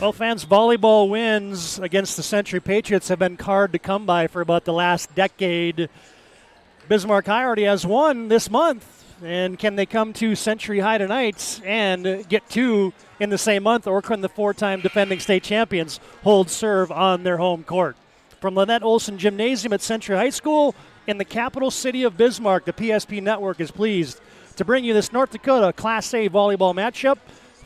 Well, fans, volleyball wins against the Century Patriots have been hard to come by for about the last decade. Bismarck High already has one this month, and can they come to Century High tonight and get two in the same month, or can the four-time defending state champions hold serve on their home court? From Lynette Olson Gymnasium at Century High School in the capital city of Bismarck, the PSP Network is pleased to bring you this North Dakota Class A volleyball matchup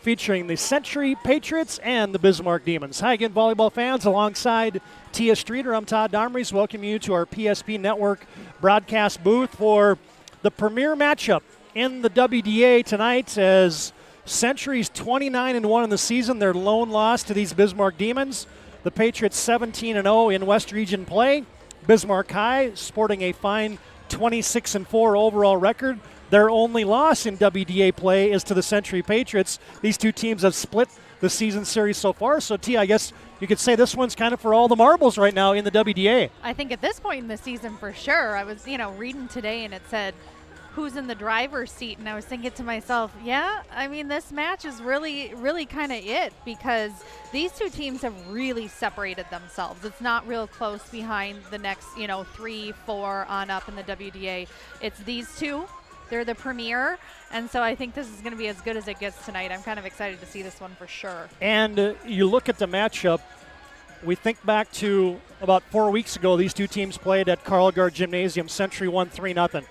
featuring the Century Patriots and the Bismarck Demons. Hi again, volleyball fans. Alongside Tia Streeter, I'm Todd Domries. Welcome you to our PSP Network broadcast booth for the premier matchup in the WDA tonight, as Century's 29-1 in the season, their lone loss to these Bismarck Demons. The Patriots 17-0 in West Region play. Bismarck High sporting a fine 26-4 overall record. Their only loss in WDA play is to the Century Patriots. These two teams have split the season series so far. So, T, I guess you could say this one's kind of for all the marbles right now in the WDA. I think at this point in the season for sure. I was, reading today and it said who's in the driver's seat, and I was thinking to myself, yeah, I mean, this match is really, really kind of it, because these two teams have really separated themselves. It's not real close behind the next, 3, 4 on up in the WDA. It's these two. They're the premier, and so I think this is going to be as good as it gets tonight. I'm kind of excited to see this one for sure. And you look at the matchup, we think back to about 4 weeks ago, these two teams played at Carlgard Gymnasium. Century won 3-0.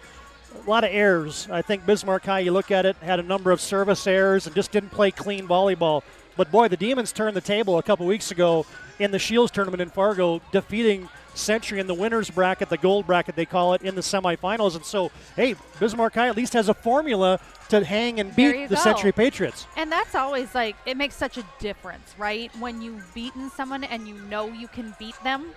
A lot of errors. I think Bismarck High, you look at it, had a number of service errors and just didn't play clean volleyball. But boy, the Demons turned the table a couple weeks ago in the Shields tournament in Fargo, defeating Century in the winner's bracket, the gold bracket they call it, in the semifinals. And so, hey, Bismarck High at least has a formula to hang and beat the Century Patriots. And that's always it makes such a difference, right? When you've beaten someone and you know you can beat them.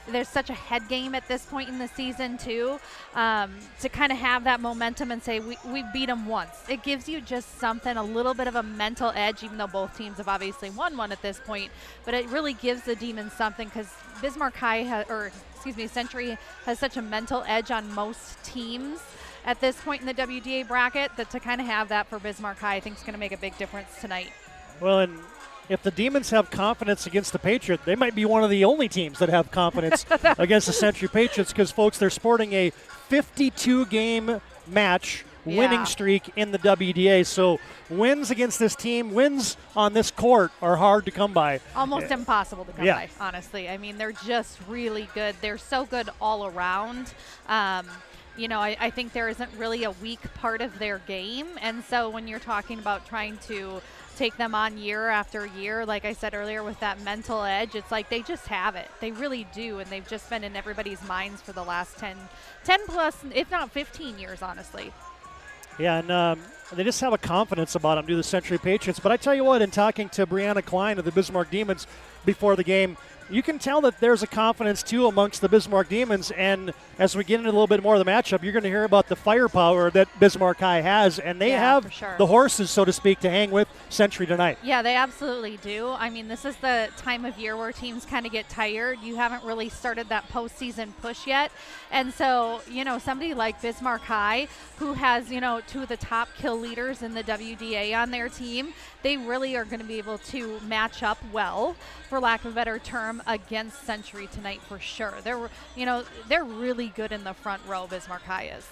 There's such a head game at this point in the season, too, to kind of have that momentum and say, we beat them once. It gives you just something, a little bit of a mental edge, even though both teams have obviously won one at this point. But it really gives the Demons something, because Bismarck High, Century has such a mental edge on most teams at this point in the WDA bracket, that to kind of have that for Bismarck High, I think is going to make a big difference tonight. Well, and if the Demons have confidence against the Patriots, they might be one of the only teams that have confidence against the Century Patriots, because, folks, they're sporting a 52-game match winning streak in the WDA. So wins against this team, wins on this court, are hard to come by. Almost impossible to come by, honestly. I mean, they're just really good. They're so good all around. I think there isn't really a weak part of their game. And so when you're talking about trying to take them on year after year, like I said earlier, with that mental edge, it's like they just have it. They really do. And they've just been in everybody's minds for the last 10 plus, if not 15 years, honestly. Yeah, and they just have a confidence about them, do the Century Patriots. But I tell you what, in talking to Brianna Klein of the Bismarck Demons before the game, you can tell that there's a confidence, too, amongst the Bismarck Demons. And as we get into a little bit more of the matchup, you're going to hear about the firepower that Bismarck High has. And they have the horses, so to speak, to hang with Century tonight. Yeah, they absolutely do. I mean, this is the time of year where teams kind of get tired. You haven't really started that postseason push yet. And so, somebody like Bismarck High, who has, two of the top kill leaders in the WDA on their team, they really are going to be able to match up well, for lack of a better term, against Century tonight for sure. They're really good in the front row, Bismarck High is.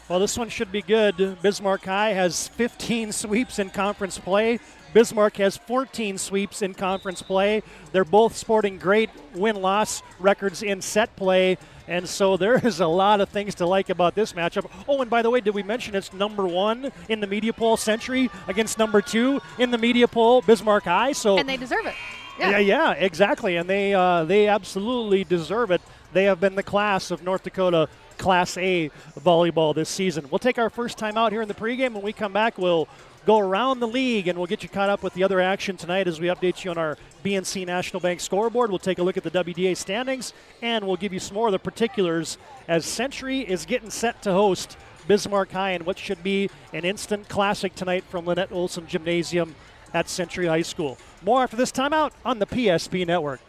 Well, this one should be good. Bismarck High has 15 sweeps in conference play. Bismarck has 14 sweeps in conference play. They're both sporting great win-loss records in set play. And so there is a lot of things to like about this matchup. Oh, and by the way, did we mention it's number 1 in the media poll, Century, against number 2 in the media poll, Bismarck High. And they deserve it. Yeah, exactly. And they absolutely deserve it. They have been the class of North Dakota Class A volleyball this season. We'll take our first time out here in the pregame. When we come back, we'll go around the league, and we'll get you caught up with the other action tonight as we update you on our BNC National Bank scoreboard. We'll take a look at the WDA standings, and we'll give you some more of the particulars as Century is getting set to host Bismarck High in what should be an instant classic tonight from Lynette Olson Gymnasium at Century High School. More after this timeout on the PSP Network.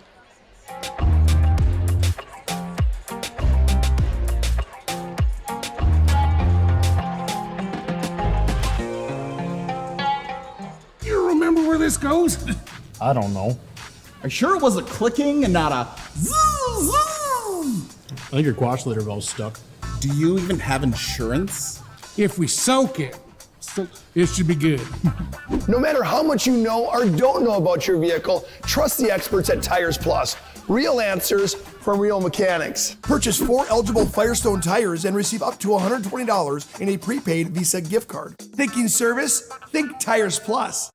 You remember where this goes? I don't know. Are you sure it was a clicking and not a zoom, zoom? I think your quash litter valve's stuck. Do you even have insurance? If we soak it, it should be good. No matter how much you know or don't know about your vehicle, trust the experts at Tires Plus. Real answers from real mechanics. Purchase 4 eligible Firestone tires and receive up to $120 in a prepaid Visa gift card. Thinking service? Think Tires Plus.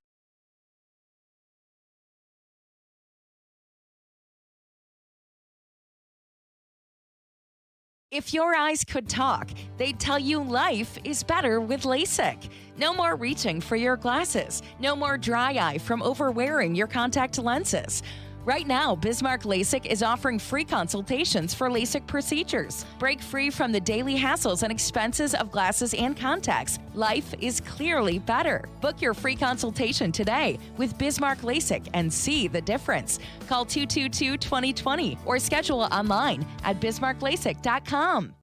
If your eyes could talk, they'd tell you life is better with LASIK. No more reaching for your glasses. No more dry eye from overwearing your contact lenses. Right now, Bismarck LASIK is offering free consultations for LASIK procedures. Break free from the daily hassles and expenses of glasses and contacts. Life is clearly better. Book your free consultation today with Bismarck LASIK and see the difference. Call 222-2020 or schedule online at bismarcklasik.com.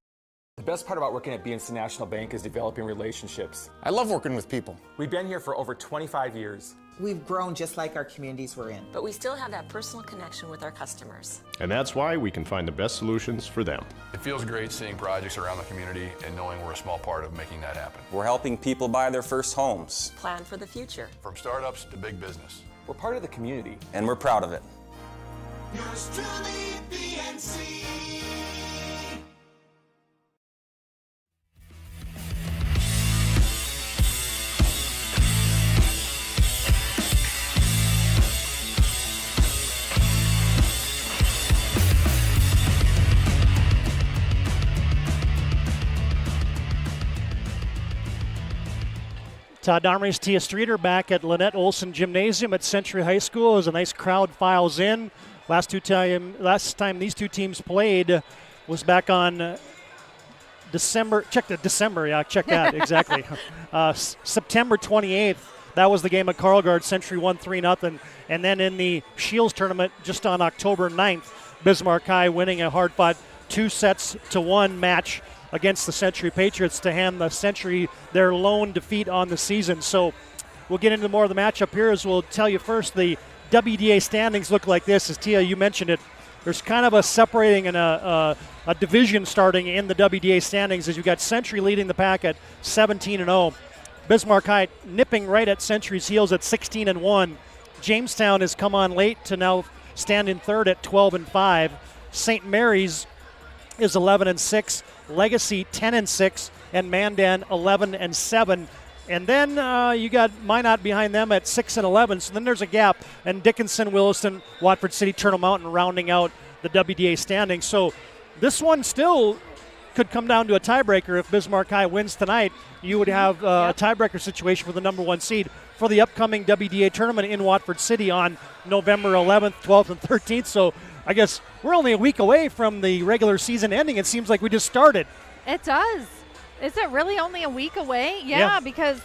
The best part about working at BNC National Bank is developing relationships. I love working with people. We've been here for over 25 years. We've grown just like our communities we're in. But we still have that personal connection with our customers. And that's why we can find the best solutions for them. It feels great seeing projects around the community and knowing we're a small part of making that happen. We're helping people buy their first homes. Plan for the future. From startups to big business. We're part of the community. And we're proud of it. Yours truly, BNC. Todd Darmers, Tia Streeter back at Lynette Olson Gymnasium at Century High School as a nice crowd files in. Last time these two teams played was back on December. Check that, exactly. September 28th. That was the game at Carlgard. Century won 3-0. And then in the Shields tournament just on October 9th, Bismarck High winning a hard-fought 2-1 match against the Century Patriots to hand the Century their lone defeat on the season. So we'll get into more of the matchup here as we'll tell you first the WDA standings look like this. As Tia, you mentioned it, there's kind of a separating and a division starting in the WDA standings as you got Century leading the pack at 17-0. Bismarck High nipping right at Century's heels at 16-1. Jamestown has come on late to now stand in third at 12-5. St. Mary's is 11-6. Legacy 10-6, and Mandan 11-7. And then you got Minot behind them at 6-11. So then there's a gap, and Dickinson, Williston, Watford City, Turtle Mountain rounding out the WDA standings. So this one still could come down to a tiebreaker. If Bismarck High wins tonight, you would have a tiebreaker situation for the number one seed for the upcoming WDA tournament in Watford City on November 11th, 12th, and 13th. So I guess we're only a week away from the regular season ending. It seems like we just started. It does. Is it really only a week away? Yeah. Because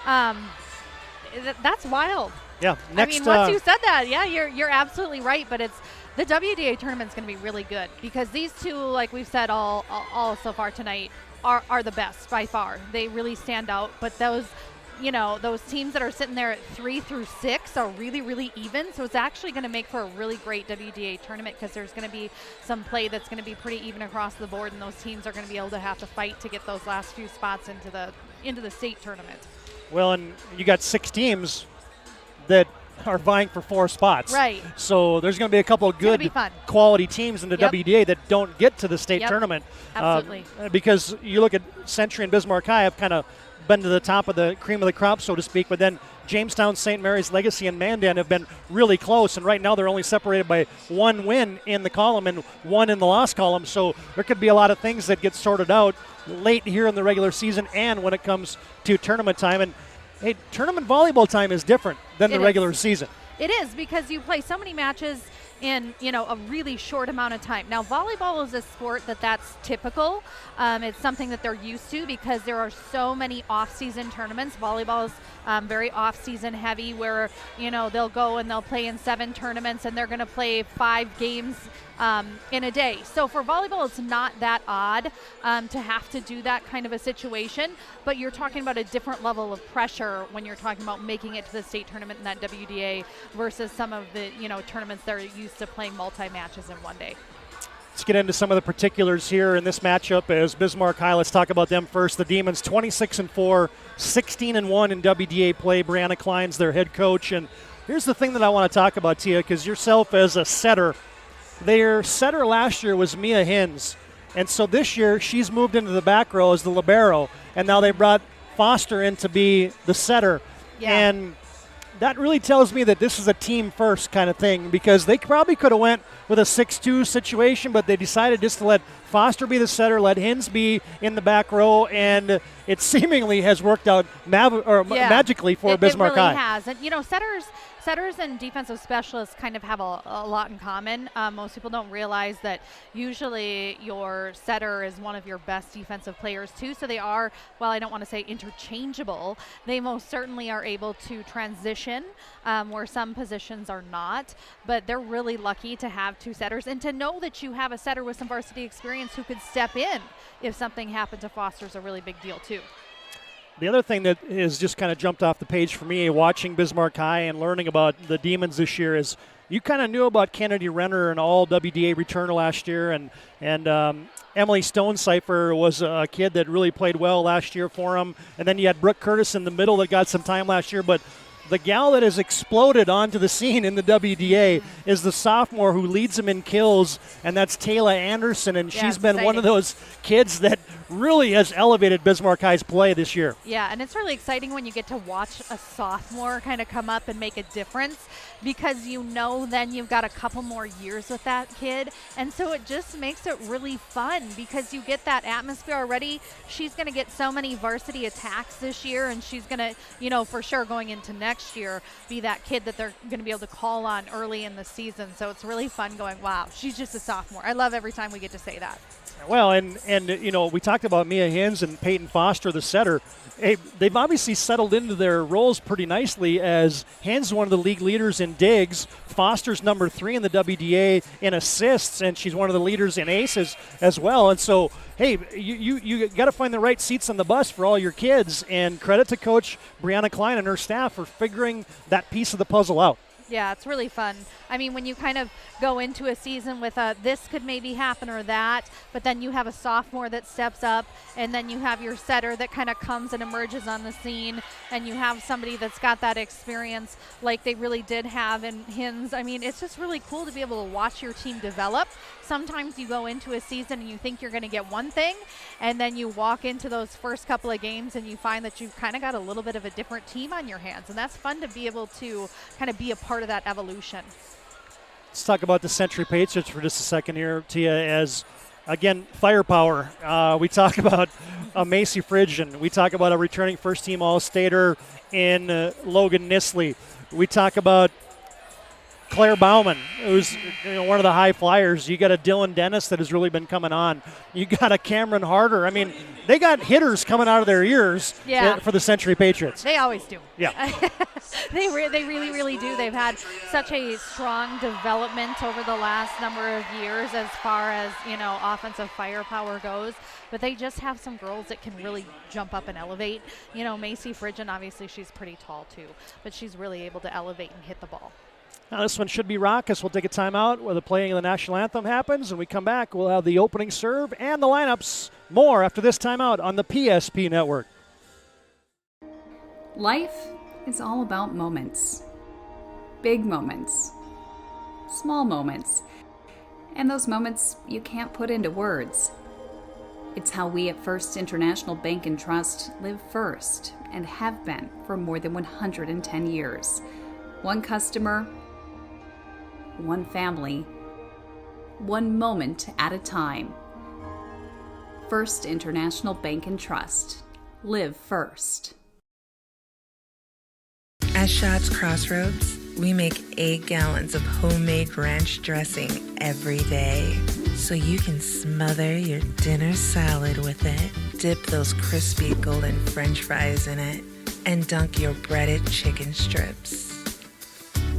that's wild. Yeah. Next, I mean, once you said that, yeah, you're absolutely right. But it's the WDA tournament's going to be really good because these two, like we've said all so far tonight, are the best by far. They really stand out. But those teams that are sitting there at 3 through 6 are really, really even. So it's actually going to make for a really great WDA tournament because there's going to be some play that's going to be pretty even across the board, and those teams are going to be able to have to fight to get those last few spots into the state tournament. Well, and you got 6 teams that are vying for 4 spots. Right. So there's going to be a couple of good quality teams in the WDA that don't get to the state tournament. Absolutely. Because you look at Century and Bismarck High have kind of been to the top of the cream of the crop, so to speak, but then Jamestown, St. Mary's, Legacy, and Mandan have been really close, and right now they're only separated by 1 win in the column and 1 in the loss column, so there could be a lot of things that get sorted out late here in the regular season and when it comes to tournament time. And hey, tournament volleyball time is different than the regular season. It is because you play so many matches in, a really short amount of time. Now, volleyball is a sport that's typical. It's something that they're used to because there are so many off-season tournaments. Volleyball is very off-season heavy where, they'll go and they'll play in 7 tournaments and they're going to play 5 games in a day. So for volleyball, it's not that odd to have to do that kind of a situation, but you're talking about a different level of pressure when you're talking about making it to the state tournament in that WDA versus some of the, tournaments that are used to playing multi-matches in one day. Let's get into some of the particulars here in this matchup as Bismarck High. Let's talk about them first. The Demons 26-4, 16-1 in WDA play. Brianna Klein's their head coach. And here's the thing that I want to talk about, Tia, because yourself as a setter, their setter last year was Mia Hins. And so this year she's moved into the back row as the libero. And now they brought Foster in to be the setter. Yeah. And that really tells me that this is a team first kind of thing, because they probably could have went with a 6-2 situation, but they decided just to let Foster be the setter, let Hins be in the back row, and it seemingly has worked out magically for Bismarck High. It really has. And, setters and defensive specialists kind of have a lot in common. Most people don't realize that usually your setter is one of your best defensive players too. So they are, well, I don't want to say interchangeable, they most certainly are able to transition where some positions are not. But they're really lucky to have 2 setters and to know that you have a setter with some varsity experience who could step in if something happened to Foster is a really big deal too. The other thing that has just kind of jumped off the page for me watching Bismarck High and learning about the Demons this year is you kind of knew about Kennedy Renner, an all WDA returner last year, and Emily Stonecipher was a kid that really played well last year for him. And then you had Brooke Curtis in the middle that got some time last year. But the gal that has exploded onto the scene in the WDA is the sophomore who leads them in kills, and that's Taylor Anderson, and she's been one of those kids that really has elevated Bismarck High's play this year. Yeah, and it's really exciting when you get to watch a sophomore kind of come up and make a difference, because then you've got a couple more years with that kid, and so it just makes it really fun because you get that atmosphere already. She's going to get so many varsity attacks this year, and she's going to, for sure going into next year, be that kid that they're going to be able to call on early in the season. So it's really fun going, wow, she's just a sophomore. I love every time we get to say that. Well, and we talked about Mia Hins and Peyton Foster, the setter. They've obviously settled into their roles pretty nicely, as Hins one of the league leaders in digs. Foster's number 3 in the WDA in assists, and she's one of the leaders in aces as well. And so, hey, you got to find the right seats on the bus for all your kids, and credit to Coach Brianna Klein and her staff for figuring that piece of the puzzle out. Yeah, it's really fun. I mean, when you kind of go into a season with this could maybe happen or that, but then you have a sophomore that steps up, and then you have your setter that kind of comes and emerges on the scene, and you have somebody that's got that experience like they really did have in Hins. I mean, it's just really cool to be able to watch your team develop. Sometimes you go into a season and you think you're going to get one thing, and then you walk into those first couple of games and you find that you've kind of got a little bit of a different team on your hands, and that's fun to be able to kind of be a part of that evolution. Let's talk about the Century Patriots for just a second here, Tia, as, again, firepower. We talk about Macy Fridgen. We talk about a returning first-team All-Stater in Logan Nisley. We talk about Claire Bauman, who's one of the high flyers. You got a Dylan Dennis that has really been coming on. You got a Cameron Harder. I mean, they got hitters coming out of their ears for the Century Patriots. They always do. Yeah. They really, really do. They've had such a strong development over the last number of years as far as, offensive firepower goes. But they just have some girls that can really jump up and elevate. Macy Fridgen, obviously she's pretty tall too, but she's really able to elevate and hit the ball. Now this one should be raucous. We'll take a timeout where the playing of the national anthem happens, and we come back. We'll have the opening serve and the lineups. More after this timeout on the PSP Network. Life is all about moments. Big moments. Small moments. And those moments you can't put into words. It's how we at First International Bank and Trust live first and have been for more than 110 years. One customer, one family, one moment at a time. First International Bank and Trust. Live first. At Shots Crossroads, We make 8 gallons of homemade ranch dressing every day, so you can smother your dinner salad with it, dip those crispy golden French fries in it, and dunk your breaded chicken strips.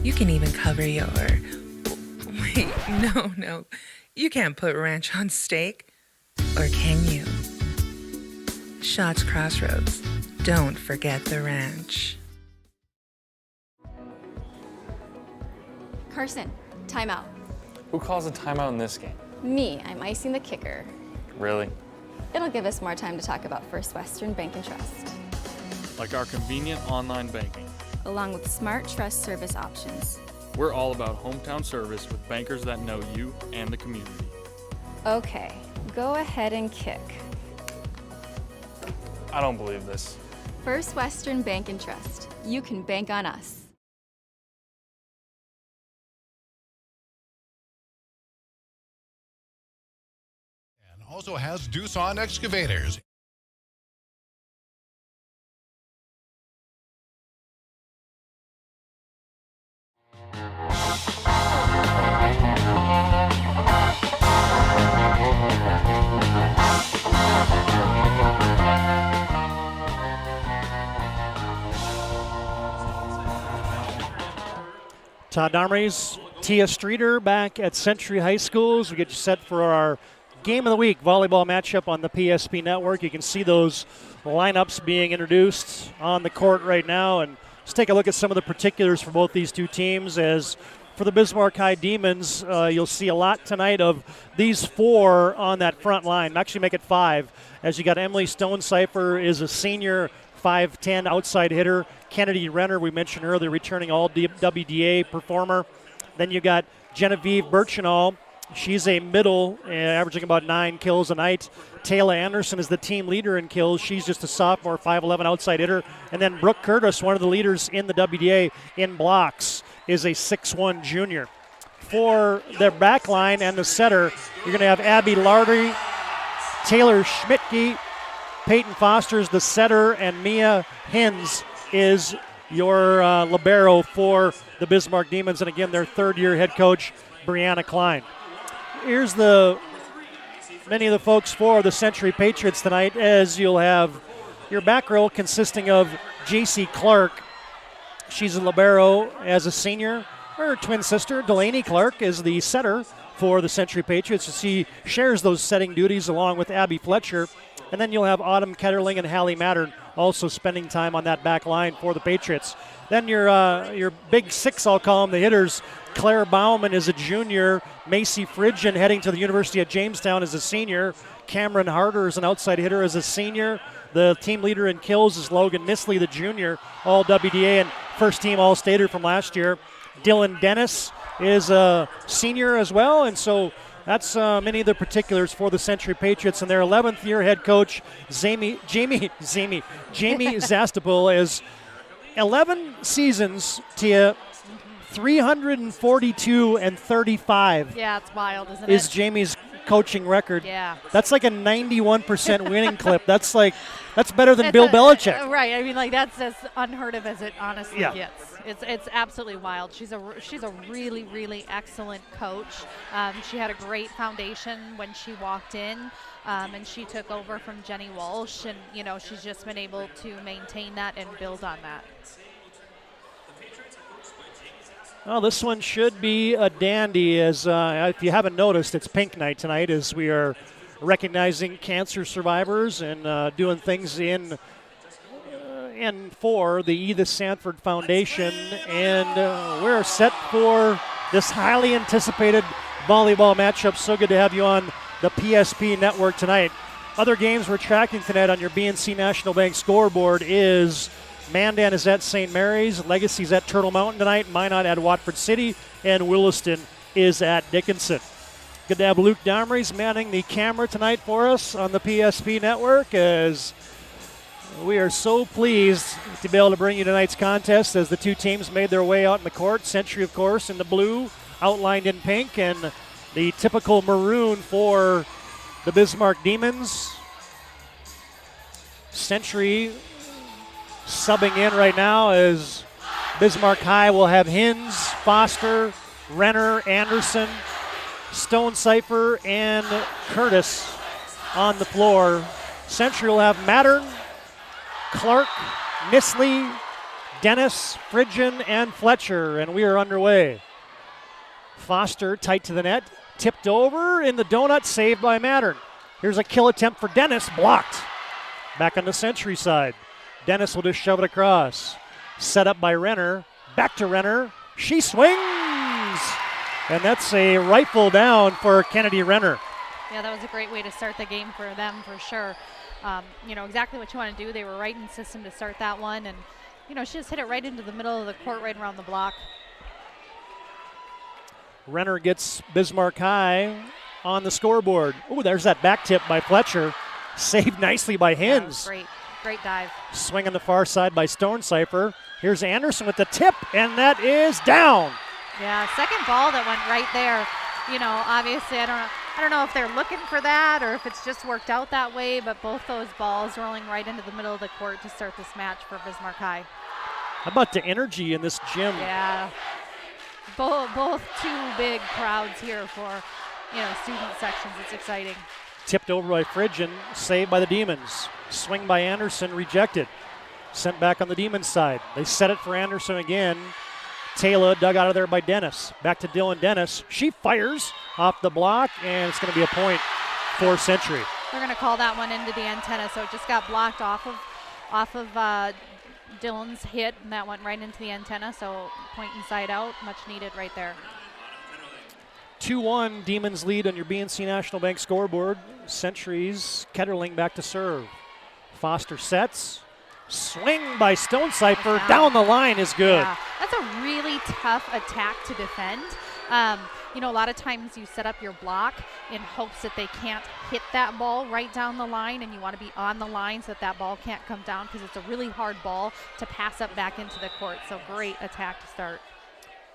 You can even cover your... Wait, no. You can't put ranch on steak. Or can you? Shots Crossroads. Don't forget the ranch. Carson, timeout. Who calls a timeout in this game? Me, I'm icing the kicker. Really? It'll give us more time to talk about First Western Bank and Trust. Like our convenient online banking. Along with smart trust service options. We're all about hometown service with bankers that know you and the community. Okay, go ahead and kick. I don't believe this. First Western Bank and Trust. You can bank on us. Also has Doosan Excavators. Todd Domrey's, Tia Streeter back at Century High School as we get you set for our Game of the Week volleyball matchup on the PSP Network. You can see those lineups being introduced on the court right now. And let's take a look at some of the particulars for both these two teams. As for the Bismarck High Demons, you'll see a lot tonight of these 4 on that front line. Actually make it 5, as you got Emily Stonecipher is a senior, 5'10" outside hitter. Kennedy Renner, we mentioned earlier, returning all WDA performer. Then you got Genevieve Birchinall. She's a middle, averaging about 9 kills a night. Taylor Anderson is the team leader in kills. She's just a sophomore, 5'11" outside hitter. And then Brooke Curtis, one of the leaders in the WDA in blocks, is a 6'1" junior. For their back line and the setter, you're going to have Abby Lardy, Taylor Schmidtke, Peyton Foster's the setter, and Mia Hins is your libero for the Bismarck Demons. And again, their third-year head coach, Brianna Klein. Here's many of the folks for the Century Patriots tonight, as you'll have your back row consisting of J.C. Clark. She's a libero as a senior. Her twin sister, Delaney Clark, is the setter for the Century Patriots. She shares those setting duties along with Abby Fletcher. And then you'll have Autumn Ketterling and Hallie Mattern also spending time on that back line for the Patriots. Then your big 6, I'll call them, the hitters. Claire Bauman is a junior. Macy Fridgen, heading to the University of Jamestown, is a senior. Cameron Harder is an outside hitter as a senior. The team leader in kills is Logan Nisley, the junior, all WDA and first-team All-Stater from last year. Dylan Dennis is a senior as well, and so that's many of the particulars for the Century Patriots. And their 11th-year head coach, Jamie Zastapel, is 11 seasons, Tia, 342 and 35. Yeah, it's wild, isn't it? Is Jamie's coaching record. Yeah. That's like a 91% winning clip. That's better than Bill Belichick. Right. I mean, like, that's as unheard of as it honestly Yeah. gets. It's absolutely wild. She's a really, really excellent coach. She had a great foundation when she walked in, and she took over from Jenny Walsh, and she's just been able to maintain that and build on that. Well, this one should be a dandy, as if you haven't noticed, it's Pink Night tonight, as we are recognizing cancer survivors and doing things in for the Edith Sanford Foundation. And we're set for this highly anticipated volleyball matchup. So good to have you on the PSP Network tonight. Other games we're tracking tonight on your BNC National Bank scoreboard is Mandan is at St. Mary's, Legacy's at Turtle Mountain tonight, Minot at Watford City, and Williston is at Dickinson. Good to have Luke Domrey's manning the camera tonight for us on the PSP Network, as we are so pleased to be able to bring you tonight's contest as the two teams made their way out in the court. Century, of course, in the blue, outlined in pink, and the typical maroon for the Bismarck Demons. Century subbing in right now as Bismarck High will have Hins, Foster, Renner, Anderson, Stonecipher, and Curtis on the floor. Century will have Mattern, Clark, Nisley, Dennis, Phrygian, and Fletcher, and we are underway. Foster tight to the net, tipped over in the donut, saved by Mattern. Here's a kill attempt for Dennis, blocked. Back on the Century side. Dennis will just shove it across. Set up by Renner, back to Renner. She swings! And that's a rifle down for Kennedy Renner. Yeah, that was a great way to start the game for them, for sure. Exactly what you want to do. They were right in system to start that one, and she just hit it right into the middle of the court, right around the block. Renner gets Bismarck High on the scoreboard. Oh, there's that back tip by Fletcher. Saved nicely by Hins. Yeah, great dive. Swing on the far side by Stonecipher. Here's Anderson with the tip, and that is down. Yeah, second ball that went right there. Obviously, I don't know if they're looking for that or if it's just worked out that way, but both those balls rolling right into the middle of the court to start this match for Bismarck High. How about the energy in this gym? Yeah. Both two big crowds here for, student sections. It's exciting. Tipped over by Phrygian, saved by the Demons. Swing by Anderson, rejected. Sent back on the Demons side. They set it for Anderson again. Taylor dug out of there by Dennis. Back to Dylan Dennis. She fires off the block, and it's going to be a point for Century. They're going to call that one into the antenna, so it just got blocked off of Dylan's hit, and that went right into the antenna, so point inside out, much needed right there. 2-1, Demons lead on your BNC National Bank scoreboard. Century's Ketterling back to serve. Foster sets. Swing by Stonecipher. Down the line is good. Yeah, that's a really tough attack to defend. A lot of times you set up your block in hopes that they can't hit that ball right down the line, and you want to be on the line so that ball can't come down because it's a really hard ball to pass up back into the court. So great attack to start.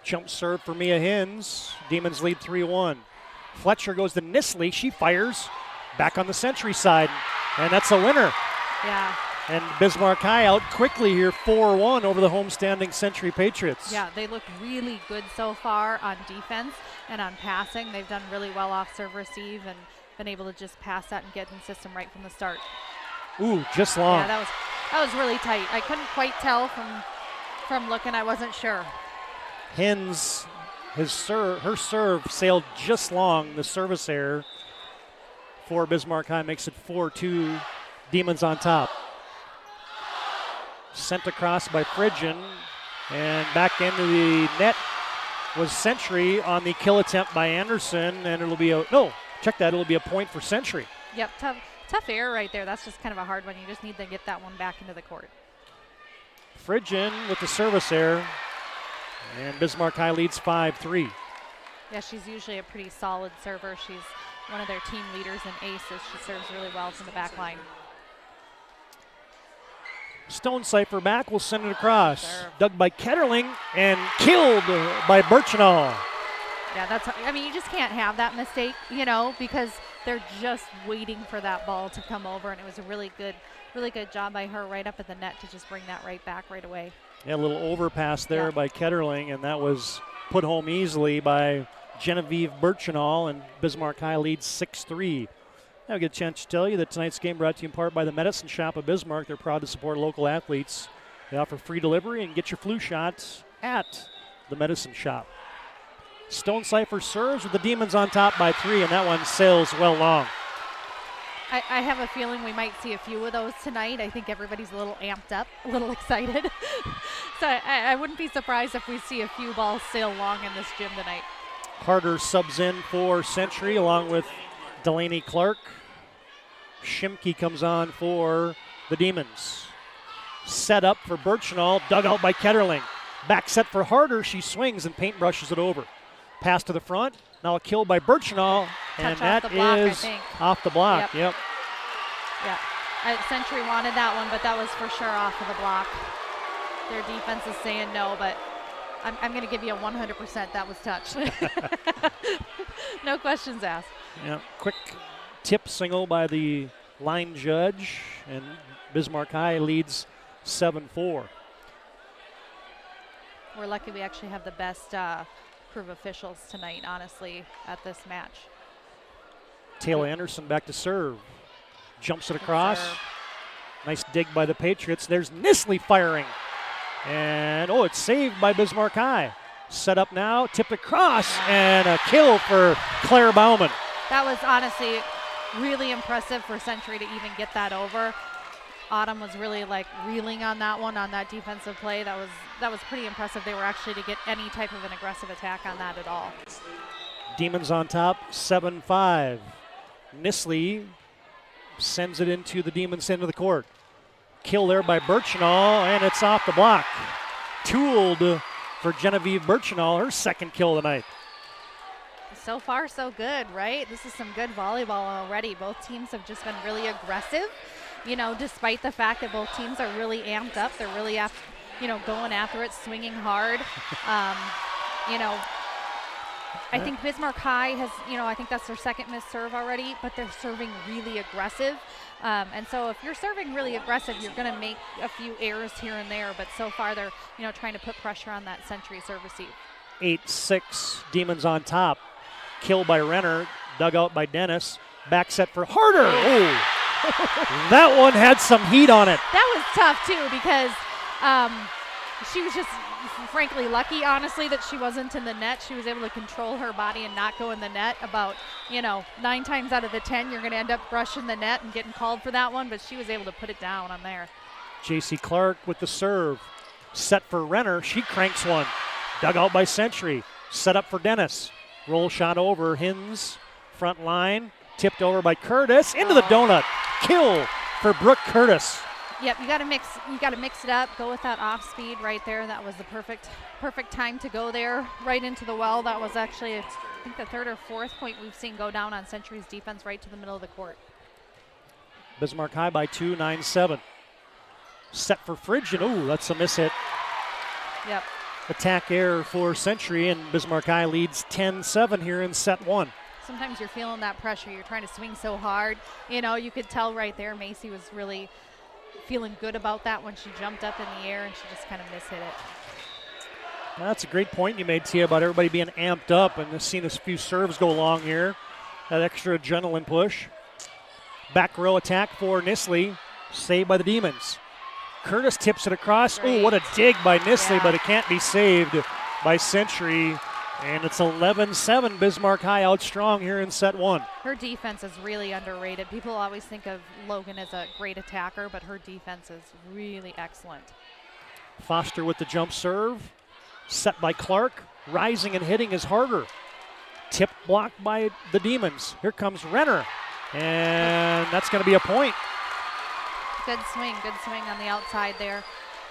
Jump serve for Mia Hins. Demons lead 3-1. Fletcher goes to Nisley. She fires back on the Century side, and that's a winner. Yeah. And Bismarck High out quickly here, 4-1 over the homestanding Century Patriots. Yeah, they look really good so far on defense and on passing. They've done really well off serve receive and been able to just pass that and get in system right from the start. Ooh, just long. Yeah, that was really tight. I couldn't quite tell from looking. I wasn't sure. Hins, her serve sailed just long. The service error for Bismarck High makes it 4-2. Demons on top. Sent across by Phrygian, and back into the net was Century on the kill attempt by Anderson, and it'll be it'll be a point for Century. Yep, tough error right there. That's just kind of a hard one. You just need to get that one back into the court. Phrygian with the service error, and Bismarck High leads 5-3. Yeah, she's usually a pretty solid server. She's one of their team leaders in aces. She serves really well from the back line. Stonecipher back will send it across. Dug by Ketterling and killed by Birchinall. Yeah, you just can't have that mistake, because they're just waiting for that ball to come over, and it was a really good job by her right up at the net to just bring that right back right away. Yeah, a little overpass there by Ketterling, and that was put home easily by Genevieve Birchinall, and Bismarck High leads 6-3. I get a chance to tell you that tonight's game brought to you in part by the Medicine Shop of Bismarck. They're proud to support local athletes. They offer free delivery and get your flu shots at the Medicine Shop. Stonecipher serves with the Demons on top by 3, and that one sails well long. I have a feeling we might see a few of those tonight. I think everybody's a little amped up, a little excited. So I wouldn't be surprised if we see a few balls sail long in this gym tonight. Harder subs in for Century along with Delaney Clark. Shimke comes on for the Demons. Set up for Birchinall, dug out by Ketterling. Back set for Harder, she swings and paintbrushes it over. Pass to the front, now a kill by Birchinall, and that is off the block. Yep. Yeah, Century wanted that one, but that was for sure off of the block. Their defense is saying no, but I'm going to give you a 100% that was touched. No questions asked. Yeah, quick tip single by the line judge, and Bismarck High leads 7-4. We're lucky we actually have the best crew of officials tonight, honestly, at this match. Taylor Anderson back to serve. Jumps it across. Nice dig by the Patriots. There's Nisley firing. And, it's saved by Bismarck High. Set up now, tipped across, and a kill for Claire Bauman. That was honestly really impressive for Century to even get that over. Autumn was really reeling on that one, on that defensive play. That was pretty impressive. They were actually to get any type of an aggressive attack on that at all. Demons on top, 7-5. Nisley sends it into the Demons' end of the court. Kill there by Birchinall, and it's off the block. Tooled for Genevieve Birchinall, her second kill tonight. So far, so good, right? This is some good volleyball already. Both teams have just been really aggressive, despite the fact that both teams are really amped up. They're really, going after it, swinging hard. I think Bismarck High has, I think that's their second missed serve already, but they're serving really aggressive. And so if you're serving really aggressive, you're going to make a few errors here and there, but so far they're, trying to put pressure on that Century serve receive. 8-6, Demons on top. Kill by Renner, dug out by Dennis. Back set for Harder. Oh, that one had some heat on it. That was tough too because she was just frankly lucky, honestly, that she wasn't in the net. She was able to control her body and not go in the net. About, 9 times out of the 10, you're going to end up brushing the net and getting called for that one, but she was able to put it down on there. J.C. Clark with the serve. Set for Renner. She cranks one. Dug out by Century. Set up for Dennis. Roll shot over. Hins. Front line. Tipped over by Curtis. Into the donut. Kill for Brooke Curtis. Yep, you got to mix it up. Go with that off speed right there. That was the perfect time to go there, right into the well. That was actually, I think, the third or fourth point we've seen go down on Century's defense, right to the middle of the court. Bismarck High by 2, 9-7. Set for Phrygian. Ooh, that's a miss hit. Yep. Attack error for Century, and Bismarck High leads 10-7 here in set 1. Sometimes you're feeling that pressure. You're trying to swing so hard. You could tell right there Macy was really feeling good about that when she jumped up in the air and she just kind of mishit it. That's a great point you made, Tia, about everybody being amped up and seeing a few serves go long here. That extra adrenaline push. Back row attack for Nisley. Saved by the Demons. Curtis tips it across. Oh, what a dig by Nisley, but it can't be saved by Century. And it's 11-7, Bismarck High out strong here in set 1. Her defense is really underrated. People always think of Logan as a great attacker, but her defense is really excellent. Foster with the jump serve. Set by Clark. Rising and hitting is Harder. Tip blocked by the Demons. Here comes Renner. And that's going to be a point. Good swing on the outside there.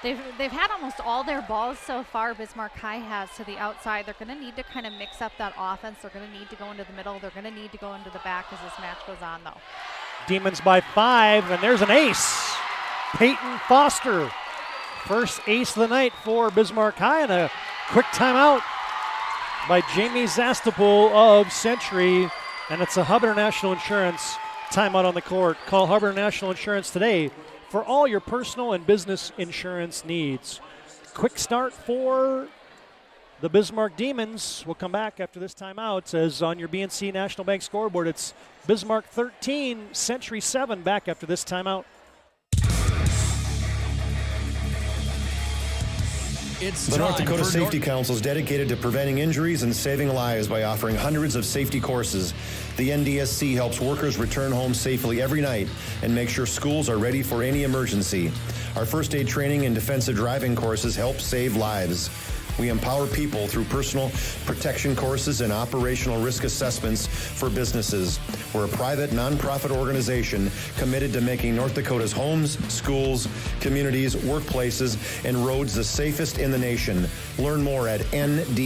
They've had almost all their balls so far, Bismarck High has, to the outside. They're going to need to kind of mix up that offense. They're going to need to go into the middle. They're going to need to go into the back as this match goes on, though. Demons by 5, and there's an ace. Peyton Foster. First ace of the night for Bismarck High, and a quick timeout by Jamie Zastapol of Century. And it's a Hubbard National Insurance timeout on the court. Call Hubbard National Insurance today for all your personal and business insurance needs. Quick start for the Bismarck Demons. We'll come back after this timeout. As on your BNC National Bank scoreboard, it's Bismarck 13, Century 7. Back after this timeout. The North Dakota Safety Council is dedicated to preventing injuries and saving lives by offering hundreds of safety courses. The NDSC helps workers return home safely every night and make sure schools are ready for any emergency. Our first aid training and defensive driving courses help save lives. We empower people through personal protection courses and operational risk assessments for businesses. We're a private, nonprofit organization committed to making North Dakota's homes, schools, communities, workplaces, and roads the safest in the nation. Learn more at ndsc.org.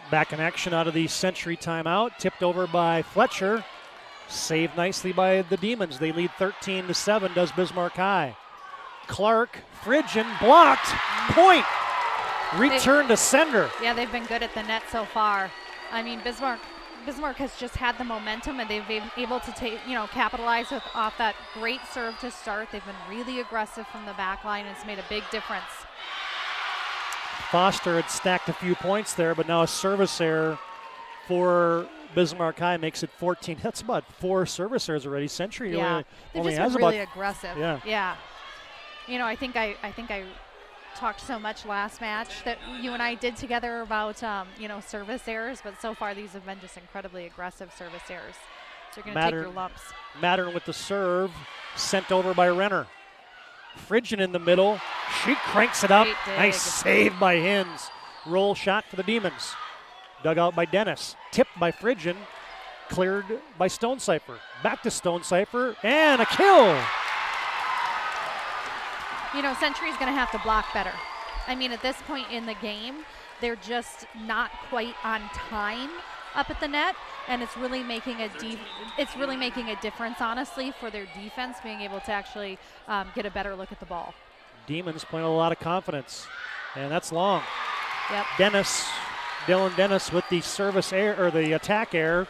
Back in action out of the Century timeout. Tipped over by Fletcher. Saved nicely by the Demons. They lead 13-7, does Bismarck High. Clark, Phrygian, blocked. Point Return to sender. Yeah, they've been good at the net so far. I mean, Bismarck has just had the momentum, and they've been able to capitalize off that great serve to start. They've been really aggressive from the back line, and it's made a big difference. Foster had stacked a few points there, but now a service error for Bismarck High makes it 14. That's about 4 service errors already. Century they've only just has been about really aggressive. Yeah. I think I talked so much last match that you and I did together about service errors, but so far these have been just incredibly aggressive service errors. So you're going to take your lumps. Mattern with the serve, sent over by Renner. Phrygian in the middle. She cranks it up. Nice save by Hins. Roll shot for the Demons. Dug out by Dennis. Tipped by Phrygian. Cleared by Stonecipher. Back to Stonecipher. And a kill. Century's going to have to block better. I mean, at this point in the game, they're just not quite on time up at the net, and it's really making a difference, honestly, for their defense being able to actually get a better look at the ball. Demons playing a lot of confidence, and that's long. Yep. Dylan Dennis with the service error or the attack error,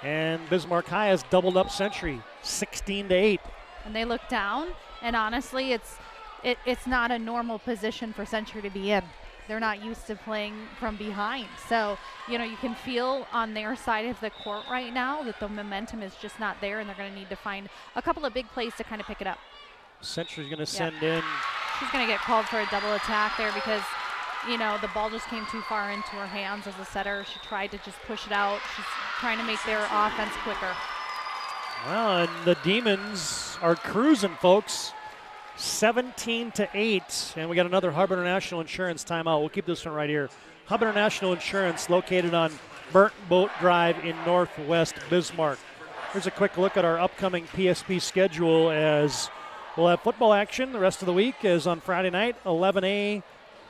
and Bismarck High has doubled up Century, 16-8. And they look down, and honestly, it's not a normal position for Century to be in. They're not used to playing from behind. So, you can feel on their side of the court right now that the momentum is just not there, and they're going to need to find a couple of big plays to kind of pick it up. Century's going to send in. She's going to get called for a double attack there because, the ball just came too far into her hands as a setter. She tried to just push it out. She's trying to make their offense quicker. Well, and the Demons are cruising, folks. 17-8, and we got another Hub International Insurance timeout. We'll keep this one right here. Hub International Insurance, located on Burnt Boat Drive in Northwest Bismarck. Here's a quick look at our upcoming PSP schedule, as we'll have football action the rest of the week. As on Friday night, 11A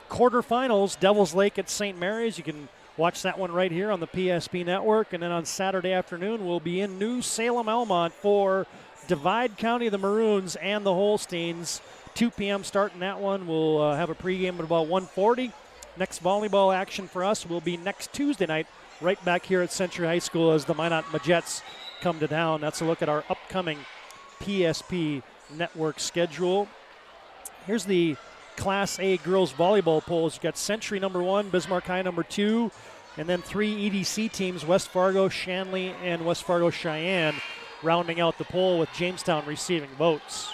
quarterfinals, Devils Lake at St. Mary's. You can watch that one right here on the PSP network. And then on Saturday afternoon, we'll be in New Salem, Elmont for Divide County, the Maroons, and the Holsteins. 2 p.m. starting that one. We'll have a pregame at about 1:40. Next volleyball action for us will be next Tuesday night, right back here at Century High School as the Minot Majets come to town. That's a look at our upcoming PSP network schedule. Here's the Class A girls volleyball polls. You got Century number 1, Bismarck High number 2, and then 3 EDC teams, West Fargo, Shanley, and West Fargo Cheyenne, rounding out the poll with Jamestown receiving votes.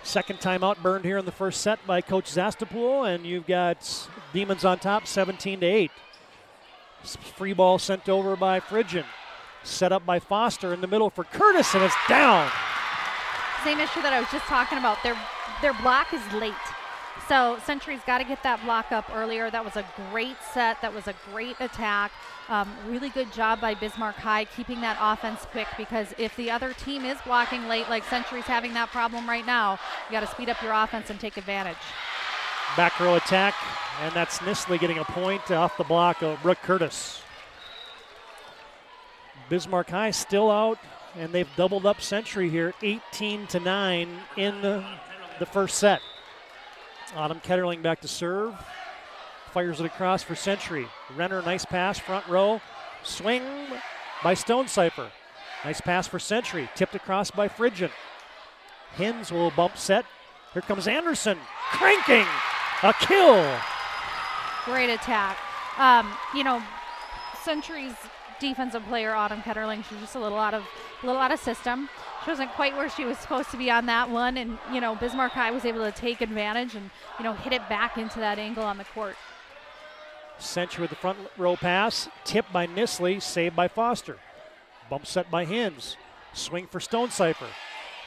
Second timeout burned here in the first set by Coach Zastapool, and you've got Demons on top, 17-8. Free ball sent over by Phrygian. Set up by Foster in the middle for Curtis, and it's down. Same issue that I was just talking about. Their block is late. So Century's got to get that block up earlier. That was a great set. That was a great attack. Really good job by Bismarck High keeping that offense quick, because if the other team is blocking late, like Century's having that problem right now, you got to speed up your offense and take advantage. Back row attack, and that's Nisley getting a point off the block of Brooke Curtis. Bismarck High still out, and they've doubled up Century here, 18-9 in the first set. Autumn Ketterling back to serve. Fires it across for Century. Renner, nice pass, front row. Swing by Stonecipher. Nice pass for Century. Tipped across by Phrygian. Hins will bump set. Here comes Anderson. Cranking. A kill. Great attack. Century's defensive player, Autumn Ketterling, she's just a little out of system. She wasn't quite where she was supposed to be on that one, and Bismarck High was able to take advantage and hit it back into that angle on the court. Century with the front row pass, tipped by Nisley, saved by Foster. Bump set by Hins. Swing for Stonecipher.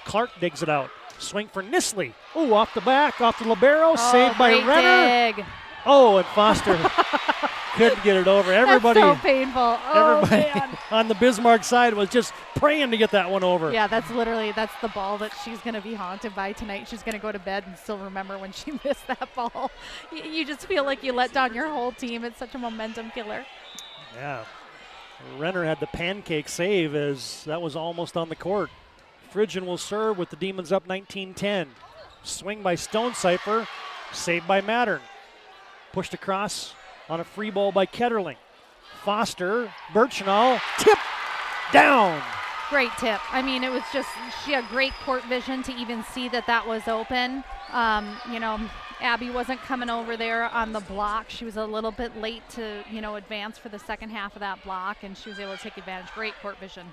Clark digs it out. Swing for Nisley. Ooh, off the back, off the libero, saved by Renner. Dig. Oh, and Foster couldn't get it over. Everybody, that's so painful. Everybody on the Bismarck side was just praying to get that one over. Yeah, that's the ball that she's going to be haunted by tonight. She's going to go to bed and still remember when she missed that ball. You just feel like you let down your whole team. It's such a momentum killer. Yeah. Renner had the pancake save as that was almost on the court. Phrygian will serve with the Demons up 19-10. Swing by Stonecipher, saved by Mattern. Pushed across on a free ball by Ketterling. Foster, Birchnall, tip, down. Great tip. I mean, it was just, she had great court vision to even see that was open. You know, Abby wasn't coming over there on the block. She was a little bit late to, you know, advance for the second half of that block, and she was able to take advantage. Great court vision.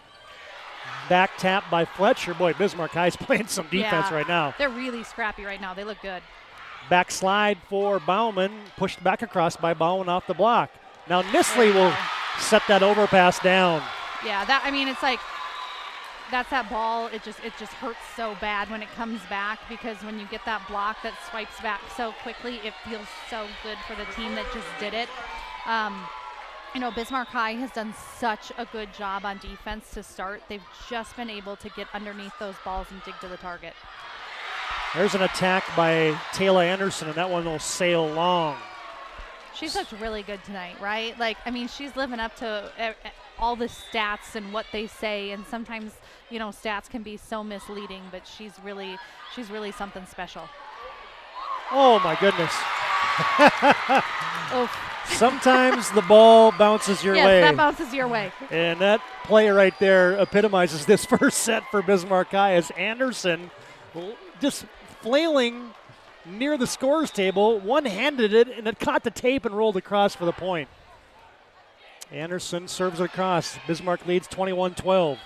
Back tap by Fletcher. Boy, Bismarck High's playing some defense right now. They're really scrappy right now. They look good. Back slide for Bauman. Pushed back across by Bauman off the block. Now Nisley will set that overpass down. Yeah, that, I mean, it's like, that's that ball. It just hurts so bad when it comes back, because when you get that block that swipes back so quickly, it feels so good for the team that just did it. You know, Bismarck High has done such a good job on defense to start. They've just been able to get underneath those balls and dig to the target. There's an attack by Taylor Anderson, and that one will sail long. She's looked really good tonight, right? Like, I mean, she's living up to all the stats and what they say, and sometimes, you know, stats can be so misleading, but she's really something special. Oh my goodness. Oof. Sometimes the ball bounces your way. Yes, that bounces your way. And that play right there epitomizes this first set for Bismarck High, as Anderson just flailing near the scores table, one-handed it, and it caught the tape and rolled across for the point. Anderson serves it across. Bismarck leads 21-12.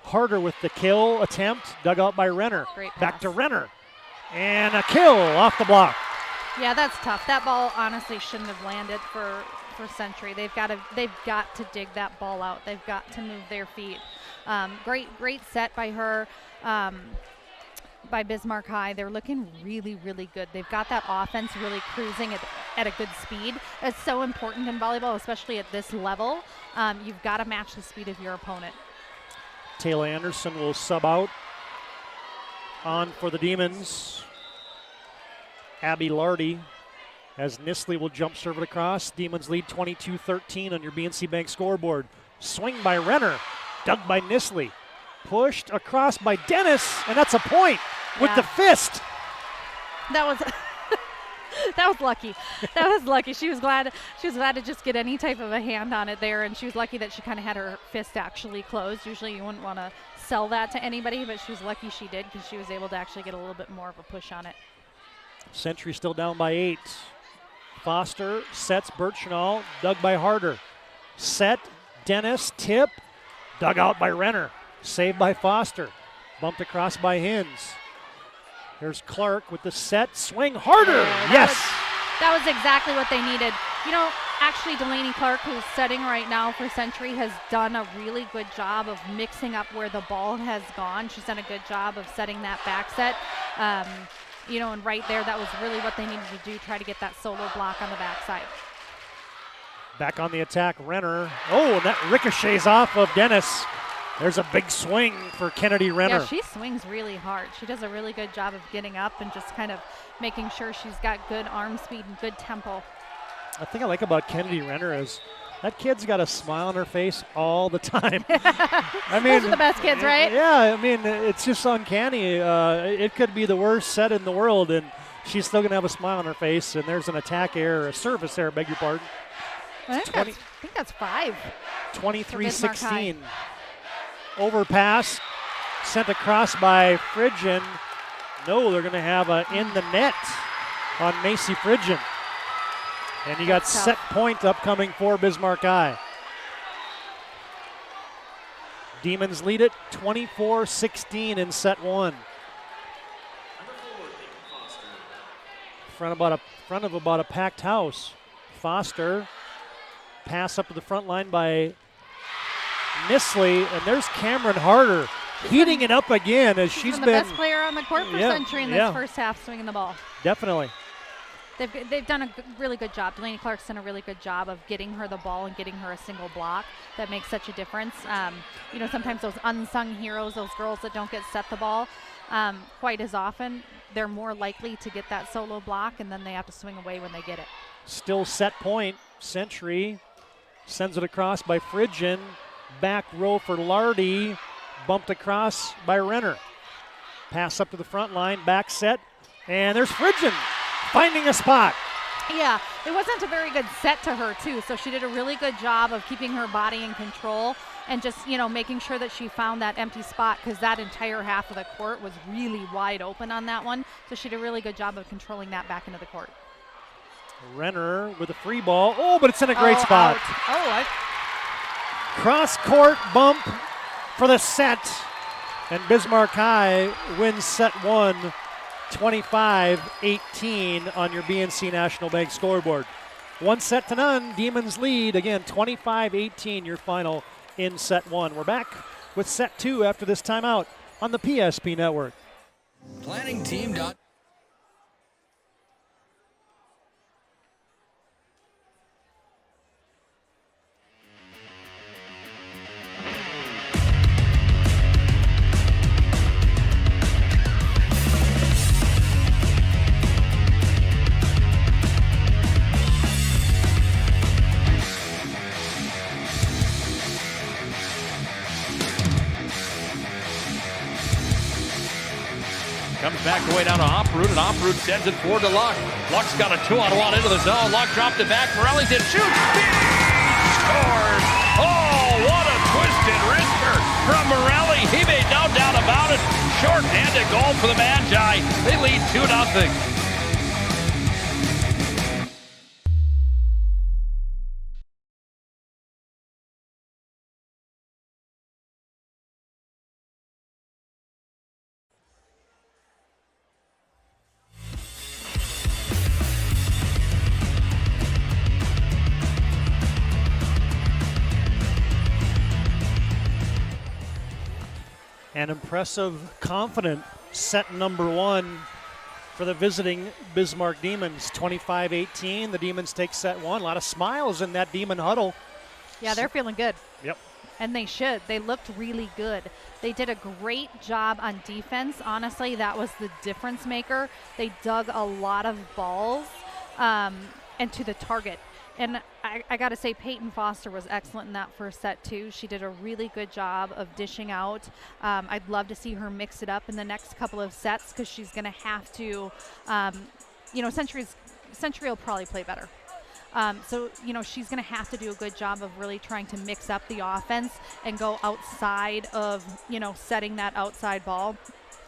Harder with the kill attempt, dug out by Renner. Great pass. Back to Renner. And a kill off the block. Yeah, that's tough. That ball honestly shouldn't have landed for Century. They've got to dig that ball out. They've got to move their feet. Great set by her. By Bismarck High. They're looking really, really good. They've got that offense really cruising at a good speed. It's so important in volleyball, especially at this level. You've got to match the speed of your opponent. Taylor Anderson will sub out. On for the Demons, Abby Lardy, as Nisley will jump serve it across. Demons lead 22-13 on your BNC Bank scoreboard. Swing by Renner, dug by Nisley. Pushed across by Dennis, and that's a point with the fist. That was that was lucky. That was lucky. She was glad to just get any type of a hand on it there, and she was lucky that she kind of had her fist actually closed. Usually you wouldn't want to sell that to anybody, but she was lucky she did, because she was able to actually get a little bit more of a push on it. Century still down by 8. Foster sets Birchnall, dug by Harder. Set, Dennis, tip, dug out by Renner. Saved by Foster. Bumped across by Hins. Here's Clark with the set. Swing harder. Yes. That was exactly what they needed. You know, actually Delaney Clark, who's setting right now for Century, has done a really good job of mixing up where the ball has gone. She's done a good job of setting that back set. You know, and right there, that was really what they needed to do, try to get that solo block on the backside. Back on the attack, Renner. Oh, and that ricochets off of Dennis. There's a big swing for Kennedy Renner. Yeah, she swings really hard. She does a really good job of getting up and just kind of making sure she's got good arm speed and good tempo. The thing I like about Kennedy Renner is that kid's got a smile on her face all the time. I mean, those are the best kids, right? Yeah, I mean, it's just uncanny. It could be the worst set in the world, and she's still going to have a smile on her face. And there's an attack error, a service error, beg your pardon. I think that's 5. 23-16. Overpass sent across by Phrygian. No, they're going to have a in the net on Macy Phrygian. And you got set point upcoming for Bismarck High. Demons lead it 24-16 in set 1. Front of about a packed house. Foster, pass up to the front line by Nisley, and there's Cameron Harder heating it up again as she's been been the best player on the court for Century in this first half, swinging the ball. Definitely. They've done a really good job. Delaney Clark's done a really good job of getting her the ball and getting her a single block. That makes such a difference. You know, sometimes those unsung heroes, those girls that don't get set the ball quite as often, they're more likely to get that solo block, and then they have to swing away when they get it. Still set point. Century sends it across by Phrygian. Back row for Lardy. Bumped across by Renner. Pass up to the front line. Back set. And there's Phrygian finding a spot. Yeah, it wasn't a very good set to her, too, so she did a really good job of keeping her body in control and just, making sure that she found that empty spot because that entire half of the court was really wide open on that one, so she did a really good job of controlling that back into the court. Renner with a free ball. Oh, but it's in a great spot. Out. Cross-court bump for the set, and Bismarck High wins set 1, 25-18 on your BNC National Bank scoreboard. 1-0. Demons lead, again, 25-18, your final in set 1. We're back with set 2 after this timeout on the PSP Network. Planning team. Comes back the way down to Oproot, and Oproot sends it forward to Luck. Luck's got a 2-on-1 into the zone. Luck dropped it back. Morellington shoots. Scores! Oh, what a twisted wrister from Morelli. He made no doubt about it. Short-handed goal for the Magi. They lead 2-0. An impressive, confident set number 1 for the visiting Bismarck Demons. 25-18, the Demons take set 1. A lot of smiles in that Demon huddle. Yeah, they're feeling good. Yep. And they should. They looked really good. They did a great job on defense. Honestly, that was the difference maker. They dug a lot of balls into the target. And I got to say, Peyton Foster was excellent in that first set, too. She did a really good job of dishing out. I'd love to see her mix it up in the next couple of sets because she's going to have to, Century will probably play better. So she's going to have to do a good job of really trying to mix up the offense and go outside of, setting that outside ball.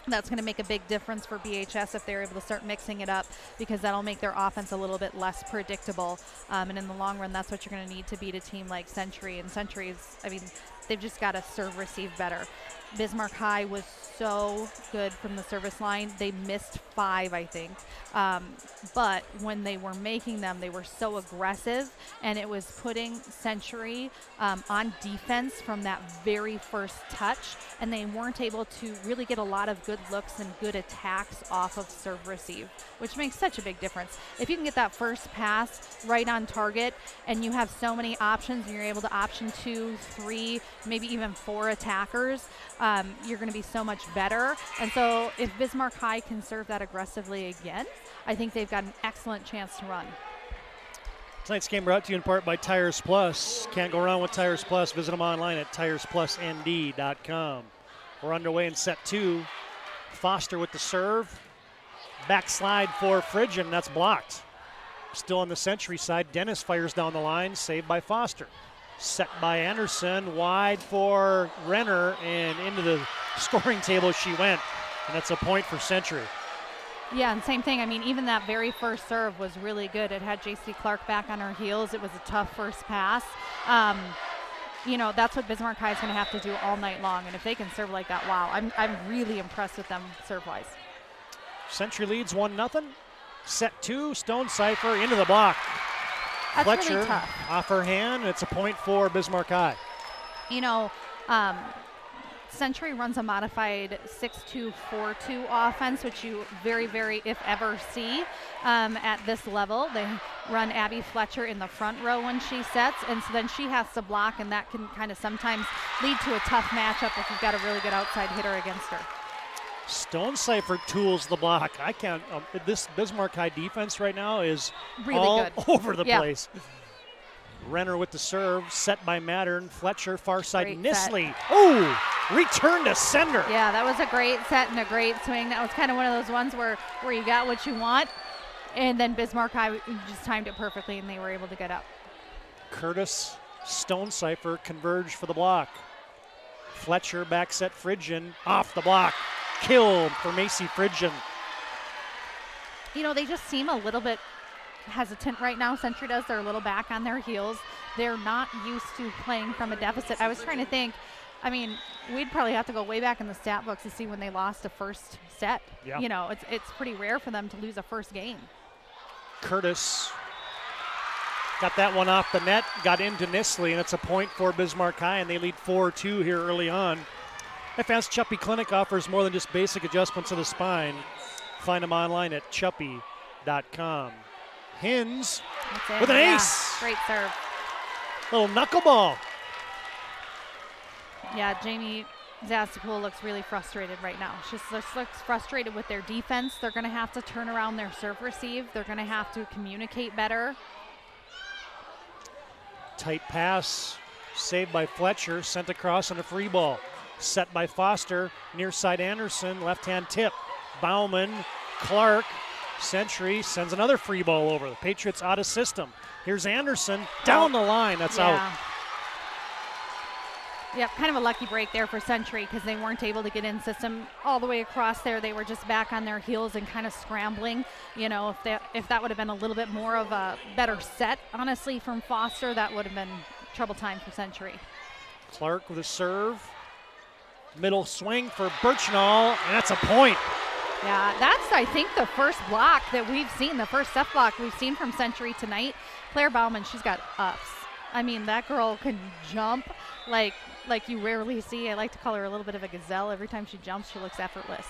That's going to make a big difference for BHS if they're able to start mixing it up because that'll make their offense a little bit less predictable. And in the long run, that's what you're going to need to beat a team like Century. And Century's, they've just got to serve receive better. Bismarck High was so good from the service line. They missed 5, I think. But when they were making them, they were so aggressive, and it was putting Century on defense from that very first touch, and they weren't able to really get a lot of good looks and good attacks off of serve receive, which makes such a big difference. If you can get that first pass right on target and you have so many options and you're able to option 2, 3, maybe even 4 attackers, you're going to be so much better. And so if Bismarck High can serve that aggressively again, I think they've got an excellent chance to run. Tonight's game brought to you in part by Tires Plus. Can't go wrong with Tires Plus. Visit them online at TiresPlusND.com. We're underway in set 2. Foster with the serve. Backslide for Phrygian. That's blocked. Still on the Century side. Dennis fires down the line. Saved by Foster. Set by Anderson. Wide for Renner. And into the scoring table she went. And that's a point for Century. Yeah, and same thing. Even that very first serve was really good. It had J.C. Clark back on her heels. It was a tough first pass. That's what Bismarck High is going to have to do all night long. And if they can serve like that, wow, I'm really impressed with them serve-wise. Century leads 1-0. Set 2, Stone Cipher into the block. That's Fletcher really tough. Off her hand. It's a point for Bismarck High. Century runs a modified 6-2-4-2 offense, which you very, very, if ever, see at this level. They run Abby Fletcher in the front row when she sets, and so then she has to block, and that can kind of sometimes lead to a tough matchup if you've got a really good outside hitter against her. Stone Cipher tools the block. I can't. This Bismarck High defense right now is really all good. over the place. Renner with the serve, set by Mattern. Fletcher, far side, Great Nisley. Oh, return to sender. Yeah, that was a great set and a great swing. That was kind of one of those ones where you got what you want. And then Bismarck High just timed it perfectly, and they were able to get up. Curtis, Stonecipher converge for the block. Fletcher back set Phrygian off the block. Killed for Macy Phrygian. You know, they just seem a little bit hesitant right now. Century does. They're a little back on their heels. They're not used to playing from a deficit. I was trying to think, I mean, we'd probably have to go way back in the stat books to see when they lost a first set. Yeah. You know, it's pretty rare for them to lose a first game. Curtis got that one off the net, got into Nisley, and it's a point for Bismarck High, and they lead 4-2 here early on. FS Chuppy Clinic offers more than just basic adjustments of the spine. Find them online at chuppy.com. Hins with an ace. Great serve. Little knuckleball. Yeah, Jamie Zastapool looks really frustrated right now. She just looks frustrated with their defense. They're going to have to turn around their serve receive. They're going to have to communicate better. Tight pass, saved by Fletcher, sent across on a free ball. Set by Foster, near side Anderson, left-hand tip. Bauman, Clark, Century sends another free ball over. The Patriots out of system. Here's Anderson, down the line, that's out. Yep, kind of a lucky break there for Century because they weren't able to get in system all the way across there. They were just back on their heels and kind of scrambling. You know, if that would have been a little bit more of a better set, honestly, from Foster, that would have been trouble time for Century. Clark with a serve. Middle swing for Birchnall, and that's a point. Yeah, that's, I think, the first block that we've seen, the first set block we've seen from Century tonight. Claire Bauman, she's got ups. I mean, that girl can jump like you rarely see. I like to call her a little bit of a gazelle. Every time she jumps, she looks effortless.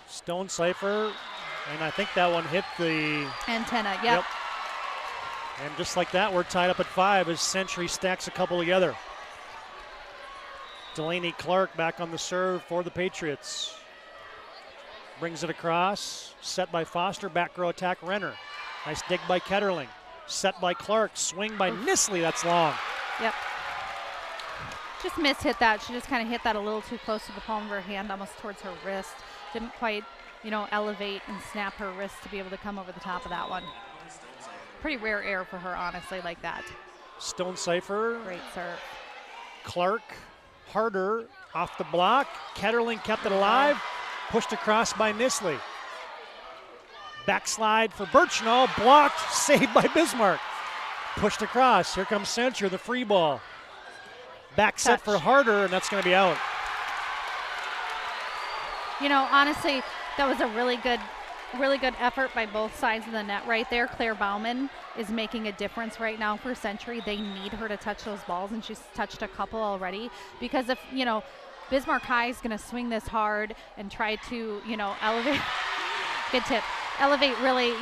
Stonecipher, and I think that one hit the antenna. Yep. And just like that, we're tied up at 5 as Century stacks a couple together. Delaney Clark back on the serve for the Patriots. Brings it across, set by Foster, back row attack Renner. Nice dig by Ketterling. Set by Clark, swing by Nisley, that's long. Yep. Just hit that. She just kind of hit that a little too close to the palm of her hand, almost towards her wrist. Didn't quite, elevate and snap her wrist to be able to come over the top of that one. Pretty rare error for her, honestly, like that. Stonecipher. Great serve. Clark, harder, off the block. Ketterling kept it alive. Pushed across by Nisley. Backslide for Birchnall, blocked, saved by Bismarck. Pushed across, here comes Century, the free ball. Back set for Harder, and that's going to be out. Honestly, that was a really good effort by both sides of the net right there. Claire Bauman is making a difference right now for Century. They need her to touch those balls, and she's touched a couple already. Because if, Bismarck High is going to swing this hard and try to, elevate. Good tip. Elevate really,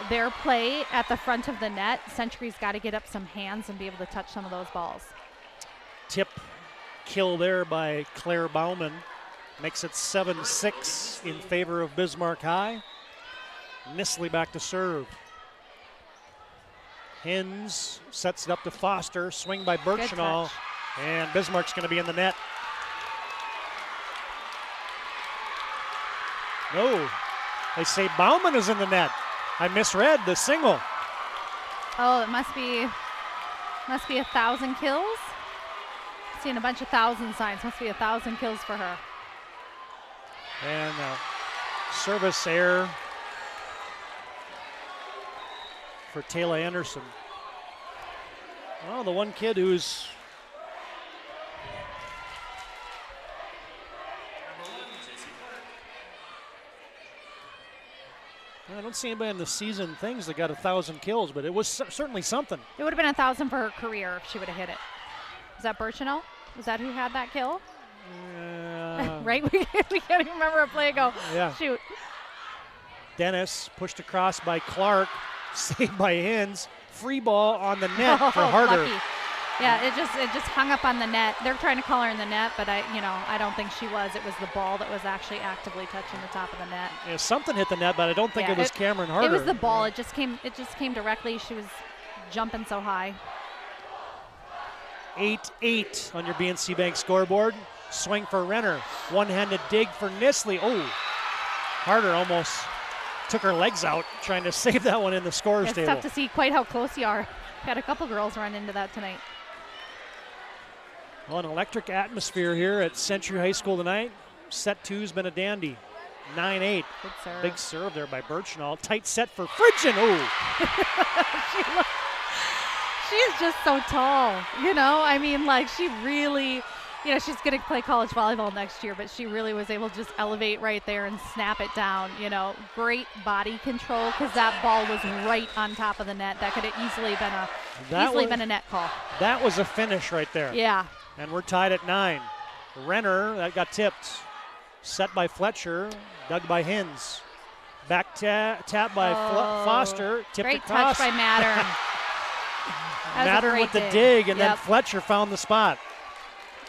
their play at the front of the net. Century's got to get up some hands and be able to touch some of those balls. Tip kill there by Claire Bauman. Makes it 7-6 in favor of Bismarck High. Nisley back to serve. Hins sets it up to Foster. Swing by Birchnall. And Bismarck's going to be in the net. No. They say Bauman is in the net. I misread the single. Oh, it must be 1,000 kills. Seeing a bunch of 1,000 signs. Must be 1,000 kills for her. And service error for Taylor Anderson. Well, the one kid who's I don't see anybody in the season things that got 1,000 kills, but it was certainly something. It would have been 1,000 for her career if she would have hit it. Was that Birchnall? Was that who had that kill? Right? We can't even remember a play ago. Yeah. Shoot. Dennis pushed across by Clark, saved by Hins. Free ball on the net for Harder. Lucky. Yeah, it just hung up on the net. They're trying to call her in the net, but I don't think she was. It was the ball that was actually actively touching the top of the net. Yeah, something hit the net, but I don't think it was Cameron Harder. It was the ball. It just came directly. She was jumping so high. 8-8 on your BNC Bank scoreboard. Swing for Renner. One-handed dig for Nisley. Oh, Harder almost took her legs out trying to save that one in the scorer's It's table. tough to see quite how close you are. Got a couple girls run into that tonight. Well, an electric atmosphere here at Century High School tonight. Set two's been a dandy. 9-8. Good serve. Big serve there by Birchnall. Tight set for Fridgen. Oh. She is just so tall, you know? I mean, like, she really, you know, she's going to play college volleyball next year, but she really was able to just elevate right there and snap it down, you know? Great body control because that ball was right on top of the net. That could have easily been a net call. That was a finish right there. Yeah. And we're tied at 9. Renner, that got tipped. Set by Fletcher, dug by Hins. Back tap by Foster, tipped great across. Touch by Mattern. Mattern with the dig, and then Fletcher found the spot.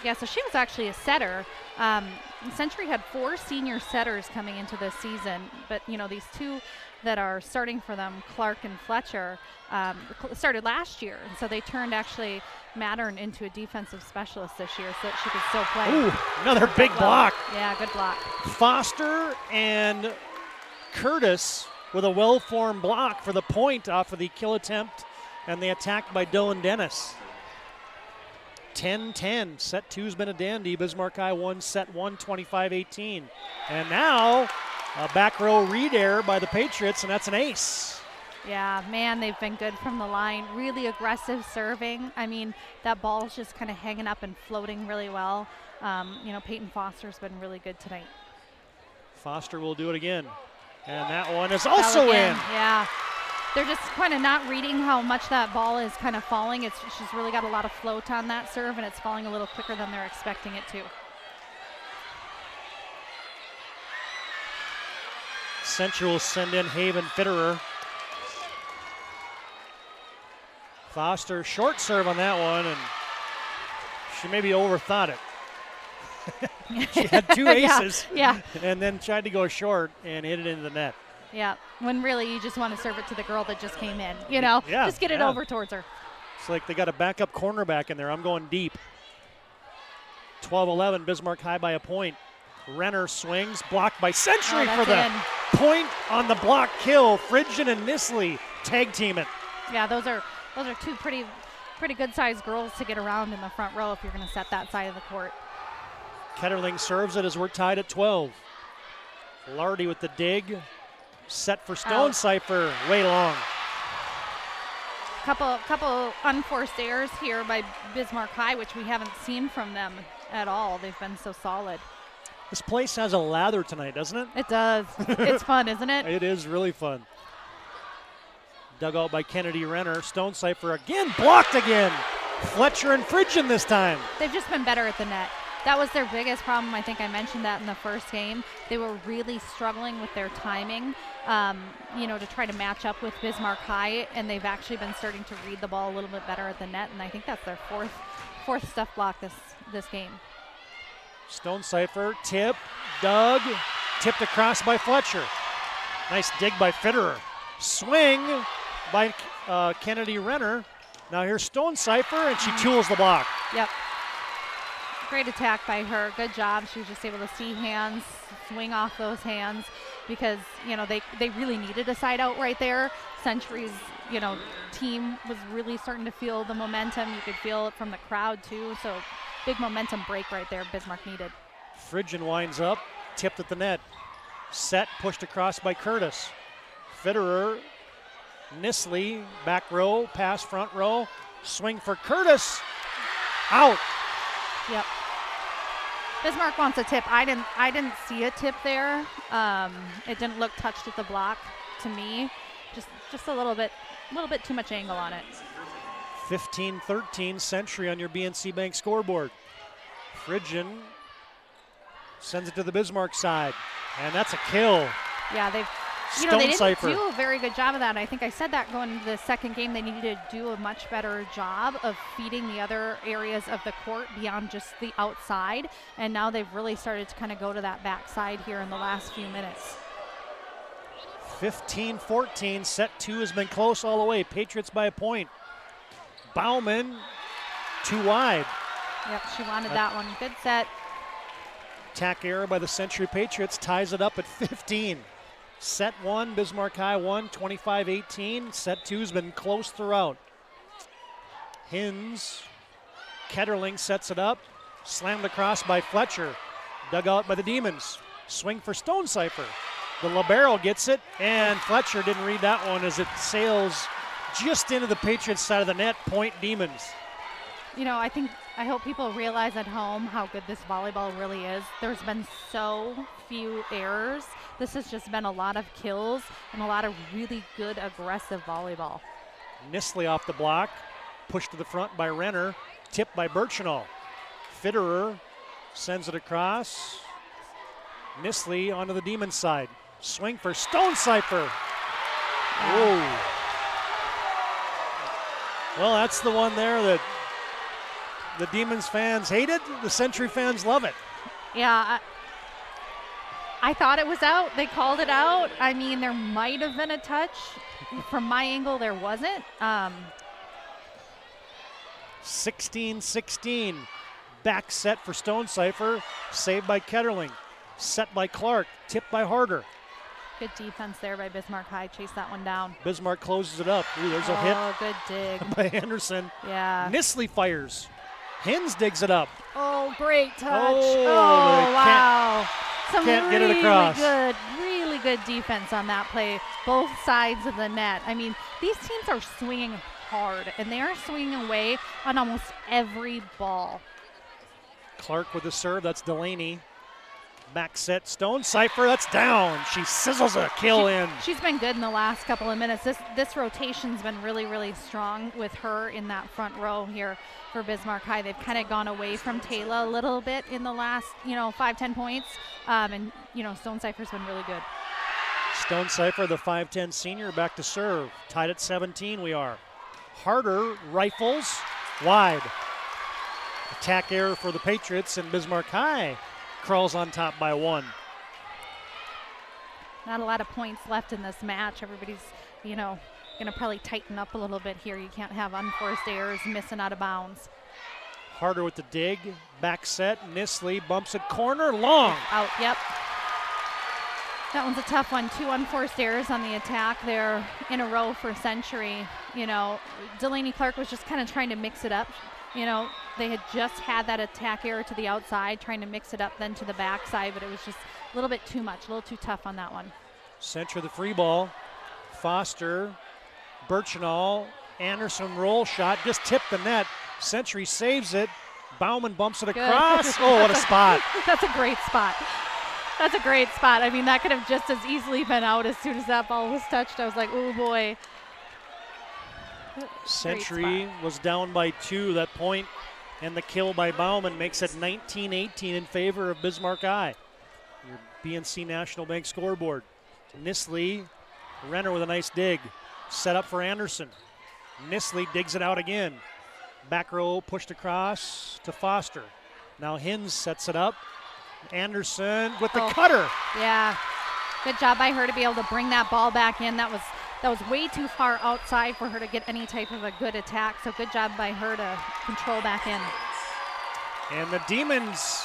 Yeah, so she was actually a setter. Century had 4 senior setters coming into this season, but you know, these 2 that are starting for them, Clark and Fletcher, started last year, and so they turned actually Mattern into a defensive specialist this year so that she could still play. Ooh, another big block. Yeah, good block. Foster and Curtis with a well-formed block for the point off of the kill attempt, and the attack by Dylan Dennis. 10-10. Set two's been a dandy. Bismarck High won set 1, 25-18. And now a back row read error by the Patriots, and that's an ace. Yeah, man, they've been good from the line. Really aggressive serving. I mean, that ball's just kind of hanging up and floating really well. You know, Peyton Foster's been really good tonight. Foster will do it again. And that one is also in. Yeah. They're just kind of not reading how much that ball is kind of falling. She's really got a lot of float on that serve, and it's falling a little quicker than they're expecting it to. Central will send in Haven Fitterer. Foster, short serve on that one, and she maybe overthought it. She had 2 aces, yeah. And then tried to go short and hit it into the net. Yeah, when really you just want to serve it to the girl that just came in, you know? Yeah, just get it over towards her. It's like they got a backup cornerback in there. I'm going deep. 12-11, Bismarck High by a point. Renner swings, blocked by Century for the point on the block kill. Fridgen and Nisley tag team it. Yeah, those are 2 pretty good-sized girls to get around in the front row if you're going to set that side of the court. Ketterling serves it as we're tied at 12. Lardy with the dig. Set for Stonecipher, way long. Couple unforced errors here by Bismarck High, which we haven't seen from them at all. They've been so solid. This place has a lather tonight, doesn't it? It does. It's fun, isn't it? It is really fun. Dug out by Kennedy Renner. Stonecipher again, blocked again. Fletcher and Fridgen this time. They've just been better at the net. That was their biggest problem. I think I mentioned that in the first game. They were really struggling with their timing, you know, to try to match up with Bismarck High, and they've actually been starting to read the ball a little bit better at the net, and I think that's their fourth stuff block this game. Stonecipher, tip, dug, tipped across by Fletcher. Nice dig by Fitterer. Swing by Kennedy Renner. Now here's Stonecipher, and she tools the block. Yep. Great attack by her. Good job. She was just able to see hands, swing off those hands, because, you know, they really needed a side out right there. Century's, you know, team was really starting to feel the momentum. You could feel it from the crowd too. So big momentum break right there Bismarck needed. Fridgen winds up, tipped at the net. Set, pushed across by Curtis. Fitterer, Nisley, back row, pass front row, swing for Curtis, out. Yep. Bismarck wants a tip. I didn't see a tip there. It didn't look touched at the block to me. Just a little bit too much angle on it. 15-13 Century on your BNC Bank scoreboard. Fridgen sends it to the Bismarck side, and that's a kill. Yeah, they didn't Stonecipher. do a very good job of that. I think I said that going into the second game. They needed to do a much better job of feeding the other areas of the court beyond just the outside. And now they've really started to kind of go to that backside here in the last few minutes. 15-14, set two has been close all the way. Patriots by a point. Bauman, too wide. Yep, she wanted that one. Good set. Attack error by the Century Patriots ties it up at 15. Set 1, Bismarck High won 25-18. Set 2's been close throughout. Hins, Ketterling sets it up. Slammed across by Fletcher. Dug out by the Demons. Swing for Stonecipher. The libero gets it, and Fletcher didn't read that one as it sails just into the Patriots side of the net. Point Demons. You know, I hope people realize at home how good this volleyball really is. There's been so few errors. This has just been a lot of kills and a lot of really good aggressive volleyball. Nisley off the block. Pushed to the front by Renner. Tipped by Birchenall. Fitterer sends it across. Nisley onto the Demons side. Swing for Stonecipher. Whoa. Well, that's the one there that the Demons fans hated. The Century fans love it. Yeah, I thought it was out. They called it out. I mean, there might have been a touch. From my angle, there wasn't. 16-16. Back set for Stonecipher. Saved by Ketterling. Set by Clark. Tipped by Harder. Good defense there by Bismarck High. Chase that one down. Bismarck closes it up. Ooh, there's a hit. Oh, good dig. By Anderson. Yeah. Nisley fires. Hins digs it up. Oh, great touch. Oh, wow. Can't get it across. Really good defense on that play. Both sides of the net. I mean, these teams are swinging hard, and they are swinging away on almost every ball. Clark with the serve. That's Delaney. Back set, Stonecipher, that's down. She sizzles a kill in. She's been good in the last couple of minutes. This rotation's been really strong with her in that front row here for Bismarck High. They've kind of gone away from Taylor a little bit in the last, 5-10 points. And Stonecipher's been really good. Stonecipher, the 5'10 senior, back to serve. Tied at 17 we are. Harder rifles wide. Attack error for the Patriots, and Bismarck High crawls on top by 1. Not a lot of points left in this match. Everybody's, going to probably tighten up a little bit here. You can't have unforced errors, missing out of bounds. Harder with the dig. Back set. Nisley bumps it corner. Long. Out, yep. That one's a tough one. 2 unforced errors on the attack there in a row for Century. Delaney Clark was just kind of trying to mix it up. They had just had that attack error to the outside, trying to mix it up then to the backside, but it was just a little bit too much, a little too tough on that one. Century the free ball. Foster, Birchenall, Anderson roll shot, just tipped the net. Century saves it. Bauman bumps it across. Oh, what a spot. That's a great spot. That's a great spot. I mean, that could have just as easily been out as soon as that ball was touched. I was like, oh boy. Century was down by 2. That point and the kill by Bauman makes it 19-18 in favor of Bismarck High. Your BNC National Bank scoreboard. Nisley, Renner with a nice dig. Set up for Anderson. Nisley digs it out again. Back row pushed across to Foster. Now Hins sets it up. Anderson with the cutter. Yeah, good job by her to be able to bring that ball back in. That was way too far outside for her to get any type of a good attack, so good job by her to control back in. And the Demons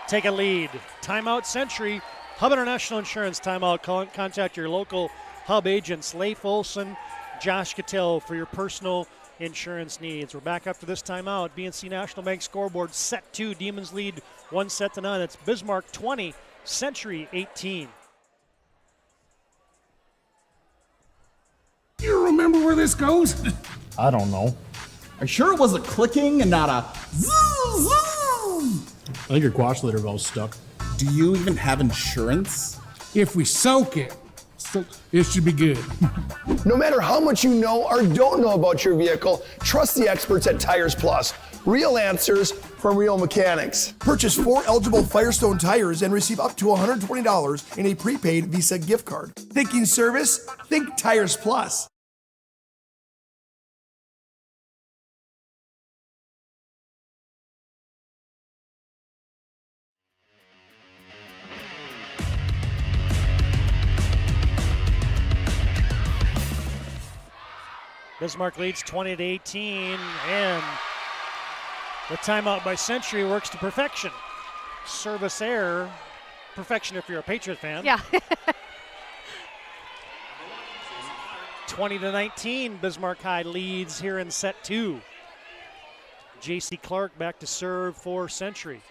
take a lead. Timeout Century. Hub International Insurance timeout. Contact your local Hub agents, Leif Olson, Josh Cattell, for your personal insurance needs. We're back after this timeout. BNC National Bank scoreboard, set 2. Demons lead 1-0. It's Bismarck 20, Century 18. You remember where this goes? I don't know. Are you sure it was a clicking and not a zoo? I think your quash litter valve's stuck. Do you even have insurance? If we soak it, it should be good. No matter how much you know or don't know about your vehicle, trust the experts at Tires Plus. Real answers from real mechanics. Purchase 4 eligible Firestone tires and receive up to $120 in a prepaid Visa gift card. Thinking service? Think Tires Plus. Bismarck leads 20-18, and the timeout by Century works to perfection. Service error, perfection if you're a Patriot fan. Yeah. 20-19, Bismarck High leads here in set 2. J.C. Clark back to serve for Century.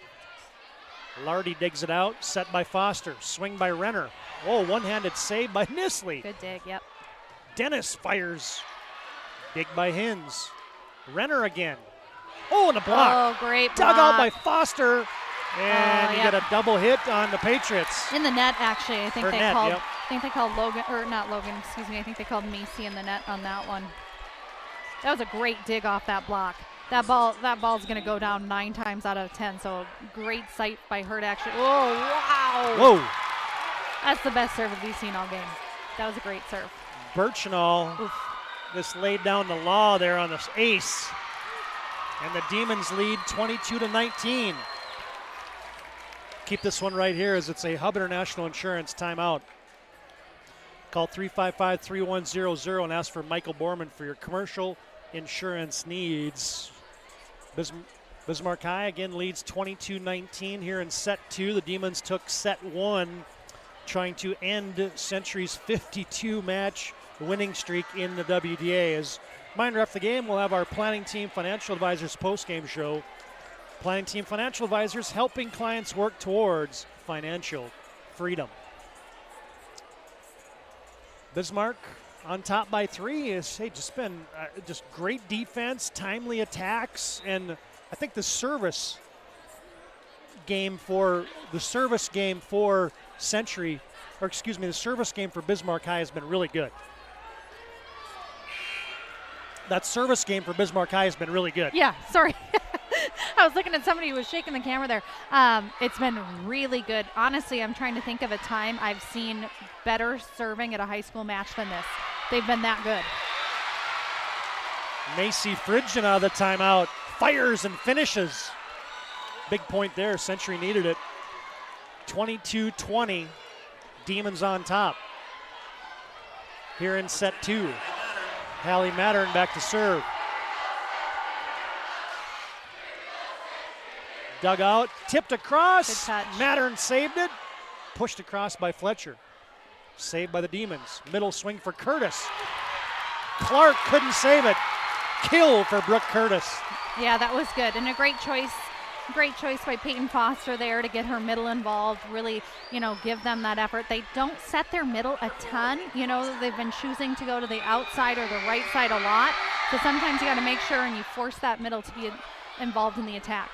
Lardy digs it out, set by Foster. Swing by Renner. Oh, one-handed save by Nisley. Good dig, yep. Dennis fires. Dig by Hins. Renner again. Oh, and a block. Oh, great Dug block. out by Foster. And you get a double hit on the Patriots. In the net, actually. I think Or they net, called. yep. I think they called Logan, or not Logan. Excuse me. I think they called Macy in the net on that one. That was a great dig off that block. That ball's going to go down 9 times out of 10. So great sight by her to actually. Oh, wow! Whoa! That's the best serve we've seen all game. That was a great serve. Birchnall just laid down the law there on this ace. And the Demons lead 22-19. Keep this one right here as it's a Hub International Insurance timeout. Call 355-3100 and ask for Michael Borman for your commercial insurance needs. Bismarck High again leads 22-19 here in set 2. The Demons took set 1, trying to end Century's 52-match winning streak in the WDA. As reminder after the game, we'll have our Planning Team Financial Advisors post-game show. Planning Team Financial Advisors helping clients work towards financial freedom. Bismarck on top by 3 is just been just great defense, timely attacks, and I think the service game for Century, or excuse me, the service game for Bismarck High has been really good. That service game for Bismarck High has been really good. Yeah, sorry. I was looking at somebody who was shaking the camera there. It's been really good. Honestly, I'm trying to think of a time I've seen better serving at a high school match than this. They've been that good. Macy Fridgen out of the timeout. Fires and finishes. Big point there. Century needed it. 22-20. Demons on top. Here in set 2. Hallie Mattern back to serve. Dug out, tipped across. Good touch. Mattern saved it. Pushed across by Fletcher. Saved by the Demons. Middle swing for Curtis. Clark couldn't save it. Kill for Brooke Curtis. Yeah, that was good. And a great choice. Great choice by Peyton Foster there to get her middle involved, really, give them that effort. They don't set their middle a ton. They've been choosing to go to the outside or the right side a lot. So sometimes you got to make sure and you force that middle to be involved in the attack.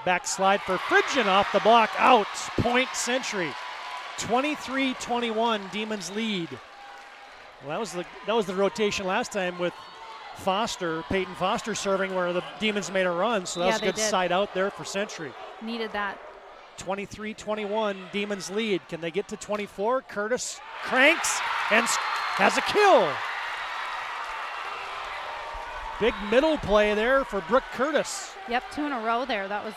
Backslide for Fridgen off the block. Out. Point Century. 23-21. Demons lead. Well, that was the rotation last time with Peyton Foster serving where the Demons made a run. So that was a good side out there for Century. Needed that. 23-21. Demons lead. Can they get to 24? Curtis cranks and has a kill. Big middle play there for Brooke Curtis. Yep, 2 in a row there. That was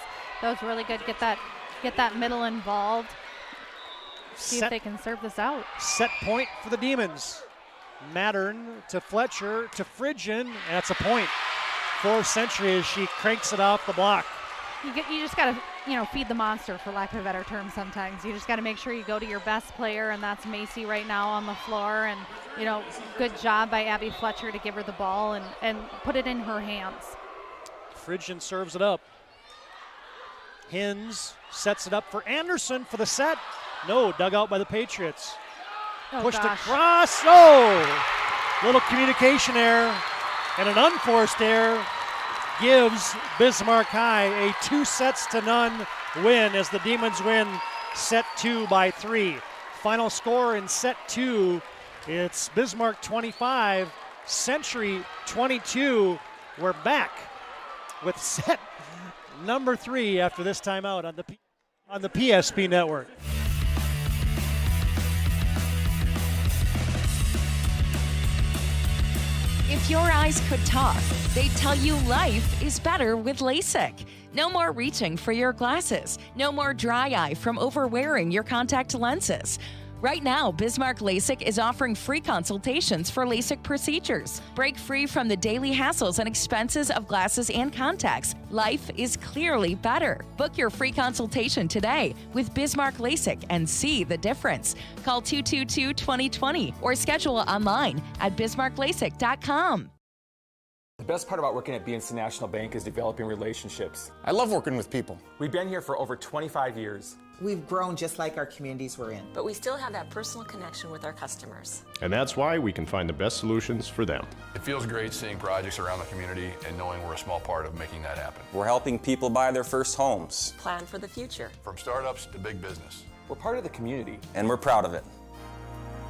really good. Get that middle involved. See if they can serve this out. Set point for the Demons. Mattern to Fletcher to Fridgen. That's a point for Century as she cranks it off the block. You just got to feed the monster, for lack of a better term. Sometimes you just got to make sure you go to your best player, and that's Macy right now on the floor. And good job by Abby Fletcher to give her the ball and put it in her hands. Fridgen serves it up. Hins sets it up for Anderson for the set. No, dug out by the Patriots. Pushed across. Oh! Little communication error and an unforced error gives Bismarck High a 2-0 win as the Demons win set 2 by 3. Final score in set 2, it's Bismarck 25, Century 22. We're back with set number 3 after this timeout on the PSP network. If your eyes could talk, they'd tell you life is better with LASIK. No more reaching for your glasses. No more dry eye from overwearing your contact lenses. Right now, Bismarck LASIK is offering free consultations for LASIK procedures. Break free from the daily hassles and expenses of glasses and contacts. Life is clearly better. Book your free consultation today with Bismarck LASIK and see the difference. Call 222-2020 or schedule online at bismarcklasik.com. The best part about working at BNC National Bank is developing relationships. I love working with people. We've been here for over 25 years. We've grown just like our communities we're in. But we still have that personal connection with our customers. And that's why we can find the best solutions for them. It feels great seeing projects around the community and knowing we're a small part of making that happen. We're helping people buy their first homes. Plan for the future. From startups to big business. We're part of the community. And we're proud of it.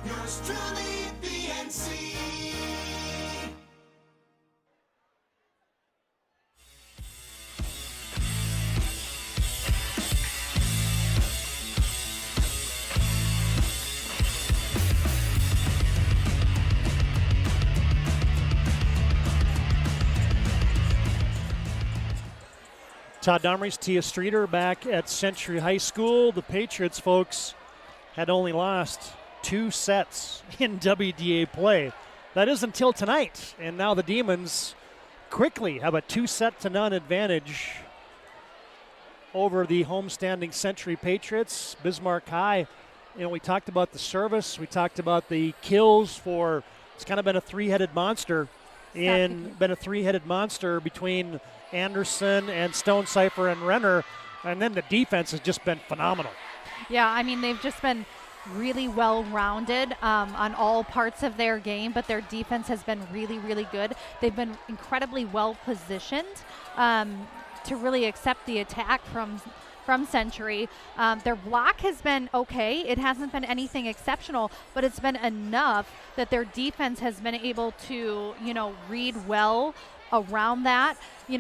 Yours truly, BNC. Todd Domrey's, Tia Streeter back at Century High School. The Patriots, folks, had only lost 2 sets in WDA play. That is until tonight. And now the Demons quickly have a 2-0 advantage over the homestanding Century Patriots. Bismarck High, we talked about the service. We talked about the kills for, it's kind of been a three-headed monster. Been a three-headed monster between Anderson and Stonecipher and Renner, and then the defense has just been phenomenal. Yeah, I mean, they've just been really well-rounded on all parts of their game, but their defense has been really, really good. They've been incredibly well-positioned to really accept the attack from Century. Their block has been okay. It hasn't been anything exceptional, but it's been enough that their defense has been able to, read well around that.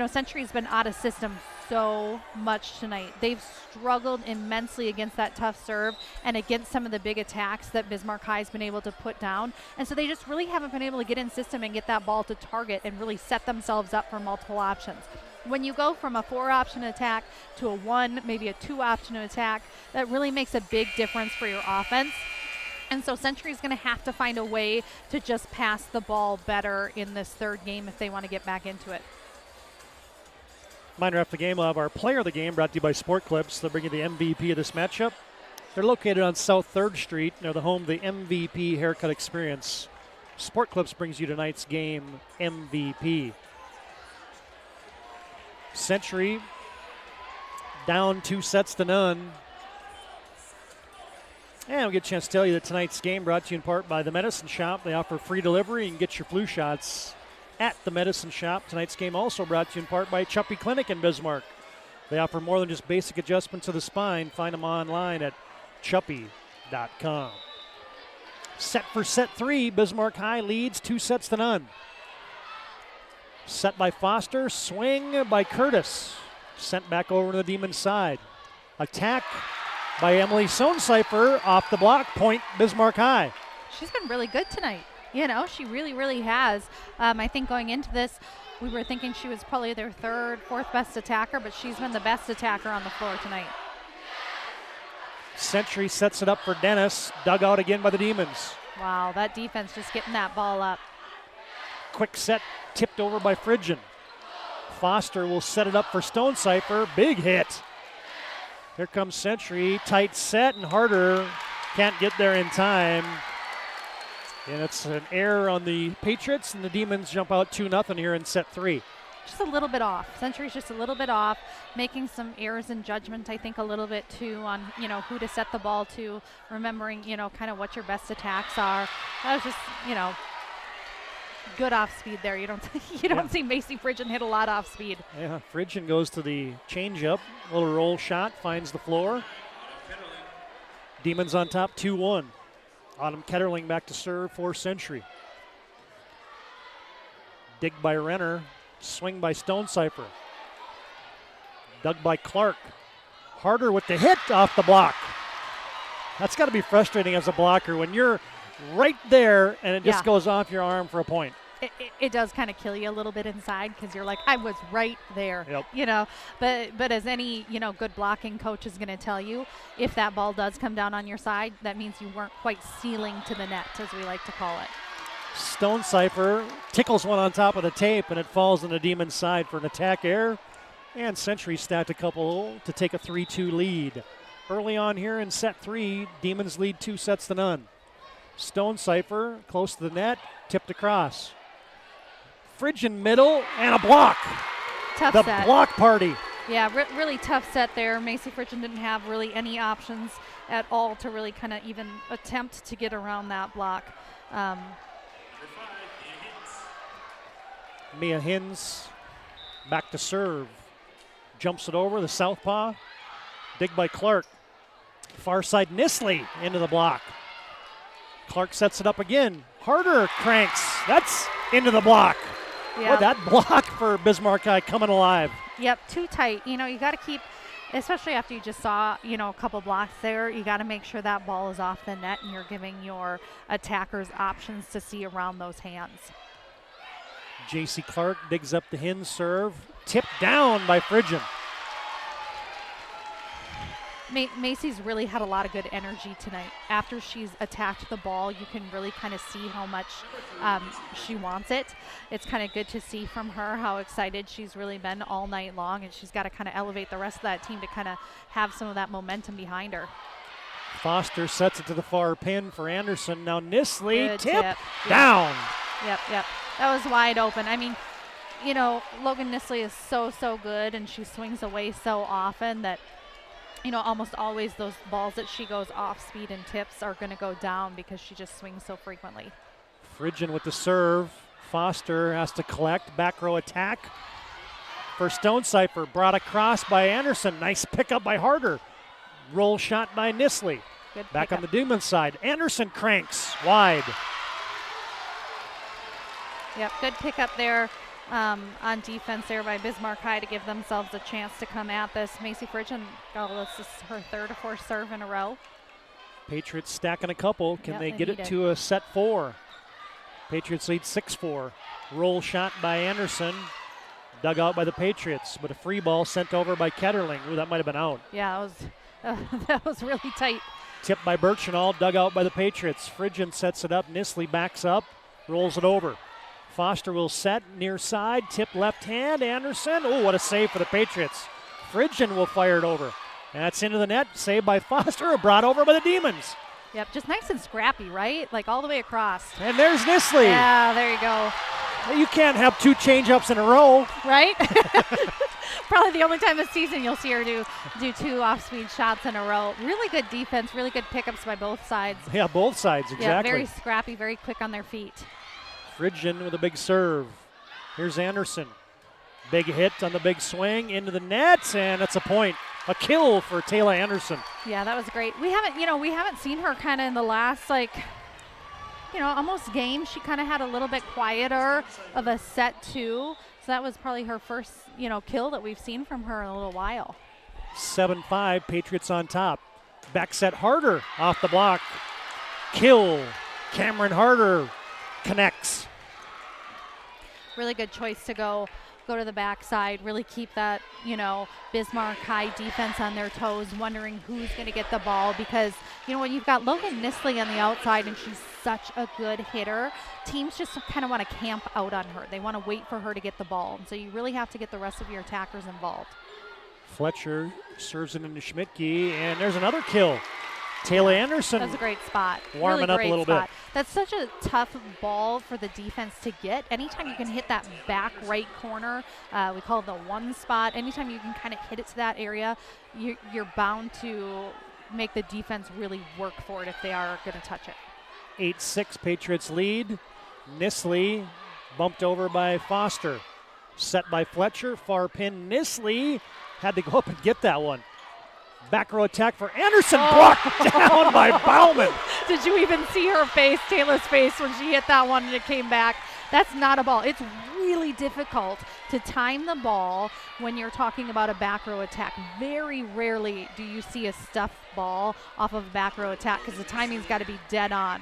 Century's been out of system so much tonight. They've struggled immensely against that tough serve and against some of the big attacks that Bismarck High's been able to put down. And so they just really haven't been able to get in system and get that ball to target and really set themselves up for multiple options. When you go from a 4-option attack to a 1, maybe a 2-option attack, that really makes a big difference for your offense. And so Century's going to have to find a way to just pass the ball better in this third game if they want to get back into it. Reminder after the game, we'll have our player of the game brought to you by Sport Clips. They'll bring you the MVP of this matchup. They're located on South 3rd Street. They're the home of the MVP haircut experience. Sport Clips brings you tonight's game MVP. Century down 2-0. And we'll get a chance to tell you that tonight's game brought to you in part by the Medicine Shop. They offer free delivery and get your flu shots at the Medicine Shop. Tonight's game also brought to you in part by Chuppy Clinic in Bismarck. They offer more than just basic adjustments of the spine. Find them online at chuppy.com. Set for set 3, Bismarck High leads 2-0. Set by Foster, swing by Curtis. Sent back over to the Demons side. Attack by Emily Stonecipher off the block, point Bismarck High. She's been really good tonight. She really, really has. I think going into this, we were thinking she was probably their 3rd, 4th best attacker, but she's been the best attacker on the floor tonight. Century sets it up for Dennis, dug out again by the Demons. Wow, that defense just getting that ball up. Quick set, tipped over by Phrygian. Foster will set it up for Stonecipher, big hit. Here comes Century, tight set, and Harder can't get there in time. And it's an error on the Patriots, and the Demons jump out 2-0 here in set 3. Just a little bit off. Century's just a little bit off, making some errors in judgment, I think, a little bit too on, who to set the ball to, remembering, kind of what your best attacks are. That was just, good off speed there. You don't see Macy Phrygian hit a lot off speed. Yeah, Phrygian goes to the changeup, little roll shot, finds the floor. Demons on top 2-1. Autumn Ketterling back to serve for Century. Dig by Renner, swing by Stonecipher. Dug by Clark. Harder with the hit off the block. That's got to be frustrating as a blocker when you're right there and it just goes off your arm for a point. it does kind of kill you a little bit inside because you're like, I was right there, Yep. you know. But as any, you know, good blocking coach is going to tell you, if that ball does come down on your side, that means you weren't quite sealing to the net, as we like to call it. Stonecipher tickles one on top of the tape, and it falls on the Demons' side for an attack error. And Century stacked a couple to take a 3-2 lead. Early on here in set 3, Demons lead 2-0. Stonecipher close to the net, tipped across. Phrygian middle, and a block. Tough the set. block party. Yeah, really tough set there. Macy Phrygian didn't have really any options at all to really kind of even attempt to get around that block. Mia Hins back to serve. Jumps it over the southpaw. Dig by Clark. Far side Nisley into the block. Clark sets it up again. Harder cranks. That's into the block. Yeah. Boy, that block for Bismarck High coming alive. Yep, too tight. You know, you got to keep, especially after you just saw, you know, a couple blocks there, you got to make sure that ball is off the net and you're giving your attackers options to see around those hands. J.C. Clark digs up the Hins serve. Tipped down by Phrygian. Macy's really had a lot of good energy tonight. After she's attacked the ball, you can really kind of see how much she wants it. It's kind of good to see from her how excited she's really been all night long, and she's got to kind of elevate the rest of that team to kind of have some of that momentum behind her. Foster sets it to the far pin for Anderson. Now Nisley, Good tip, down. Yep. That was wide open. I mean, you know, Logan Nisley is so good, and she swings away so often that, you know, almost always those balls that she goes off speed and tips are going to go down because she just swings so frequently. Phrygian with the serve. Foster has to collect. Back row attack for Stonecipher. Brought across by Anderson. Nice pickup by Harder. Roll shot by Nisley. Good Back pickup. on the Demons side. Anderson cranks wide. Yep, good pickup there on defense there by Bismarck High to give themselves a chance to come at this. Macy Phrygian, this is her third or fourth serve in a row. Patriots stacking a couple. Can Yep, they they get need it it. to a set 4? Patriots lead 6-4. Roll shot by Anderson. Dug out by the Patriots, but a free ball sent over by Ketterling. Ooh, that might have been out. Yeah, that was really tight. Tipped by Birchenall, dug out by the Patriots. Phrygian sets it up. Nisley backs up, rolls it over. Foster will set near side, tip left hand. Anderson, oh, what a save for the Patriots. Phrygian will fire it over. That's into the net, saved by Foster, brought over by the Demons. Yep, just nice and scrappy, right? Like all the way across. And there's Nisley. Yeah, there you go. You can't have 2 change-ups in a row. Right? Probably the only time this season you'll see her do 2 off-speed shots in a row. Really good defense, really good pickups by both sides. Yeah, both sides, exactly. Yeah, very scrappy, very quick on their feet. Phrygian with a big serve. Here's Anderson. Big hit on the big swing into the net, and it's a point. A kill for Taylor Anderson. Yeah, that was great. We haven't seen her kind of in the last, almost game. She kind of had a little bit quieter of a set 2. So that was probably her first, kill that we've seen from her in a little while. 7-5, Patriots on top. Back set Harder off the block. Kill. Cameron Harder connects. Really good choice to go to the backside, really keep that, Bismarck High defense on their toes, wondering who's going to get the ball because, when you've got Logan Nisley on the outside and she's such a good hitter, teams just kind of want to camp out on her. They want to wait for her to get the ball. And so you really have to get the rest of your attackers involved. Fletcher serves it into Schmidtke, and there's another kill. Taylor Anderson. That's a great spot. Warming really up a little bit. That's such a tough ball for the defense to get. Anytime you can hit that back right corner, we call it the 1 spot. Anytime you can kind of hit it to that area, you're bound to make the defense really work for it if they are going to touch it. 8-6 Patriots lead. Nisley bumped over by Foster. Set by Fletcher. Far pin. Nisley had to go up and get that one. Back row attack for Anderson, blocked down by Bauman. Did you even see her face, Taylor's face, when she hit that one and it came back? That's not a ball. It's really difficult to time the ball when you're talking about a back row attack. Very rarely do you see a stuffed ball off of a back row attack because the timing's got to be dead on.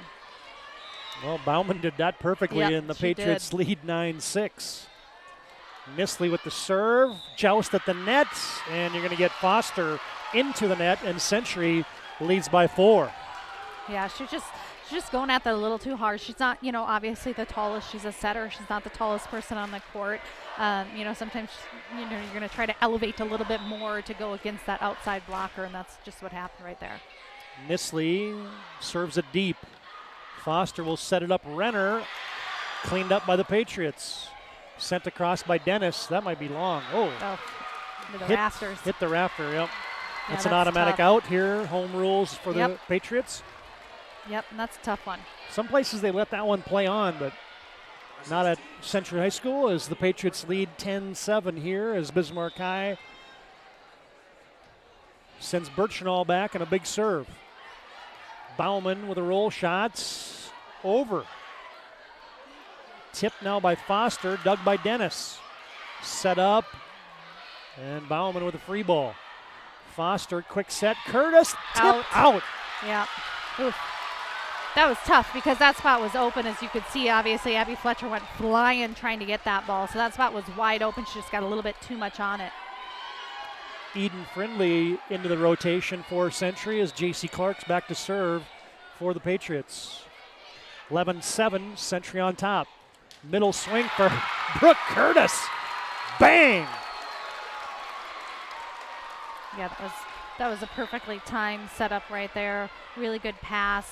Well, Bauman did that perfectly, Yep, and the she Patriots did. lead 9-6. Nisley with the serve, joust at the net, and you're going to get Foster into the net, and Century leads by 4. Yeah, she's just going at that a little too hard. She's not, obviously the tallest. She's a setter. She's not the tallest person on the court. Sometimes, you're going to try to elevate a little bit more to go against that outside blocker, and that's just what happened right there. Nisley serves it deep. Foster will set it up. Renner cleaned up by the Patriots. Sent across by Dennis. That might be long. Into the rafters. Hit the rafter, yep. Yeah, that's an that's automatic tough. out here. Home rules for the Patriots. Yep, and that's a tough one. Some places they let that one play on, but not at Century High School, as the Patriots lead 10-7 here as Bismarck High sends Birchnall back and a big serve. Bauman with a roll shot. Over. Tipped now by Foster, dug by Dennis. Set up, and Bauman with a free ball. Foster, quick set. Curtis, tip out. Yeah. Oof. That was tough because that spot was open, as you could see. Obviously, Abby Fletcher went flying trying to get that ball, so that spot was wide open. She just got a little bit too much on it. Eden Friendly into the rotation for Century as J.C. Clark's back to serve for the Patriots. 11-7, Century on top. Middle swing for Brooke Curtis. Bang! Yeah, that was a perfectly timed setup right there. Really good pass.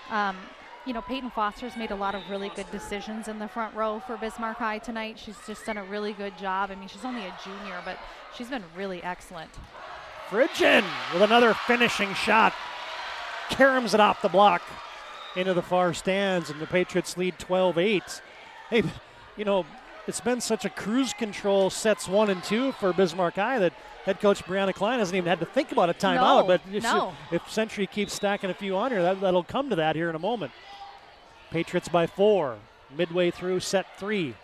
Peyton Foster's made a lot of really good decisions in the front row for Bismarck High tonight. She's just done a really good job. I mean, she's only a junior, but she's been really excellent. Fridgen with another finishing shot. Caroms it off the block into the far stands, and the Patriots lead 12-8. Hey, it's been such a cruise control sets 1 and 2 for Bismarck High that head coach Brianna Klein hasn't even had to think about a timeout. But if Century keeps stacking a few on here, that'll come to that here in a moment. Patriots by 4, midway through set 3.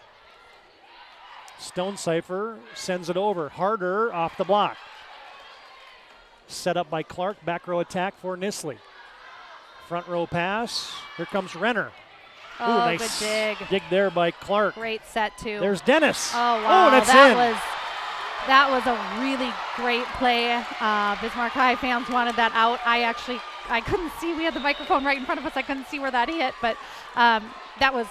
Stonecipher sends it over. Harder off the block. Set up by Clark, back row attack for Nisley. Front row pass. Here comes Renner. Oh, nice good dig. Dig there by Clark. Great set, too. There's Dennis. Oh, wow. That's That was a really great play. Bismarck High fans wanted that out. I couldn't see. We had the microphone right in front of us. I couldn't see where that hit, but that was,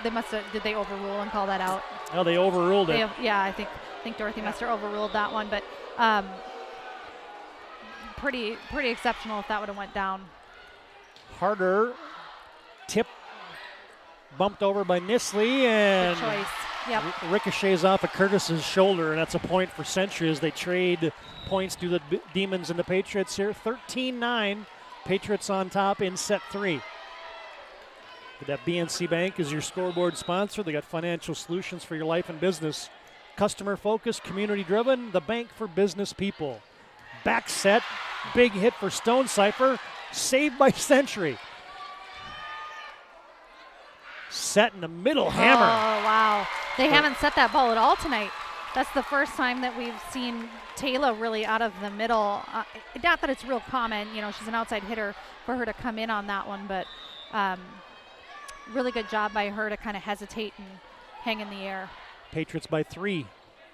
did they overrule and call that out? Oh, they overruled it. Yeah, I think Dorothy Muster overruled that one, but pretty exceptional if that would have went down. Harder, tip, bumped over by Nisley, and good choice. Yep. Ricochets off of Curtis's shoulder, and that's a point for Century as they trade points to the Demons and the Patriots here. 13-9, Patriots on top in set 3. That BNC Bank is your scoreboard sponsor. They got financial solutions for your life and business. Customer focused, community driven, the bank for business people. Back set, big hit for Stonecipher, saved by Century. Set in the middle, hammer. Oh, wow. They haven't set that ball at all tonight. That's the first time that we've seen Taylor really out of the middle. Not that it's real common, she's an outside hitter, for her to come in on that one, but really good job by her to kind of hesitate and hang in the air. Patriots by 3.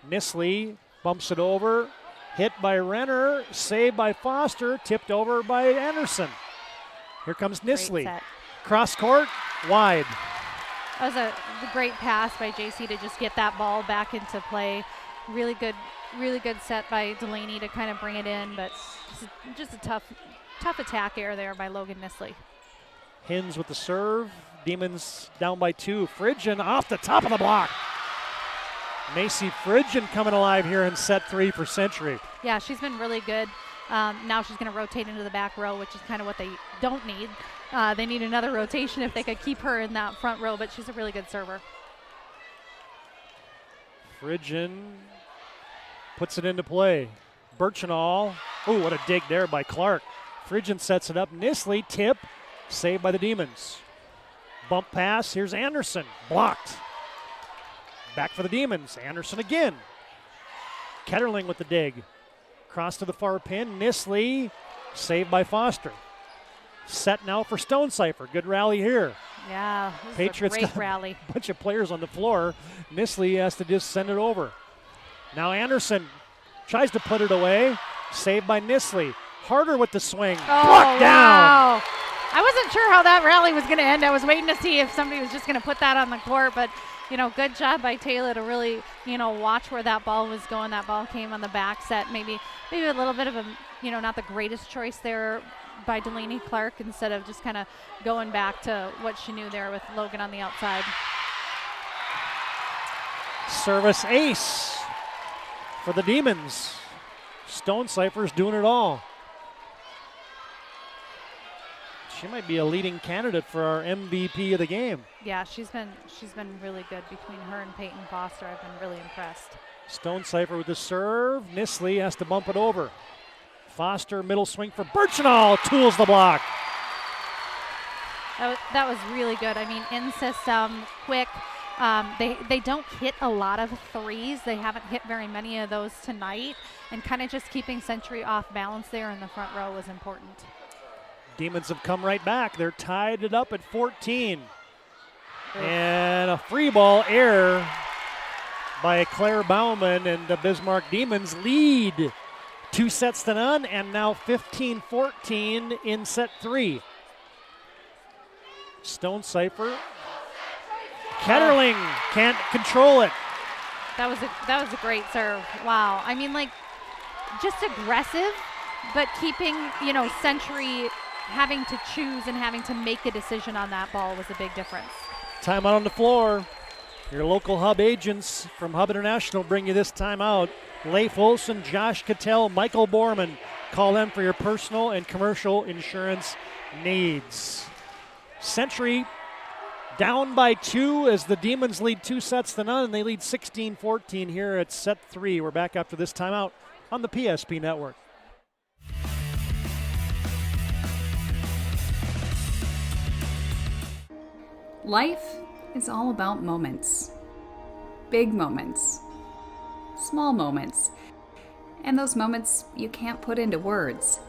Nisley bumps it over. Hit by Renner, saved by Foster, tipped over by Anderson. Here comes Nisley. Cross court, wide. That was a great pass by JC to just get that ball back into play. Really good set by Delaney to kind of bring it in, but just a tough attack error there by Logan Nisley. Hins with the serve. Demons down by 2. Fridgen off the top of the block. Macy Fridgen coming alive here in set 3 for Century. Yeah, she's been really good. Now she's going to rotate into the back row, which is kind of what they don't need. They need another rotation if they could keep her in that front row, but she's a really good server. Fridgen puts it into play. Birchnall. Oh, what a dig there by Clark. Fridgen sets it up. Nisley, tip, saved by the Demons. Bump pass. Here's Anderson. Blocked. Back for the Demons. Anderson again. Ketterling with the dig. Cross to the far pin. Nisley, saved by Foster. Set now for Stonecipher. Good rally here. Yeah, this Patriots is a got great rally. A bunch of players on the floor. Nisley has to just send it over. Now Anderson tries to put it away. Saved by Nisley. Harder with the swing. Blocked down. Wow. I wasn't sure how that rally was going to end. I was waiting to see if somebody was just going to put that on the court, but good job by Taylor to really, watch where that ball was going. That ball came on the back set. Maybe a little bit of a, not the greatest choice there by Delaney Clark instead of just kind of going back to what she knew there with Logan on the outside. Service ace for the Demons. Stonecipher's doing it all. She might be a leading candidate for our MVP of the game. Yeah, she's been really good between her and Peyton Foster. I've been really impressed. Stonecipher with the serve. Nisley has to bump it over. Foster, middle swing for Birchenall, tools the block. That was really good. I mean, in system, quick. They don't hit a lot of threes. They haven't hit very many of those tonight. And kind of just keeping Century off balance there in the front row was important. Demons have come right back. They're tied it up at 14. And a free ball error by Claire Bauman, and the Bismarck Demons lead 2-0, and now 15-14 in set 3. Stonecipher. Ketterling can't control it. That was a great serve. Wow. I mean, just aggressive, but keeping, Century having to choose and having to make a decision on that ball was a big difference. Timeout on the floor. Your local Hub agents from Hub International bring you this timeout. Leif Olson, Josh Cattell, Michael Borman. Call them for your personal and commercial insurance needs. Century down by 2 as the Demons lead 2-0, and they lead 16-14 here at set 3. We're back after this timeout on the PSP Network. Life is all about moments. Big moments. Small moments. And those moments you can't put into words.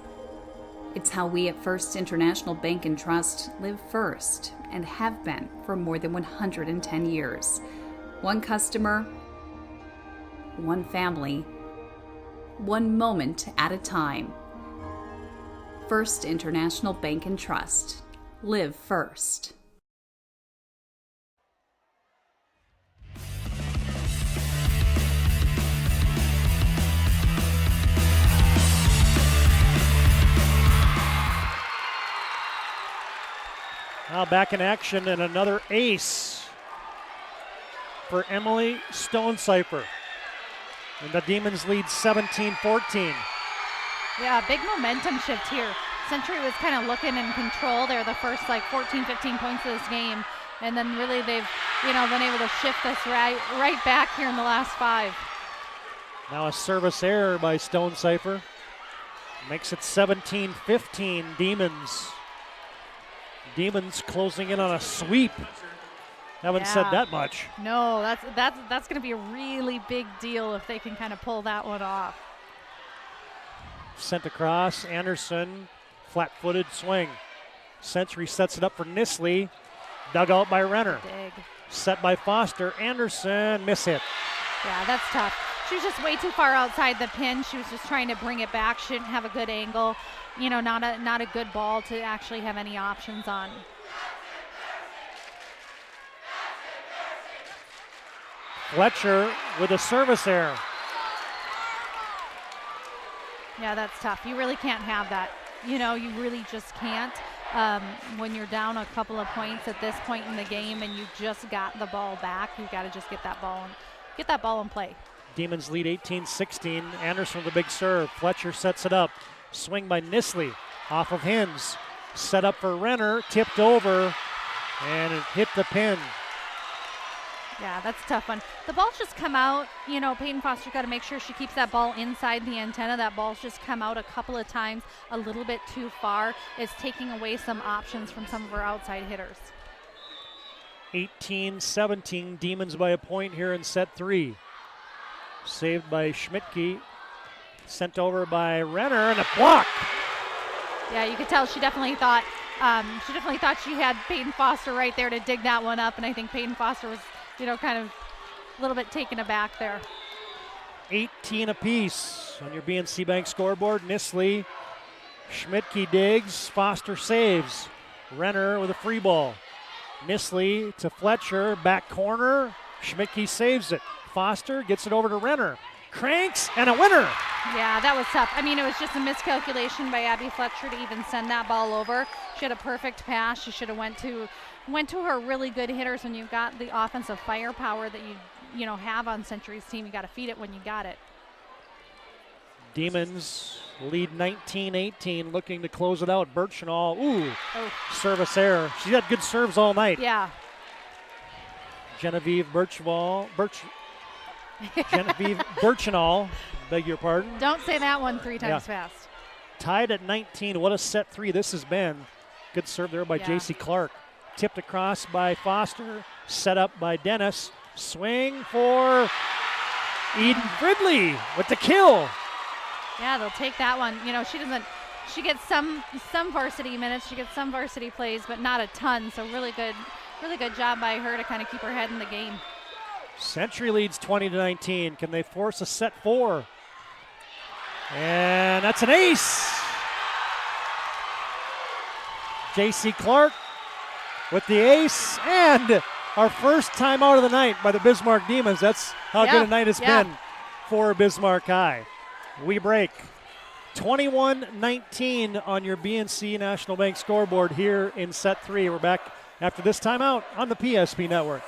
It's how we at First International Bank and Trust live first and have been for more than 110 years. One customer, one family, one moment at a time. First International Bank and Trust. Live first. Now back in action, and another ace for Emily Stonecipher. And the Demons lead 17-14. Yeah, big momentum shift here. Century was kind of looking in control there the first 14, 15 points of this game. And then really they've, been able to shift this right back here in the last 5. Now a service error by Stonecipher. Makes it 17-15 Demons. Demons closing in on a sweep. Haven't said that much. No, that's going to be a really big deal if they can kind of pull that one off. Sent across, Anderson, flat-footed swing. Century sets it up for Nisley. Dug out by Renner. Big. Set by Foster. Anderson, miss hit. Yeah, that's tough. She was just way too far outside the pin. She was just trying to bring it back. She didn't have a good angle. Not a good ball to actually have any options on. Fletcher with a service error. Yeah, that's tough. You really can't have that. You really just can't. When you're down a couple of points at this point in the game and you just got the ball back, you've got to just get that ball in play. Demons lead 18-16. Anderson with a big serve. Fletcher sets it up. Swing by Nisley off of Hins. Set up for Renner. Tipped over. And it hit the pin. Yeah, that's a tough one. The ball's just come out. Peyton Foster's got to make sure she keeps that ball inside the antenna. That ball's just come out a couple of times a little bit too far. It's taking away some options from some of our outside hitters. 18-17. Demons by a point here in set 3. Saved by Schmidtke. Sent over by Renner, and a block. Yeah, you could tell she definitely thought, She definitely thought she had Peyton Foster right there to dig that one up, and I think Peyton Foster was, kind of a little bit taken aback there. 18 apiece on your BNC Bank scoreboard. Nisley, Schmidtke digs, Foster saves. Renner with a free ball. Nisley to Fletcher, back corner. Schmidtke saves it. Foster gets it over to Renner. Cranks, and a winner. Yeah, that was tough. I mean, it was just a miscalculation by Abby Fletcher to even send that ball over. She had a perfect pass. She should have went to her really good hitters. When you've got the offensive firepower that you have on Century's team, you got to feed it when you got it. Demons lead 19-18, looking to close it out. Birchenall, service error. She's had good serves all night. Yeah. Genevieve Birchenall, beg your pardon. Don't say that one 3 times fast. Tied at 19. What a set 3 this has been. Good serve there by J.C. Clark. Tipped across by Foster. Set up by Dennis. Swing for Eden Fridley with the kill. Yeah, they'll take that one. She gets some varsity minutes. She gets some varsity plays, but not a ton. So really good job by her to kind of keep her head in the game. Century leads 20-19. Can they force a set 4? And that's an ace. J.C. Clark with the ace, and our first time out of the night by the Bismarck Demons. That's how good a night it's been for Bismarck High. We break 21-19 on your BNC National Bank scoreboard here in set 3. We're back after this timeout on the PSP Network.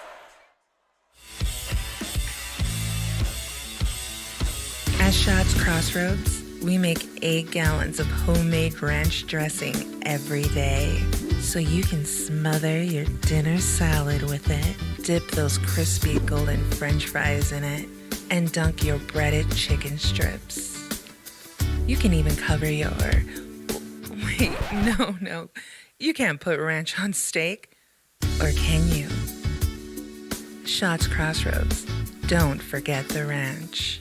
At Schatz Crossroads, we make 8 gallons of homemade ranch dressing every day, so you can smother your dinner salad with it, dip those crispy golden French fries in it, and dunk your breaded chicken strips. You can even cover your... Wait, no. You can't put ranch on steak. Or can you? Schatz Crossroads. Don't forget the ranch.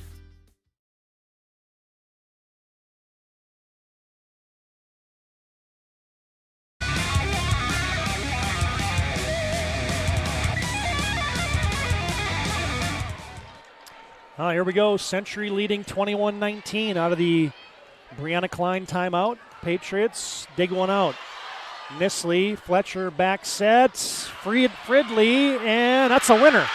Here we go. Century leading 21-19 out of the Brianna Klein timeout. Patriots dig one out. Nisley, Fletcher back sets. Fridley, and that's a winner.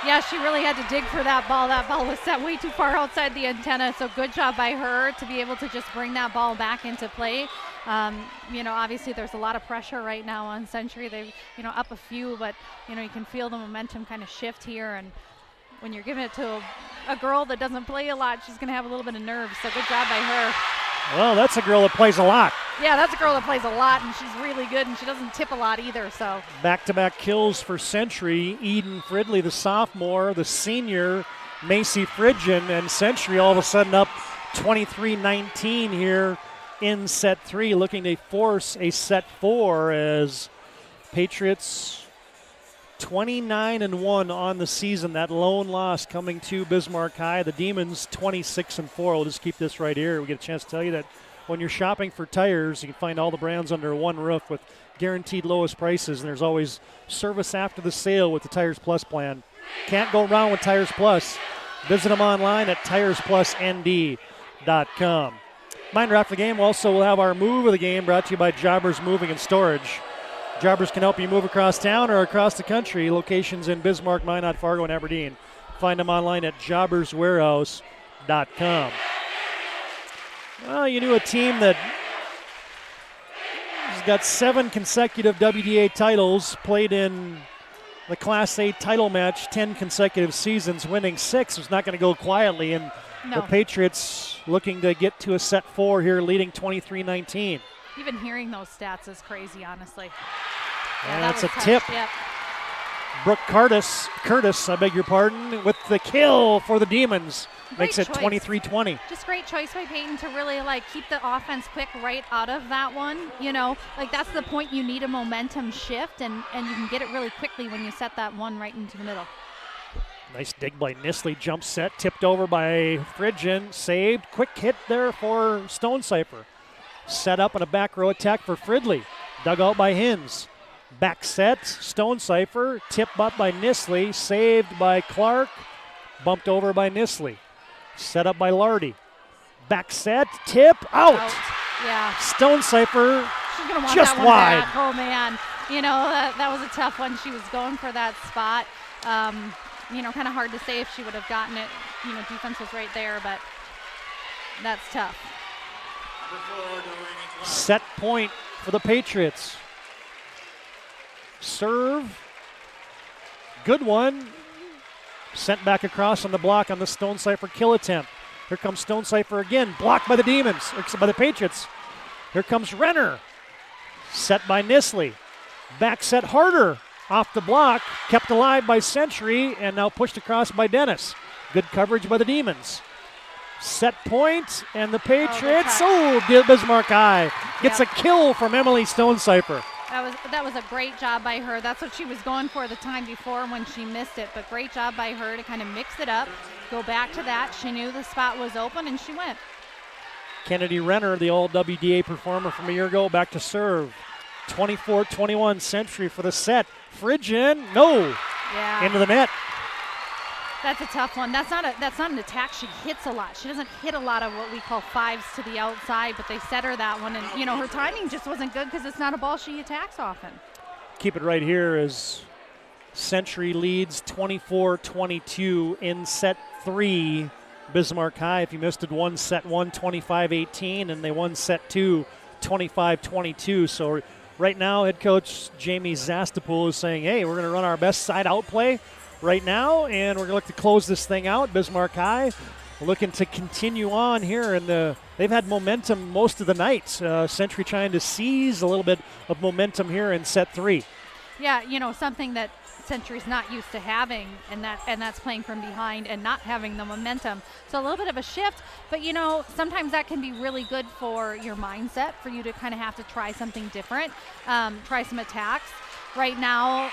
Yeah, she really had to dig for that ball. That ball was set way too far outside the antenna, so good job by her to be able to just bring that ball back into play. Obviously there's a lot of pressure right now on Century. They've, up a few, but, you can feel the momentum kind of shift here. And when you're giving it to a girl that doesn't play a lot, she's going to have a little bit of nerves. So good job by her. Well, that's a girl that plays a lot. Yeah, that's a girl that plays a lot, and she's really good, and she doesn't tip a lot either. So back-to-back kills for Century. Eden Fridley, the sophomore, the senior, Macy Fridgen, and Century all of a sudden up 23-19 here in set 3, looking to force a set 4 as Patriots 29-1 on the season. That lone loss coming to Bismarck High. The Demons 26-4. We'll just keep this right here. We get a chance to tell you that when you're shopping for tires, you can find all the brands under one roof with guaranteed lowest prices, and there's always service after the sale with the Tires Plus plan. Can't go wrong with Tires Plus. Visit them online at TiresPlusND.com. Reminder after the game, also we'll have our move of the game brought to you by Jobbers Moving and Storage. Jobbers can help you move across town or across the country. Locations in Bismarck, Minot, Fargo, and Aberdeen. Find them online at jobberswarehouse.com. Well, you knew a team that has got 7 consecutive WDA titles, played in the Class A title match 10 consecutive seasons, winning 6. Was not going to go quietly, and the Patriots looking to get to a set 4 here, leading 23-19. Even hearing those stats is crazy, honestly. And that's a tip. Yep. Brooke Curtis, I beg your pardon, with the kill for the Demons. Makes it 23-20. Just great choice by Peyton to really keep the offense quick right out of that one. That's the point. You need a momentum shift, and you can get it really quickly when you set that one right into the middle. Nice dig by Nisley. Jump set, tipped over by Fridgen, saved. Quick hit there for Stonecipher. Set up on a back row attack for Fridley. Dug out by Hins. Back set, Stonecipher, tip up by Nisley, saved by Clark, bumped over by Nisley. Set up by Lardy. Back set, tip, out. Yeah. Stonecipher She's gonna want just that one wide. back. Oh man, you know that was a tough one. She was going for that spot. You know, kind of hard to say if she would have gotten it. You know, defense was right there, but that's tough. Set point for the Patriots. Serve. Good one. Sent back across on the block on the Stonecipher kill attempt. Here comes Stonecipher again. Blocked by the Demons, by the Patriots. Here comes Renner. Set by Nisley. Back set harder. Off the block. Kept alive by Century and now pushed across by Dennis. Good coverage by the Demons. Set point, and the Patriots, Bismarck High gets a kill from Emily Stonecipher. That was a great job by her. That's what she was going for the time before when she missed it, but great job by her to kind of mix it up, go back to that. She knew the spot was open, and she went. Kennedy Renner, the All-WDA performer from a year ago, back to serve. 24-21 Century for the set. Phrygian, into the net. That's a tough one. That's not an attack. She hits a lot. She doesn't hit a lot of what we call fives to the outside, but they set her that one, and you know her timing just wasn't good because it's not a ball she attacks often. Keep it right here as Century leads 24-22 in set 3. Bismarck High, if you missed it, won set 1 25-18, and they won set 2 25-22. So right now, head coach Jamie Zastapool is saying, hey, we're going to run our best side-out play right now, and we're going to look to close this thing out. Bismarck High looking to continue on here, and they've had momentum most of the night. Century trying to seize a little bit of momentum here in set 3. Yeah, you know, something that Century's not used to having, and that's playing from behind and not having the momentum. So a little bit of a shift, but you know, sometimes that can be really good for your mindset, for you to kind of have to try something different, try some attacks. Right now,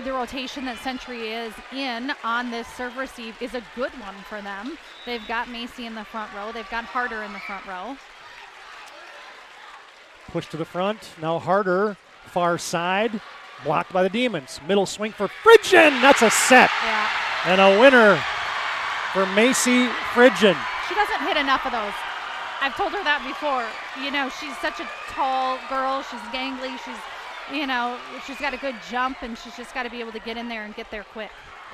the rotation that Century is in on this serve receive is a good one for them. They've got Macy in the front row. They've got Harder in the front row. Push to the front. Now Harder, far side, blocked by the Demons. Middle swing for Phrygian. That's a set. Yeah. And a winner for Macy Phrygian. She doesn't hit enough of those. I've told her that before. You know, she's such a tall girl. She's gangly. She's got a good jump, and she's just got to be able to get in there and get there quick.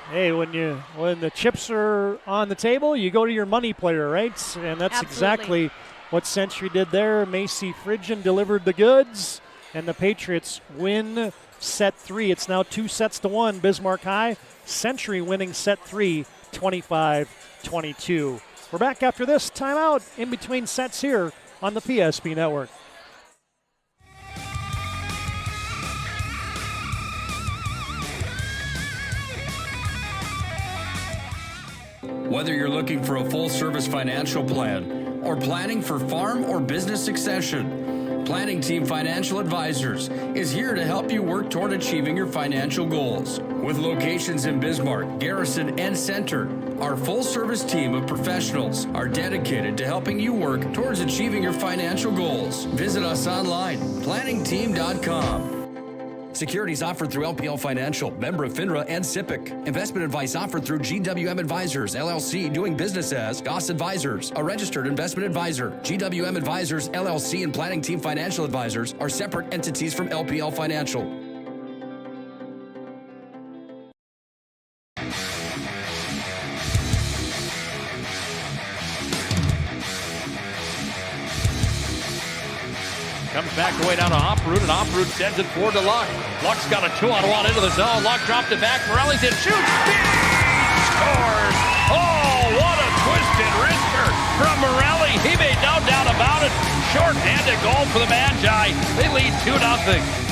Hey, when the chips are on the table, you go to your money player, right? And that's exactly what Century did there. Macy Phrygian delivered the goods, and the Patriots win set 3. It's now 2-1 Bismarck High. Century winning set 3, 25-22. We're back after this timeout in between sets here on the PSP Network. Whether you're looking for a full-service financial plan or planning for farm or business succession, Planning Team Financial Advisors is here to help you work toward achieving your financial goals. With locations in Bismarck, Garrison, and Center, our full-service team of professionals are dedicated to helping you work towards achieving your financial goals. Visit us online, planningteam.com. Securities offered through LPL Financial, member of FINRA and SIPC. Investment advice offered through GWM Advisors, LLC, doing business as Goss Advisors, a registered investment advisor. GWM Advisors, LLC, and Planning Team Financial Advisors are separate entities from LPL Financial. Comes back the way down to Oproot, and Oproot sends it forward to Luck. Luck's got a 2-on-1 into the zone. Luck dropped it back. Morellington shoots. Scores! Oh, what a twisted wrister from Morelli. He made no doubt about it. Short-handed goal for the Magi. They lead 2-0.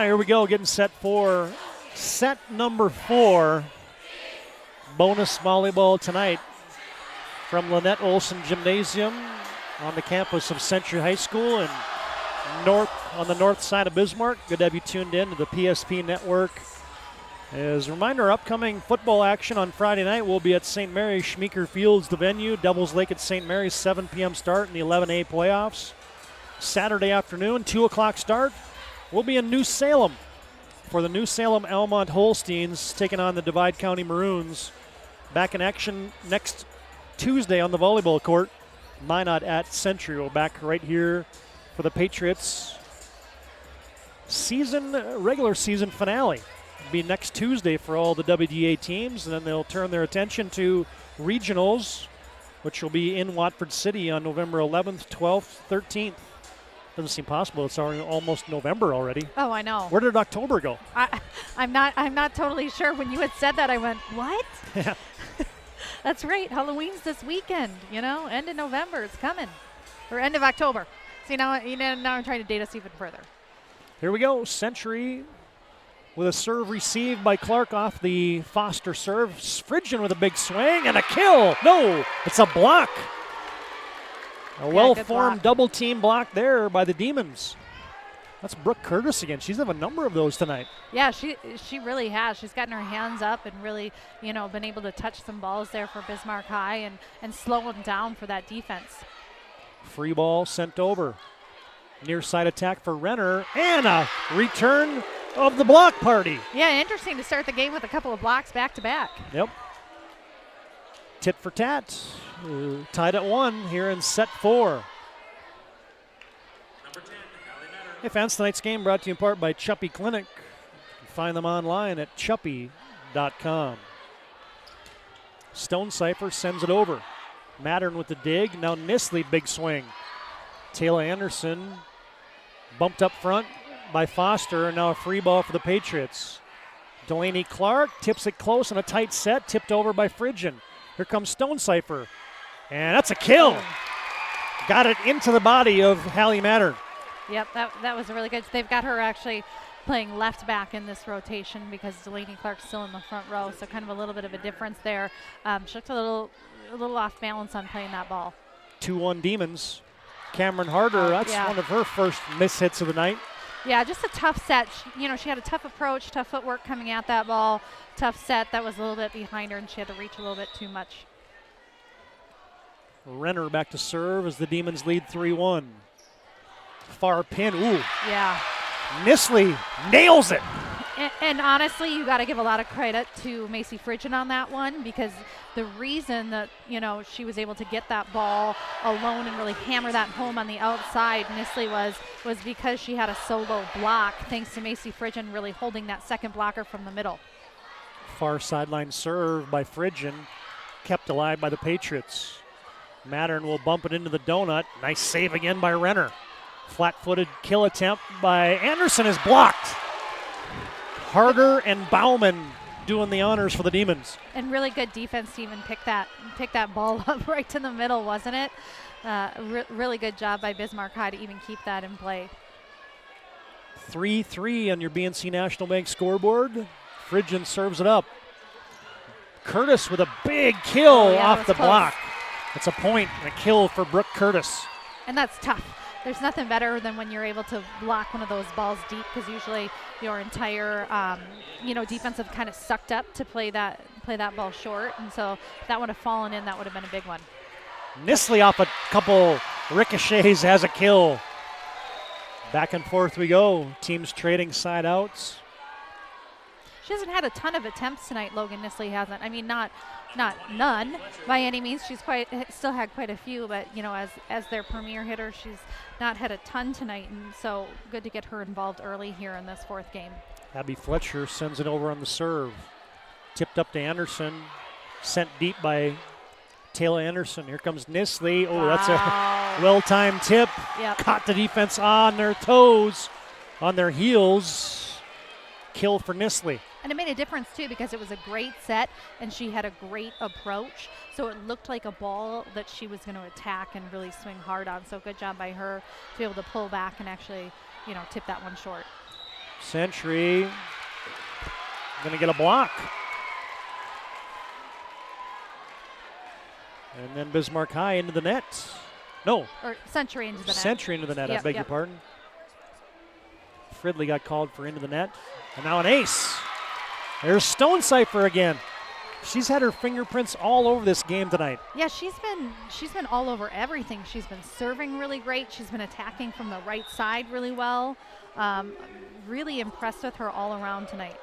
here we go, getting set for set number 4. Bonus volleyball tonight from Lynette Olson Gymnasium on the campus of Century High School and on the north side of Bismarck. Good to have you tuned in to the PSP Network. As a reminder, upcoming football action on Friday night will be at St. Mary's Schmeeker Fields, the venue. Devils Lake at St. Mary's, 7 p.m. start in the 11A playoffs. Saturday afternoon, 2 o'clock start. We'll be in New Salem for the New Salem Almont Holsteins taking on the Divide County Maroons. Back in action next Tuesday on the volleyball court. Minot at Century. We're back right here for the Patriots regular season finale. It'll be next Tuesday for all the WDA teams, and then they'll turn their attention to regionals, which will be in Watford City on November 11th, 12th, 13th. Doesn't seem possible. It's already almost November already. Oh, I know. Where did October go? I'm not totally sure. When you had said that, I went, what? Yeah. That's right. Halloween's this weekend, end of November. It's coming. Or end of October. See, now I'm trying to date us even further. Here we go. Century with a serve received by Clark off the Foster serve. Phrygian with a big swing and a kill. No, it's a block. A well-formed double team block there by the Demons. That's Brooke Curtis again. She's had a number of those tonight. Yeah, she really has. She's gotten her hands up and really, been able to touch some balls there for Bismarck High and slow them down for that defense. Free ball sent over. Near side attack for Renner and a return of the block party. Yeah, interesting to start the game with a couple of blocks back to back. Yep. Tit for tat. Tied at 1 here in set 4. Hey fans, tonight's game brought to you in part by Chuppy Clinic. You can find them online at chuppy.com. Stonecipher sends it over. Mattern with the dig. Now Nisley, big swing. Taylor Anderson bumped up front by Foster, and now a free ball for the Patriots. Delaney Clark tips it close in a tight set, tipped over by Phrygian. Here comes Stonecipher, and that's a kill. Got it into the body of Hallie Mattern. Yep, that was really good. They've got her actually playing left back in this rotation because Delaney Clark's still in the front row, so kind of a little bit of a difference there. She looked a little off balance on playing that ball. 2-1 Demons. Cameron Harder, that's one of her first miss hits of the night. Yeah, just a tough set. She had a tough approach, tough footwork coming at that ball. Tough set. That was a little bit behind her, and she had to reach a little bit too much. Renner back to serve as the Demons lead 3-1. Far pin. Ooh. Yeah. Nisley nails it. And honestly, you got to give a lot of credit to Macy Phrygian on that one, because the reason that, she was able to get that ball alone and really hammer that home on the outside, Nisley, was because she had a solo block, thanks to Macy Phrygian really holding that second blocker from the middle. Far sideline serve by Phrygian, kept alive by the Patriots. Mattern will bump it into the donut. Nice save again by Renner. Flat-footed kill attempt by Anderson is blocked. Harder and Bauman doing the honors for the Demons. And really good defense to even pick that ball up right to the middle, wasn't it? Really good job by Bismarck High to even keep that in play. 3-3 on your BNC National Bank scoreboard. Phrygian serves it up. Curtis with a big kill off the block. That's a point and a kill for Brooke Curtis. And that's tough. There's nothing better than when you're able to block one of those balls deep, because usually your entire defensive kind of sucked up to play that ball short, and so if that would have fallen in, that would have been a big one. Nisley off a couple ricochets has a kill. Back and forth we go. Teams trading side outs. She hasn't had a ton of attempts tonight, Logan Nisley hasn't. I mean, not none by any means. She's still had quite a few, but as their premier hitter, she's not had a ton tonight, and so good to get her involved early here in this fourth game. Abby Fletcher sends it over on the serve. Tipped up to Anderson, sent deep by Taylor Anderson. Here comes Nisley. Oh, that's a well-timed tip. Yep. Caught the defense on their toes, on their heels. Kill for Nisley. And it made a difference, too, because it was a great set, and she had a great approach. So it looked like a ball that she was going to attack and really swing hard on. So good job by her to be able to pull back and actually, tip that one short. Century going to get a block. And then Bismarck High into the net. No. Or Century into the net. Century into the net, Yep, I beg your pardon. Fridley got called for into the net. And now an ace. There's Stone Cipher again. She's had her fingerprints all over this game tonight. Yeah, she's been all over everything. She's been serving really great. She's been attacking from the right side really well. Really impressed with her all around tonight.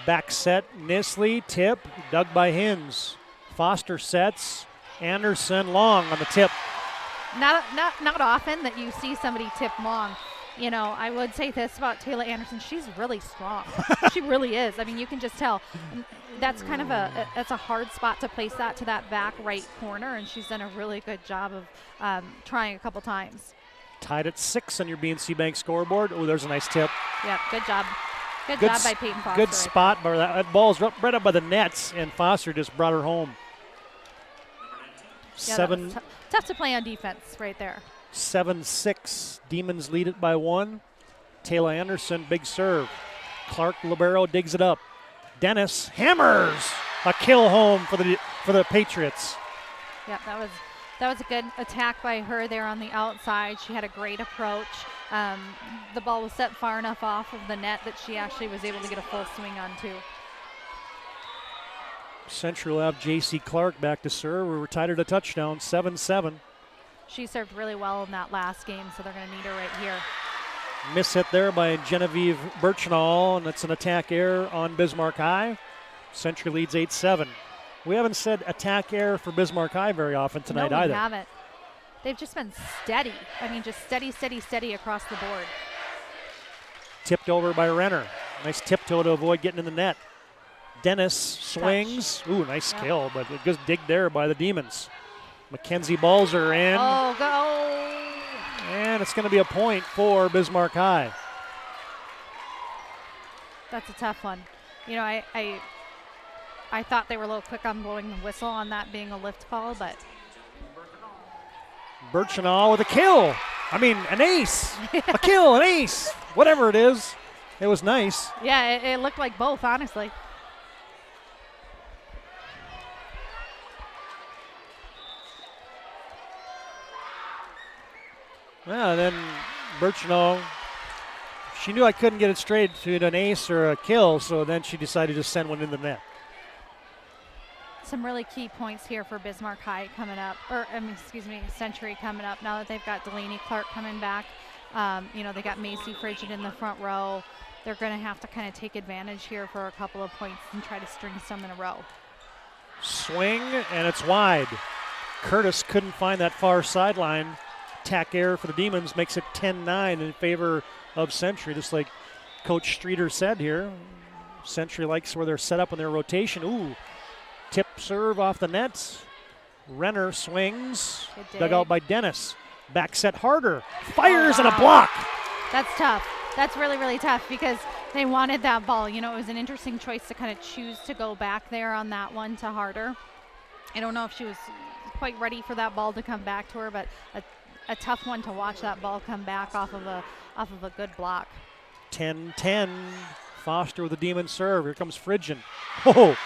Back set, Nisley, tip, dug by Hinz. Foster sets, Anderson long on the tip. Not often that you see somebody tip long. You know, I would say this about Taylor Anderson. She's really strong. She really is. I mean, you can just tell. That's kind of that's a hard spot to place that to that back right corner, and she's done a really good job of trying a couple times. Tied at 6 on your BNC Bank scoreboard. Oh, there's a nice tip. Yeah, good job. Good job by Peyton Foster. Good spot, but that ball's right up by the nets, and Foster just brought her home. Yeah, tough to play on defense right there. 7-6. Demons lead it by 1. Taylor Anderson, big serve. Clark Libero digs it up. Dennis hammers a kill home for the Patriots. Yeah, that was a good attack by her there on the outside. She had a great approach. The ball was set far enough off of the net that she actually was able to get a full swing on too. Century will have J.C. Clark back to serve. We were tied at a touchdown, 7-7. She served really well in that last game, so they're going to need her right here. Miss hit there by Genevieve Birchnall, and it's an attack error on Bismarck High. Century leads 8-7. We haven't said attack error for Bismarck High very often tonight either. No, we haven't. They've just been steady. I mean, just steady, steady, steady across the board. Tipped over by Renner. Nice tiptoe to avoid getting in the net. Dennis swings. Touch. Ooh, nice kill, but a good dig there by the Demons. Mackenzie Balzer in. Oh, go! And it's going to be a point for Bismarck High. That's a tough one. You know, I thought they were a little quick on blowing the whistle on that being a lift call, but. Birchnall with a kill. I mean, an ace. A kill, an ace. Whatever it is. It was nice. Yeah, it looked like both, honestly. Yeah, then Birchnall, she knew I couldn't get it straight to an ace or a kill, so then she decided to send one in the net. Some really key points here for Bismarck High coming up, Century coming up now that they've got Delaney Clark coming back. You know, they got Macy Frigid in the front row. They're going to have to kind of take advantage here for a couple of points and try to string some in a row. Swing, and it's wide. Curtis couldn't find that far sideline. Tack error for the Demons makes it 10-9 in favor of Century, just like Coach Streeter said here. Century likes where they're set up in their rotation. Ooh, tip serve off the nets. Renner swings, dug out by Dennis. Back set harder, fires and a block. That's tough. That's really, really tough because they wanted that ball. You know, it was an interesting choice to kind of choose to go back there on that one to Harder. I don't know if she was quite ready for that ball to come back to her, but a tough one to watch that ball come back off of a good block. 10-10. Foster with the Demon serve. Here comes Fridgen. Oh,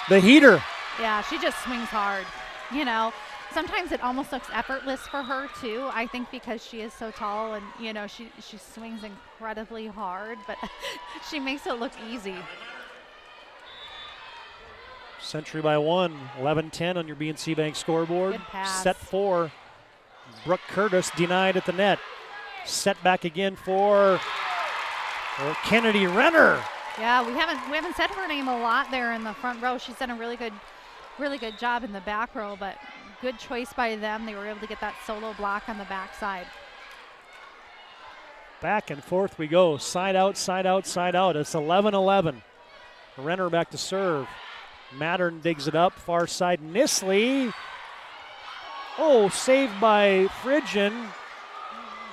the heater. Yeah, she just swings hard. You know, sometimes it almost looks effortless for her too. I think because she is so tall and you know she swings incredibly hard, but she makes it look easy. Century by 1. 11-10 on your BNC Bank scoreboard. Good pass. Set 4. Brooke Curtis denied at the net. Set back again for Kennedy Renner. Yeah, we haven't said her name a lot there in the front row. She's done a really good job in the back row, but good choice by them. They were able to get that solo block on the backside. Back and forth we go. Side out, side out, side out. It's 11-11. Renner back to serve. Mattern digs it up. Far side, Nisley. Oh, saved by Fridgen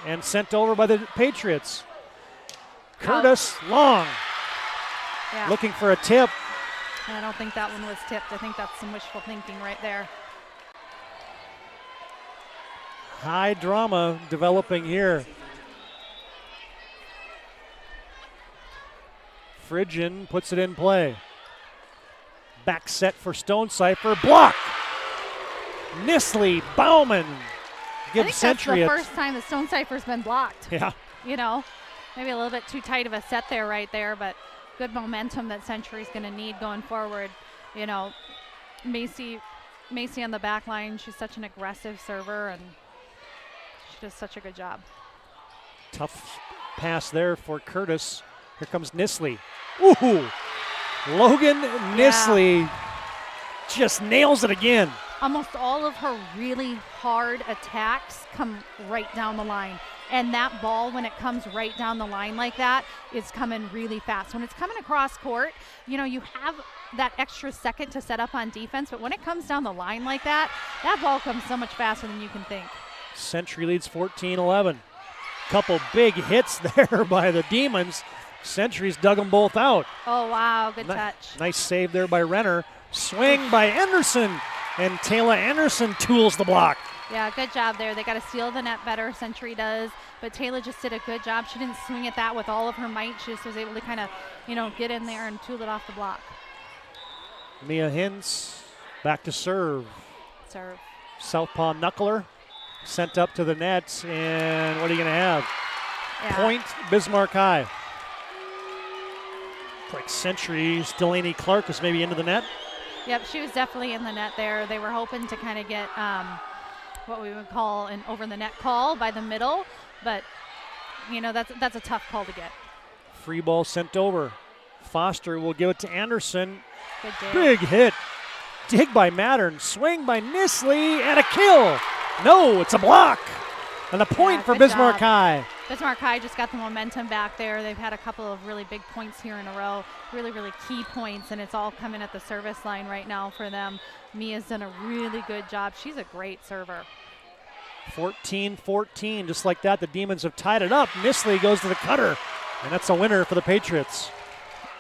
and sent over by the Patriots. Curtis, long. Yeah. Looking for a tip. I don't think that one was tipped. I think that's some wishful thinking right there. High drama developing here. Phrygian puts it in play. Back set for Stonecipher. Block! Nisley, Bauman gives I think Century that's the first time that Stonecipher's been blocked. Yeah. You know, maybe a little bit too tight of a set there right there, but good momentum that Century's going to need going forward. You know, Macy on the back line, she's such an aggressive server, and she does such a good job. Tough pass there for Curtis. Here comes Nisley. Ooh! Logan Nisley just nails it again. Almost all of her really hard attacks come right down the line. And that ball, when it comes right down the line like that, is coming really fast. When it's coming across court, you know, you have that extra second to set up on defense, but when it comes down the line like that, that ball comes so much faster than you can think. Century leads 14-11. Couple big hits there by the Demons. Century's dug them both out. Oh, wow, good touch. Nice save there by Renner. Swing by Anderson, and Taylor Anderson tools the block. Yeah, good job there. They got to seal the net better, Century does, but Taylor just did a good job. She didn't swing at that with all of her might. She just was able to kind of, you know, get in there and tool it off the block. Mia Hintz back to serve. Serve. Southpaw knuckler sent up to the net, and what are you going to have? Yeah. Point Bismarck High. Like Century's Delaney Clark is maybe into the net. Yep, she was definitely in the net there. They were hoping to kind of get what we would call an over the net call by the middle, but you know, that's a tough call to get. Free ball sent over. Foster will give it to Anderson. Good dig. Big hit. Dig by Mattern. Swing by Nisley, and a kill. No, it's a block. And a point for Bismarck High. Bismarck High just got the momentum back there. They've had a couple of really big points here in a row, really, really key points, and it's all coming at the service line right now for them. Mia's done a really good job. She's a great server. 14-14, just like that, the Demons have tied it up. Nisley goes to the cutter, and that's a winner for the Patriots.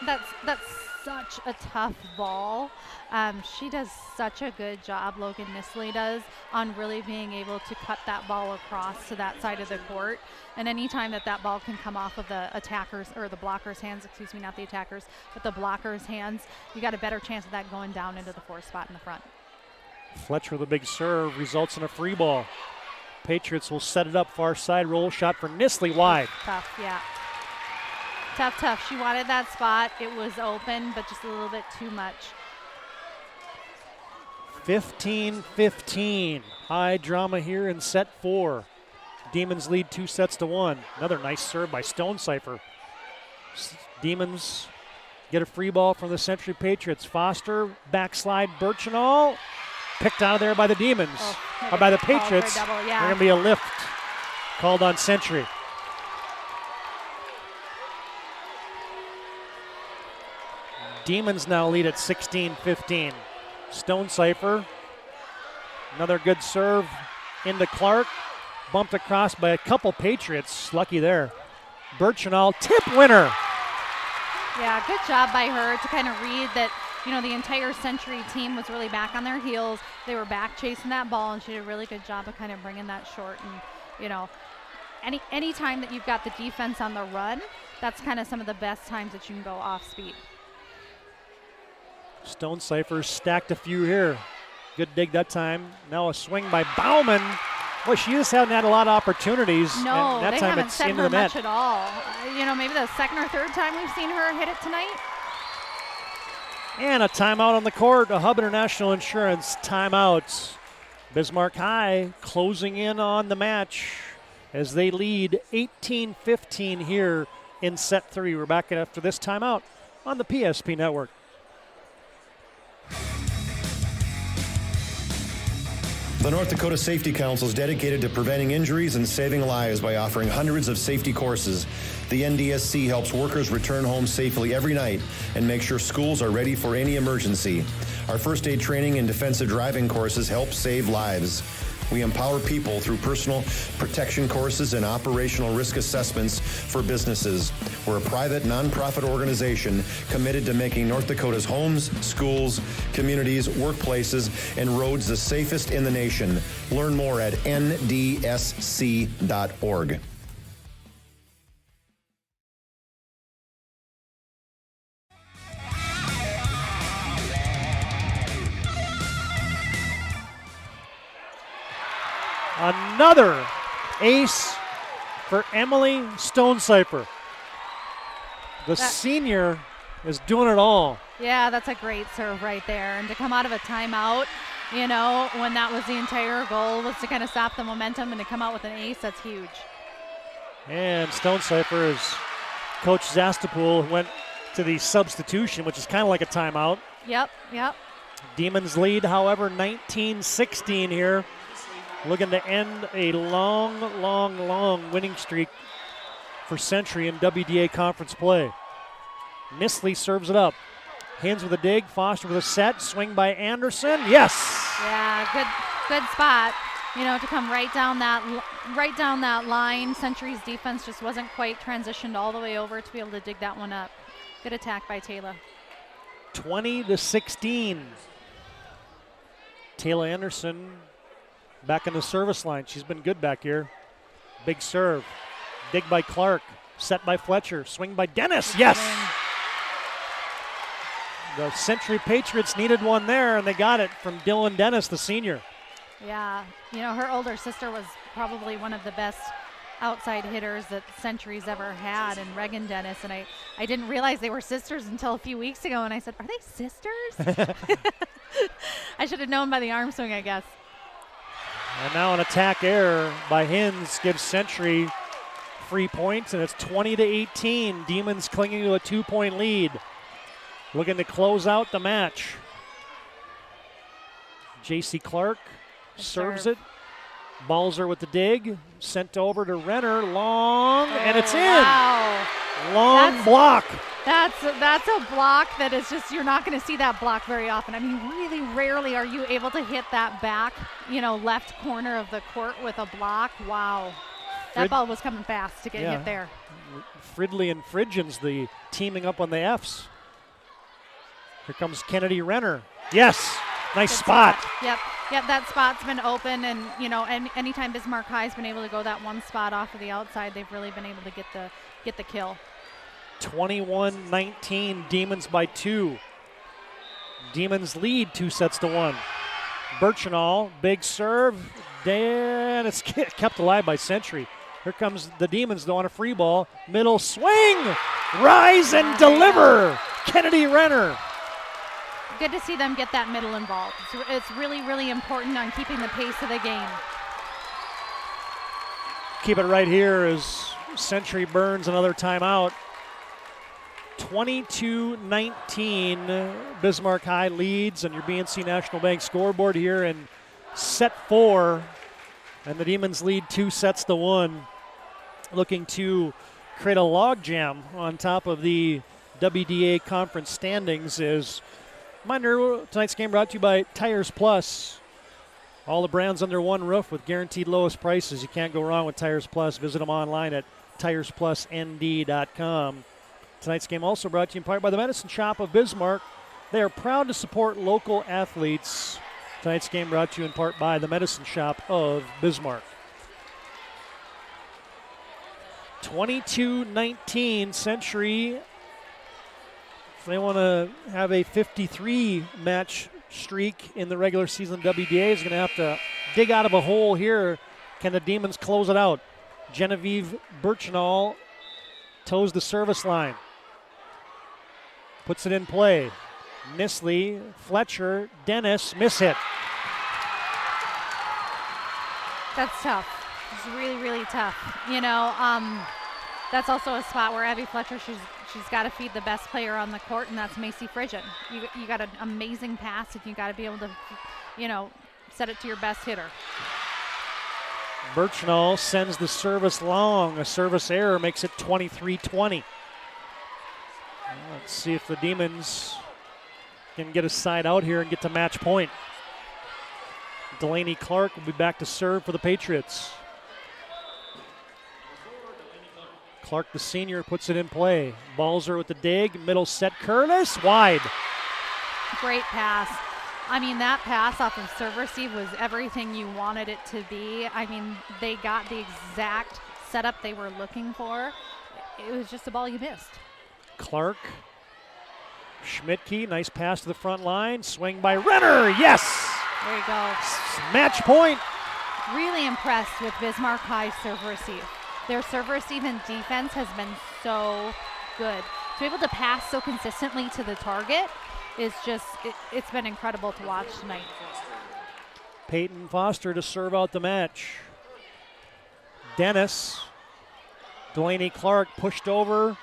That's such a tough ball. She does such a good job, Logan Nisley does, on really being able to cut that ball across to that side of the court. And anytime that ball can come off of the attackers, or the blockers' hands, excuse me, not the attackers, but the blockers' hands, you got a better chance of that going down into the fourth spot in the front. Fletcher with a big serve results in a free ball. Patriots will set it up far side, roll shot for Nisley wide. Tough, yeah. Tough. She wanted that spot. It was open, but just a little bit too much. 15-15. High drama here in set 4. Demons lead 2-1. Another nice serve by Stonecipher. Demons get a free ball from the Century Patriots. Foster, backslide, Birchinall. Picked out of there by the Demons. Or by the Patriots. Double, yeah. There's going to be a lift called on Century. Demons now lead at 16-15. Stonecipher, another good serve into Clark. Bumped across by a couple Patriots. Lucky there. Birchinall, tip winner. Yeah, good job by her to kind of read that, you know, the entire Century team was really back on their heels. They were back chasing that ball, and she did a really good job of kind of bringing that short. And, you know, any time that you've got the defense on the run, that's kind of some of the best times that you can go off speed. Stonecipher stacked a few here. Good dig that time. Now a swing by Bauman. Well, she just hasn't had a lot of opportunities. No, and that they time haven't it's set into her the net. much at all. You know, maybe the second or third time we've seen her hit it tonight. And a timeout on the court. A Hub International Insurance timeout. Bismarck High closing in on the match as they lead 18-15 here in set 3. We're back after this timeout on the PSP Network. The North Dakota Safety Council is dedicated to preventing injuries and saving lives by offering hundreds of safety courses. The NDSC helps workers return home safely every night and make sure schools are ready for any emergency. Our first aid training and defensive driving courses help save lives. We empower people through personal protection courses and operational risk assessments for businesses. We're a private, nonprofit organization committed to making North Dakota's homes, schools, communities, workplaces, and roads the safest in the nation. Learn more at ndsc.org. Another ace for Emily Stonecipher. The senior is doing it all. Yeah, that's a great serve right there. And to come out of a timeout, you know, when that was the entire goal, was to kind of stop the momentum and to come out with an ace, that's huge. And Stonecipher, as Coach Zastapool went to the substitution, which is kind of like a timeout. Yep. Demons lead, however, 19-16 here. Looking to end a long winning streak for Century in WDA conference play. Nisley serves it up. Hins with a dig, Foster with a set, swing by Anderson. Yes! Yeah, good spot. You know, to come right down that line. Century's defense just wasn't quite transitioned all the way over to be able to dig that one up. Good attack by Taylor. 20-16. Taylor Anderson back in the service line. She's been good back here. Big serve. Dig by Clark. Set by Fletcher. Swing by Dennis. Yes! The Century Patriots needed one there, and they got it from Dylan Dennis, the senior. Yeah, you know, her older sister was probably one of the best outside hitters that Century's ever had, and Regan Dennis, and I didn't realize they were sisters until a few weeks ago, and I said, are they sisters? I should have known by the arm swing, I guess. And now an attack error by Hins gives Century 3 points, and it's 20-18. Demons clinging to a 2-point lead. Looking to close out the match. J.C. Clark serves it. Balzer with the dig. Sent over to Renner. Long, and it's in. Wow. Long block. That's a block that is just, you're not going to see that block very often. I mean, really rarely are you able to hit that back, you know, left corner of the court with a block. Wow. That ball was coming fast to get hit there. Fridley and Fridgens, the teaming up on the Fs. Here comes Kennedy Renner. Yes, nice spot. Yep, that spot's been open, and you know, anytime Bismarck High's been able to go that one spot off of the outside, they've really been able to get the kill. 21-19, Demons by 2. Demons lead 2-1. Birchenall, big serve, and it's kept alive by Century. Here comes the Demons though on a free ball. Middle swing, rise and deliver. Kennedy Renner. Good to see them get that middle involved. It's really important on keeping the pace of the game. Keep it right here as Century burns another timeout. 22-19, Bismarck High leads on your BNC National Bank scoreboard here in set 4. And the Demons lead 2-1. Looking to create a logjam on top of the WDA conference standings is reminder, tonight's game brought to you by Tires Plus. All the brands under one roof with guaranteed lowest prices. You can't go wrong with Tires Plus. Visit them online at TiresPlusND.com. Tonight's game also brought to you in part by the Medicine Shop of Bismarck. They are proud to support local athletes. Tonight's game brought to you in part by the Medicine Shop of Bismarck. 22-19, Century. If they want to have a 53-match streak in the regular season, WDA is going to have to dig out of a hole here. Can the Demons close it out? Genevieve Birchenall toes the service line. Puts it in play. Nisley, Fletcher, Dennis, miss hit. That's tough. It's really tough. You know, that's also a spot where Abby Fletcher, she's got to feed the best player on the court, and that's Macy Fridgen. You got an amazing pass, and you got to be able to, you know, set it to your best hitter. Birchenall sends the service long. A service error makes it 23-20. Let's see if the Demons can get a side out here and get to match point. Delaney Clark will be back to serve for the Patriots. Clark, the senior, puts it in play. Balzer with the dig, middle set, Curtis, wide. Great pass. I mean, that pass off of serve receive was everything you wanted it to be. I mean, they got the exact setup they were looking for. It was just a ball you missed. Clark, Schmidtke, nice pass to the front line. Swing by Renner, yes! There you go. Match point. Really impressed with Bismarck High serve receive. Their serve receive and defense has been so good. To be able to pass so consistently to the target is just, it's been incredible to watch tonight. Peyton Foster to serve out the match. Dennis. Delaney Clark pushed over.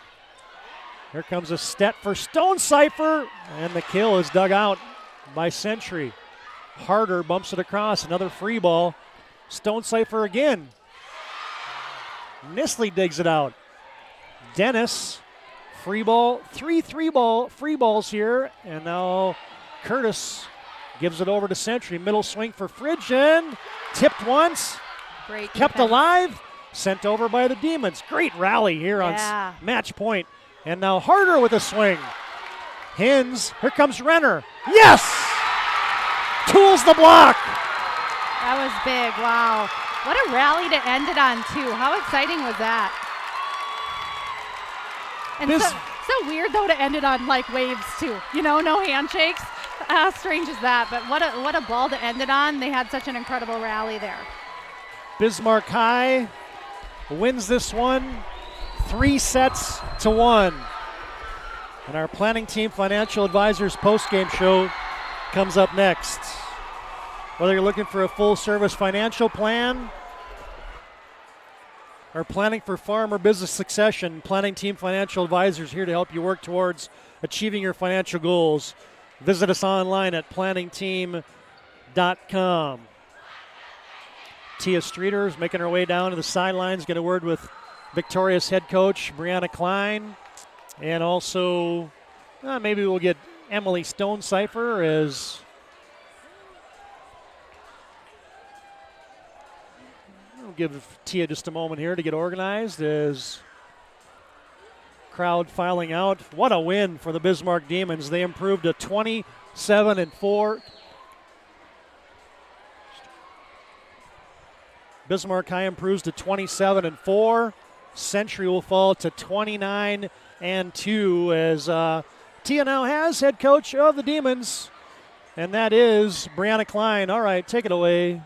Here comes a step for Stonecipher, and the kill is dug out by Century. Harder bumps it across, another free ball. Stonecipher again. Nisley digs it out. Dennis, free ball, free balls here, and now Curtis gives it over to Century. Middle swing for Phrygian, tipped once, Great kept defense. alive, sent over by the Demons. Great rally here on match point. And now Harder with a swing. Hins, here comes Renner. Yes! Tools the block. That was big, wow. What a rally to end it on, too. How exciting was that? And so weird, though, to end it on, like, waves, too. You know, no handshakes. How strange is that? But what a ball to end it on. They had such an incredible rally there. Bismarck High wins this one 3-1. And our planning team financial advisors post-game show comes up next. Whether you're looking for a full-service financial plan or planning for farm or business succession, Planning Team Financial Advisors here to help you work towards achieving your financial goals. Visit us online at planningteam.com. Tia Streeter is making her way down to the sidelines, get a word with Victoria's head coach, Brianna Klein. And also, maybe we'll get Emily Stonecipher as we'll give Tia just a moment here to get organized as crowd filing out. What a win for the Bismarck Demons. They improved to 27-4. Bismarck High improves to 27-4. Century will fall to 29-2 as Tia now has head coach of the Demons, and that is Brianna Klein. All right, take it away.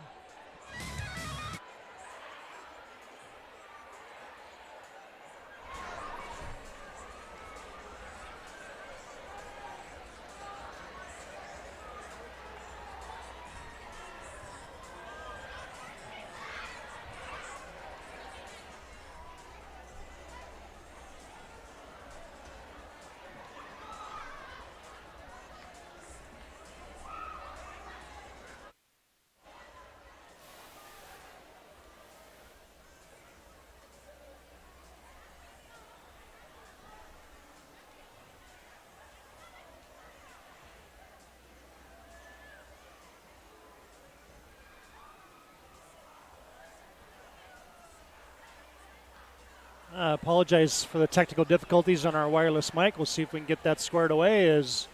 Apologize for the technical difficulties on our wireless mic. We'll see if we can get that squared away as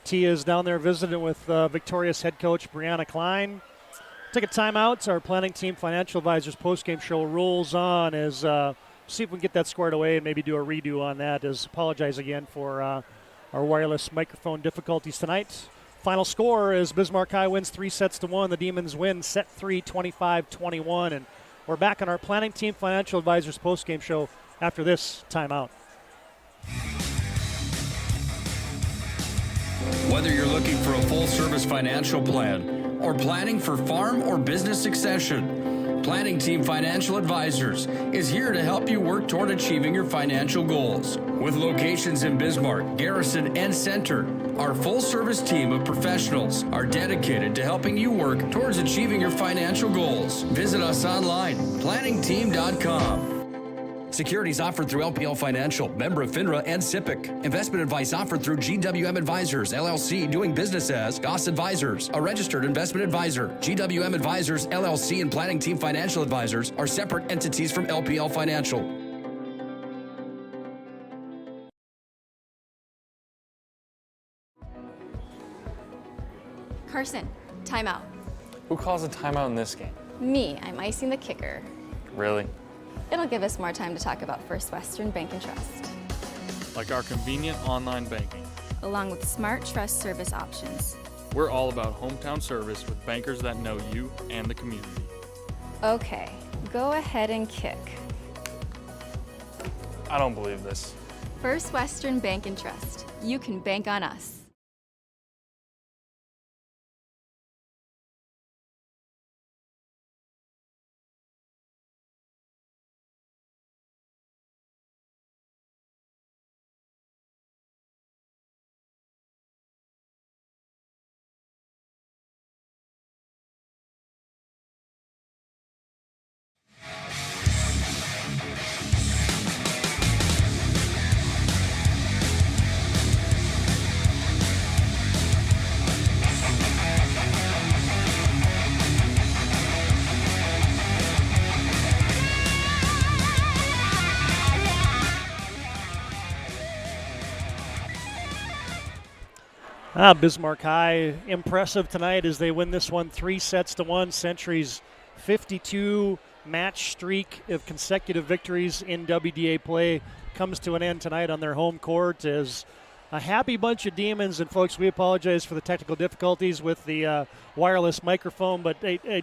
Tia is down there visiting with Victoria's head coach, Brianna Klein. Take a timeout. Our Planning Team Financial Advisors postgame show rolls on as see if we can get that squared away and maybe do a redo on that. As apologize again for our wireless microphone difficulties tonight. Final score is Bismarck High wins 3-1. The Demons win set 3, 25-21. And we're back on our Planning Team Financial Advisors postgame show after this timeout. Whether you're looking for a full-service financial plan or planning for farm or business succession, Planning Team Financial Advisors is here to help you work toward achieving your financial goals. With locations in Bismarck, Garrison, and Center, our full-service team of professionals are dedicated to helping you work towards achieving your financial goals. Visit us online, planningteam.com. Securities offered through LPL Financial, member of FINRA and SIPC. Investment advice offered through GWM Advisors, LLC, doing business as Goss Advisors, a registered investment advisor. GWM Advisors, LLC, and Planning Team Financial Advisors are separate entities from LPL Financial. Carson, timeout. Who calls a timeout in this game? Me, I'm icing the kicker. Really? It'll give us more time to talk about First Western Bank and Trust. Like our convenient online banking. Along with smart trust service options. We're all about hometown service with bankers that know you and the community. Okay, go ahead and kick. I don't believe this. First Western Bank and Trust. You can bank on us. Bismarck High impressive tonight as they win this one 3-1. Century's 52 match streak of consecutive victories in WDA play comes to an end tonight on their home court as a happy bunch of Demons. And folks, we apologize for the technical difficulties with the wireless microphone, but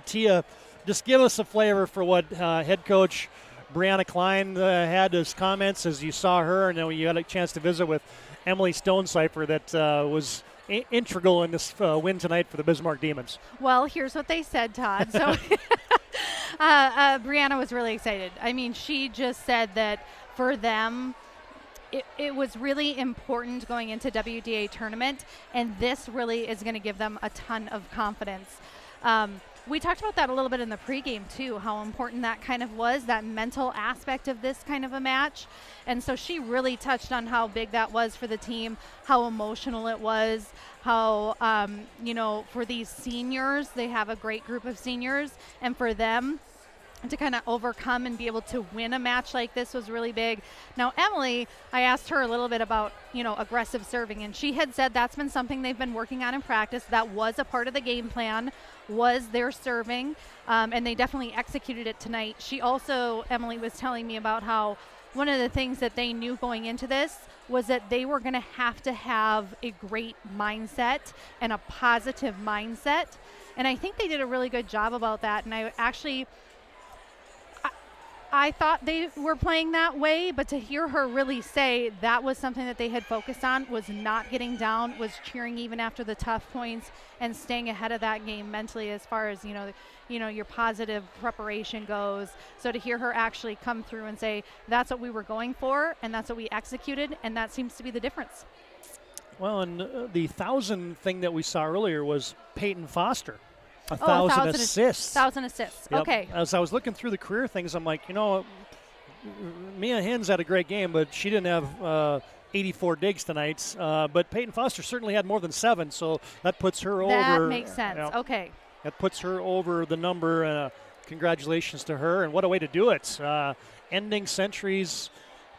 Tia, just give us a flavor for what head coach Brianna Klein had as comments as you saw her, and then you had a chance to visit with Emily Stonecipher that was integral in this win tonight for the Bismarck Demons. Well, here's what they said, Todd. So Brianna was really excited. I mean, she just said that for them, it was really important going into WDA tournament, and this really is going to give them a ton of confidence. We talked about that a little bit in the pregame, too, how important that kind of was, that mental aspect of this kind of a match. And so she really touched on how big that was for the team, how emotional it was, how, for these seniors, they have a great group of seniors, and for them to kind of overcome and be able to win a match like this was really big. Now, Emily, I asked her a little bit about, aggressive serving, and she had said that's been something they've been working on in practice. That was a part of the game plan, was their serving, and they definitely executed it tonight. She also, Emily was telling me about how one of the things that they knew going into this was that they were going to have a great mindset and a positive mindset, and I think they did a really good job about that. And I thought they were playing that way, but to hear her really say that was something that they had focused on, was not getting down, was cheering even after the tough points and staying ahead of that game mentally as far as, your positive preparation goes. So to hear her actually come through and say, that's what we were going for and that's what we executed, and that seems to be the difference. Well, and the 1,000 thing that we saw earlier was Peyton Foster. 1,000 assists. 1,000 assists. Yep. Okay. As I was looking through the career things, I'm like, Mia Hins had a great game, but she didn't have 84 digs tonight. But Peyton Foster certainly had more than 7, so that puts her over. That makes sense. Okay. That puts her over the number. Congratulations to her, and what a way to do it. Ending Century's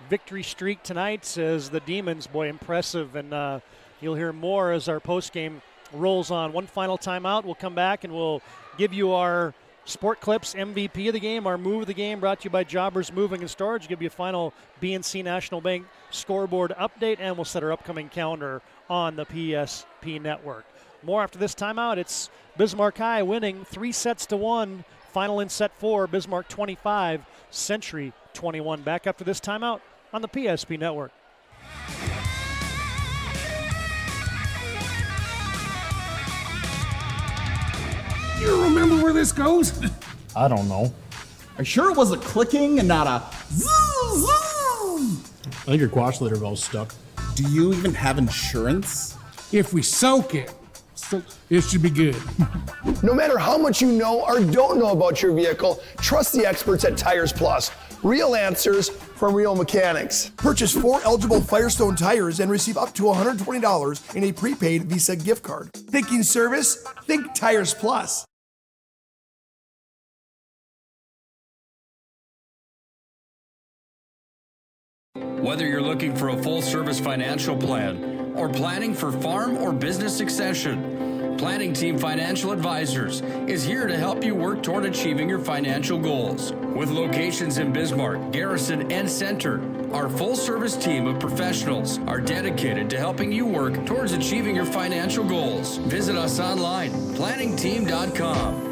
victory streak tonight as the Demons, boy, impressive. And you'll hear more as our postgame rolls on. One final timeout. We'll come back and we'll give you our Sport Clips MVP of the game, our move of the game, brought to you by Jobbers Moving and Storage. Give you a final BNC National Bank scoreboard update, and we'll set our upcoming calendar on the PSP network. More after this timeout. It's Bismarck High winning 3-1. Final in set 4. Bismarck 25, Century 21. Back after this timeout on the PSP network. You remember where this goes? I don't know. Are you sure it was a clicking and not a zoom, zoom? I think your quash litter valve's stuck. Do you even have insurance? If we soak it, it should be good. No matter how much you know or don't know about your vehicle, trust the experts at Tires Plus. Real answers from real mechanics. Purchase 4 eligible Firestone tires and receive up to $120 in a prepaid Visa gift card. Thinking service? Think Tires Plus. Whether you're looking for a full-service financial plan or planning for farm or business succession, Planning Team Financial Advisors is here to help you work toward achieving your financial goals. With locations in Bismarck, Garrison, and Center, our full-service team of professionals are dedicated to helping you work towards achieving your financial goals. Visit us online, planningteam.com.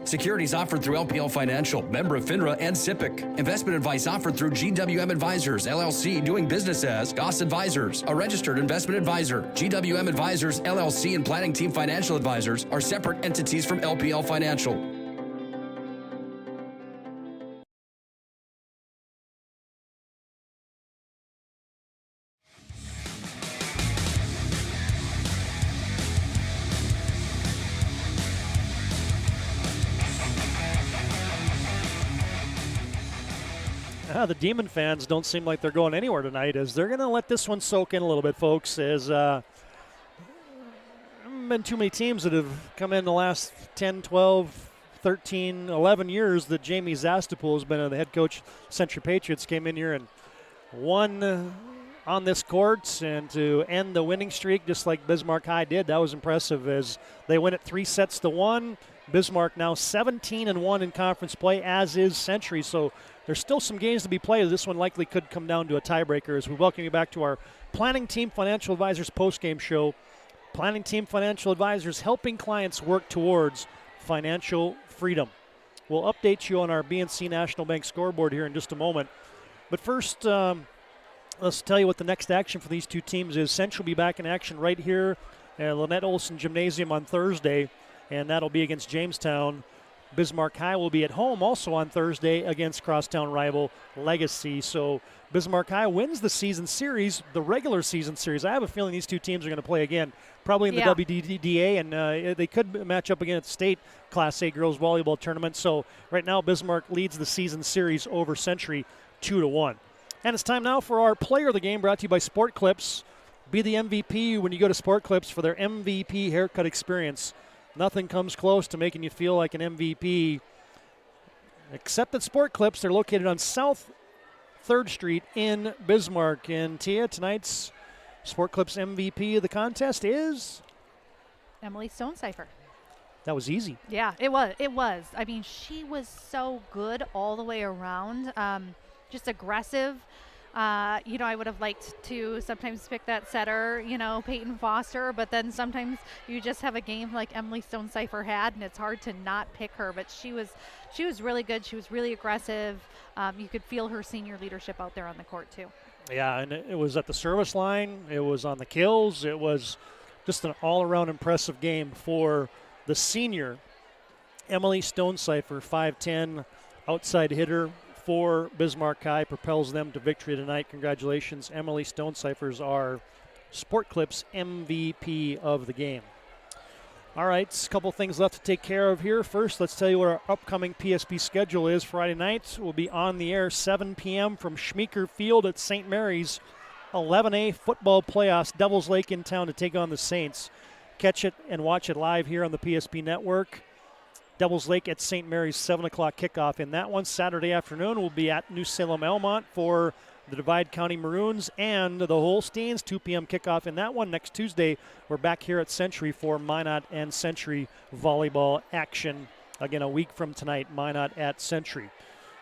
Securities offered through LPL Financial, member of FINRA and SIPC. Investment advice offered through GWM Advisors, LLC, doing business as Goss Advisors, a registered investment advisor. GWM Advisors, LLC, and Planning Team Financial Advisors are separate entities from LPL Financial. The Demon fans don't seem like they're going anywhere tonight, as they're going to let this one soak in a little bit, folks, as there haven't been too many teams that have come in the last 10, 12, 13, 11 years that Jamie Zastapul has been the head coach. Century Patriots came in here and won on this court, and to end the winning streak just like Bismarck High did, that was impressive, as they win it 3-1. Bismarck now 17-1 in conference play, as is Century. So there's still some games to be played. This one likely could come down to a tiebreaker, as we welcome you back to our Planning Team Financial Advisors postgame show. Planning Team Financial Advisors, helping clients work towards financial freedom. We'll update you on our BNC National Bank scoreboard here in just a moment. But first, let's tell you what the next action for these two teams is. Central will be back in action right here at Lynette Olson Gymnasium on Thursday, and that'll be against Jamestown. Bismarck High will be at home also on Thursday against crosstown rival Legacy. So Bismarck High wins the season series, the regular season series. I have a feeling these two teams are going to play again, probably in the WDDA, and they could match up again at the state Class A girls volleyball tournament. So right now Bismarck leads the season series over Century 2-1. And it's time now for our player of the game, brought to you by Sport Clips. Be the MVP when you go to Sport Clips for their MVP haircut experience. Nothing comes close to making you feel like an MVP, except at Sport Clips. They're located on South 3rd Street in Bismarck. And Tia, tonight's Sport Clips MVP of the contest is? Emily Stonecipher. That was easy. Yeah, it was. It was. I mean, she was so good all the way around. Just aggressive. I would have liked to sometimes pick that setter, Peyton Foster, but then sometimes you just have a game like Emily Stonecipher had, and it's hard to not pick her. But she was really good. She was really aggressive. You could feel her senior leadership out there on the court too. Yeah, and it was at the service line. It was on the kills. It was just an all-around impressive game for the senior Emily Stonecipher, 5'10", outside hitter for Bismarck High, propels them to victory tonight. Congratulations. Emily Stonecipher's our Sport Clips MVP of the game. All right, a couple things left to take care of here. First, let's tell you what our upcoming PSP schedule is. Friday night, we'll be on the air 7 p.m. from Schmeeker Field at St. Mary's. 11A football playoffs, Devils Lake in town to take on the Saints. Catch it and watch it live here on the PSP network. Devils Lake at St. Mary's, 7 o'clock kickoff in that one. Saturday afternoon, we'll be at New Salem Elmont for the Divide County Maroons and the Holsteins, 2 p.m. kickoff in that one. Next Tuesday, we're back here at Century for Minot and Century volleyball action. Again, a week from tonight, Minot at Century.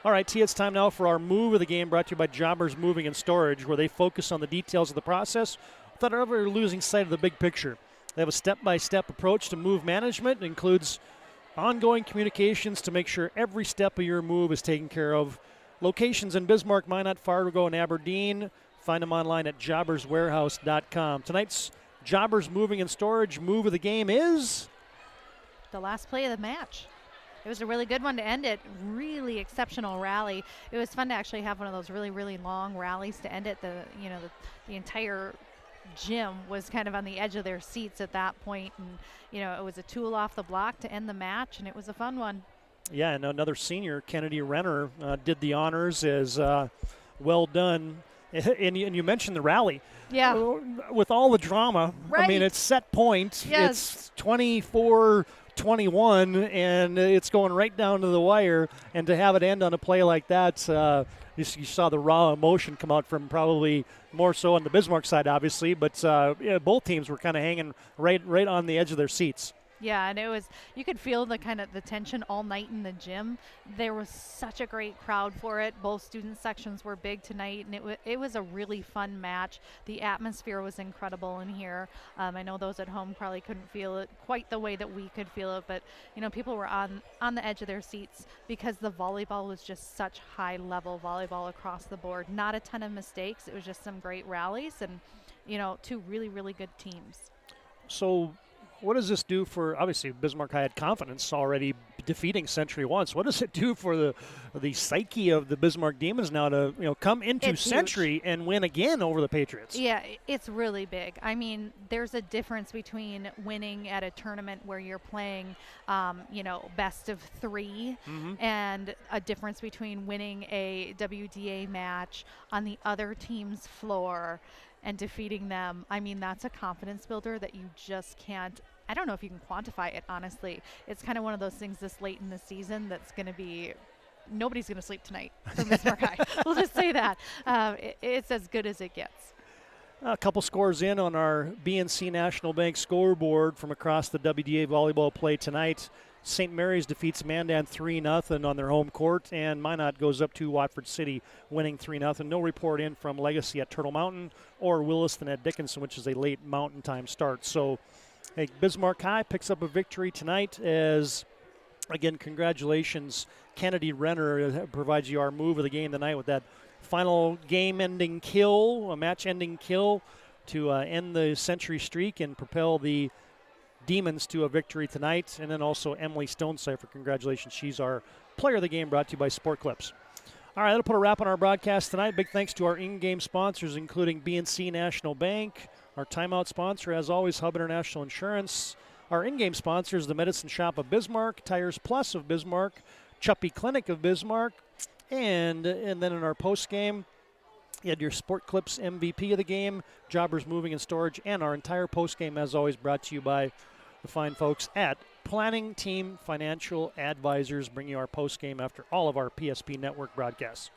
All right, T, it's time now for our move of the game, brought to you by Jobbers Moving and Storage, where they focus on the details of the process without ever losing sight of the big picture. They have a step-by-step approach to move management. It includes ongoing communications to make sure every step of your move is taken care of. Locations in Bismarck, Minot, Fargo, and Aberdeen. Find them online at jobberswarehouse.com. Tonight's Jobbers Moving and Storage move of the game is? The last play of the match. It was a really good one to end it. Really exceptional rally. It was fun to actually have one of those really, really long rallies to end it. The entire gym was kind of on the edge of their seats at that point, and it was a tool off the block to end the match, and it was a fun one. Yeah, and another senior, Kennedy Renner, did the honors. As well done. And you mentioned the rally. Yeah. With all the drama, right. I mean, it's set point. Yes. It's 24-21, and it's going right down to the wire. And to have it end on a play like that, you saw the raw emotion come out from probably more so on the Bismarck side, obviously. But both teams were kind of hanging right on the edge of their seats. Yeah, and you could feel the kind of the tension all night in the gym. There was such a great crowd for it. Both student sections were big tonight, and it was a really fun match. The atmosphere was incredible in here. I know those at home probably couldn't feel it quite the way that we could feel it, but people were on the edge of their seats because the volleyball was just such high-level volleyball across the board. Not a ton of mistakes. It was just some great rallies and, two really, really good teams. So what does this do for, obviously, Bismarck High had confidence already defeating Century once. What does it do for the psyche of the Bismarck Demons now to, come into Century and win again over the Patriots? Yeah, it's really big. I mean, there's a difference between winning at a tournament where you're playing, best of 3 and a difference between winning a WDA match on the other team's floor and defeating them. I mean, that's a confidence builder that you just can't, I don't know if you can quantify it, honestly. It's kind of one of those things this late in the season that's going to be, nobody's going to sleep tonight for Bismarck High. We'll just say that. It's as good as it gets. A couple scores in on our BNC National Bank scoreboard from across the WDA volleyball play tonight. St. Mary's defeats Mandan 3-0 on their home court, and Minot goes up to Watford City, winning 3-0. No report in from Legacy at Turtle Mountain or Williston at Dickinson, which is a late Mountain Time start. So, Bismarck High picks up a victory tonight as, again, congratulations. Kennedy Renner provides you our move of the game tonight with that final game-ending kill, a match-ending kill to end the Century streak and propel the Demons to a victory tonight. And then also Emily Stonecipher, congratulations. She's our player of the game, brought to you by Sport Clips. All right, that'll put a wrap on our broadcast tonight. Big thanks to our in-game sponsors, including BNC National Bank, our timeout sponsor, as always, Hub International Insurance. Our in-game sponsors, the Medicine Shop of Bismarck, Tires Plus of Bismarck, Chuppy Clinic of Bismarck, and then in our post-game, you had your Sport Clips MVP of the game, Jobbers Moving and Storage, and our entire post-game, as always, brought to you by the fine folks at Planning Team Financial Advisors, bringing you our post-game after all of our PSP Network broadcasts.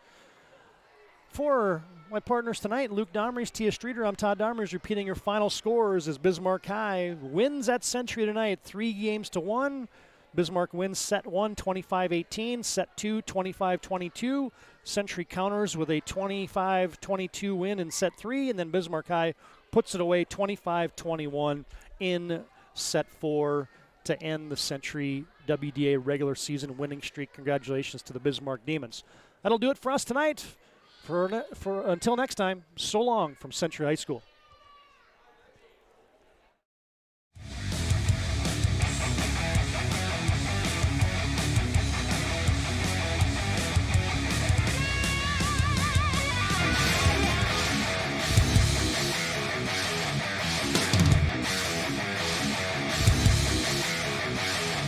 For my partners tonight, Luke Domrys, Tia Streeter, I'm Todd Domrys, repeating your final scores as Bismarck High wins at Century tonight, 3-1. Bismarck wins set 1, 25-18, set 2, 25-22. Century counters with a 25-22 win in set 3, and then Bismarck High puts it away 25-21 in set 4 to end the Century WDA regular season winning streak. Congratulations to the Bismarck Demons. That'll do it for us tonight. For until next time, so long from Century High School.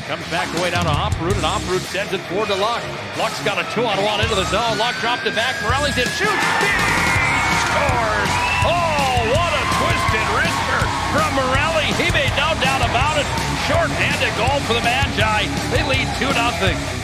Comes back away down to Oproot, and Oproot sends it forward to Luck. Luck's got a 2-on-1 into the zone. Luck dropped it back. Morelli's in, shoots, scores! Oh, what a twisted wrister from Morelli. He made no doubt about it. Short-handed goal for the Magi. They lead 2-0.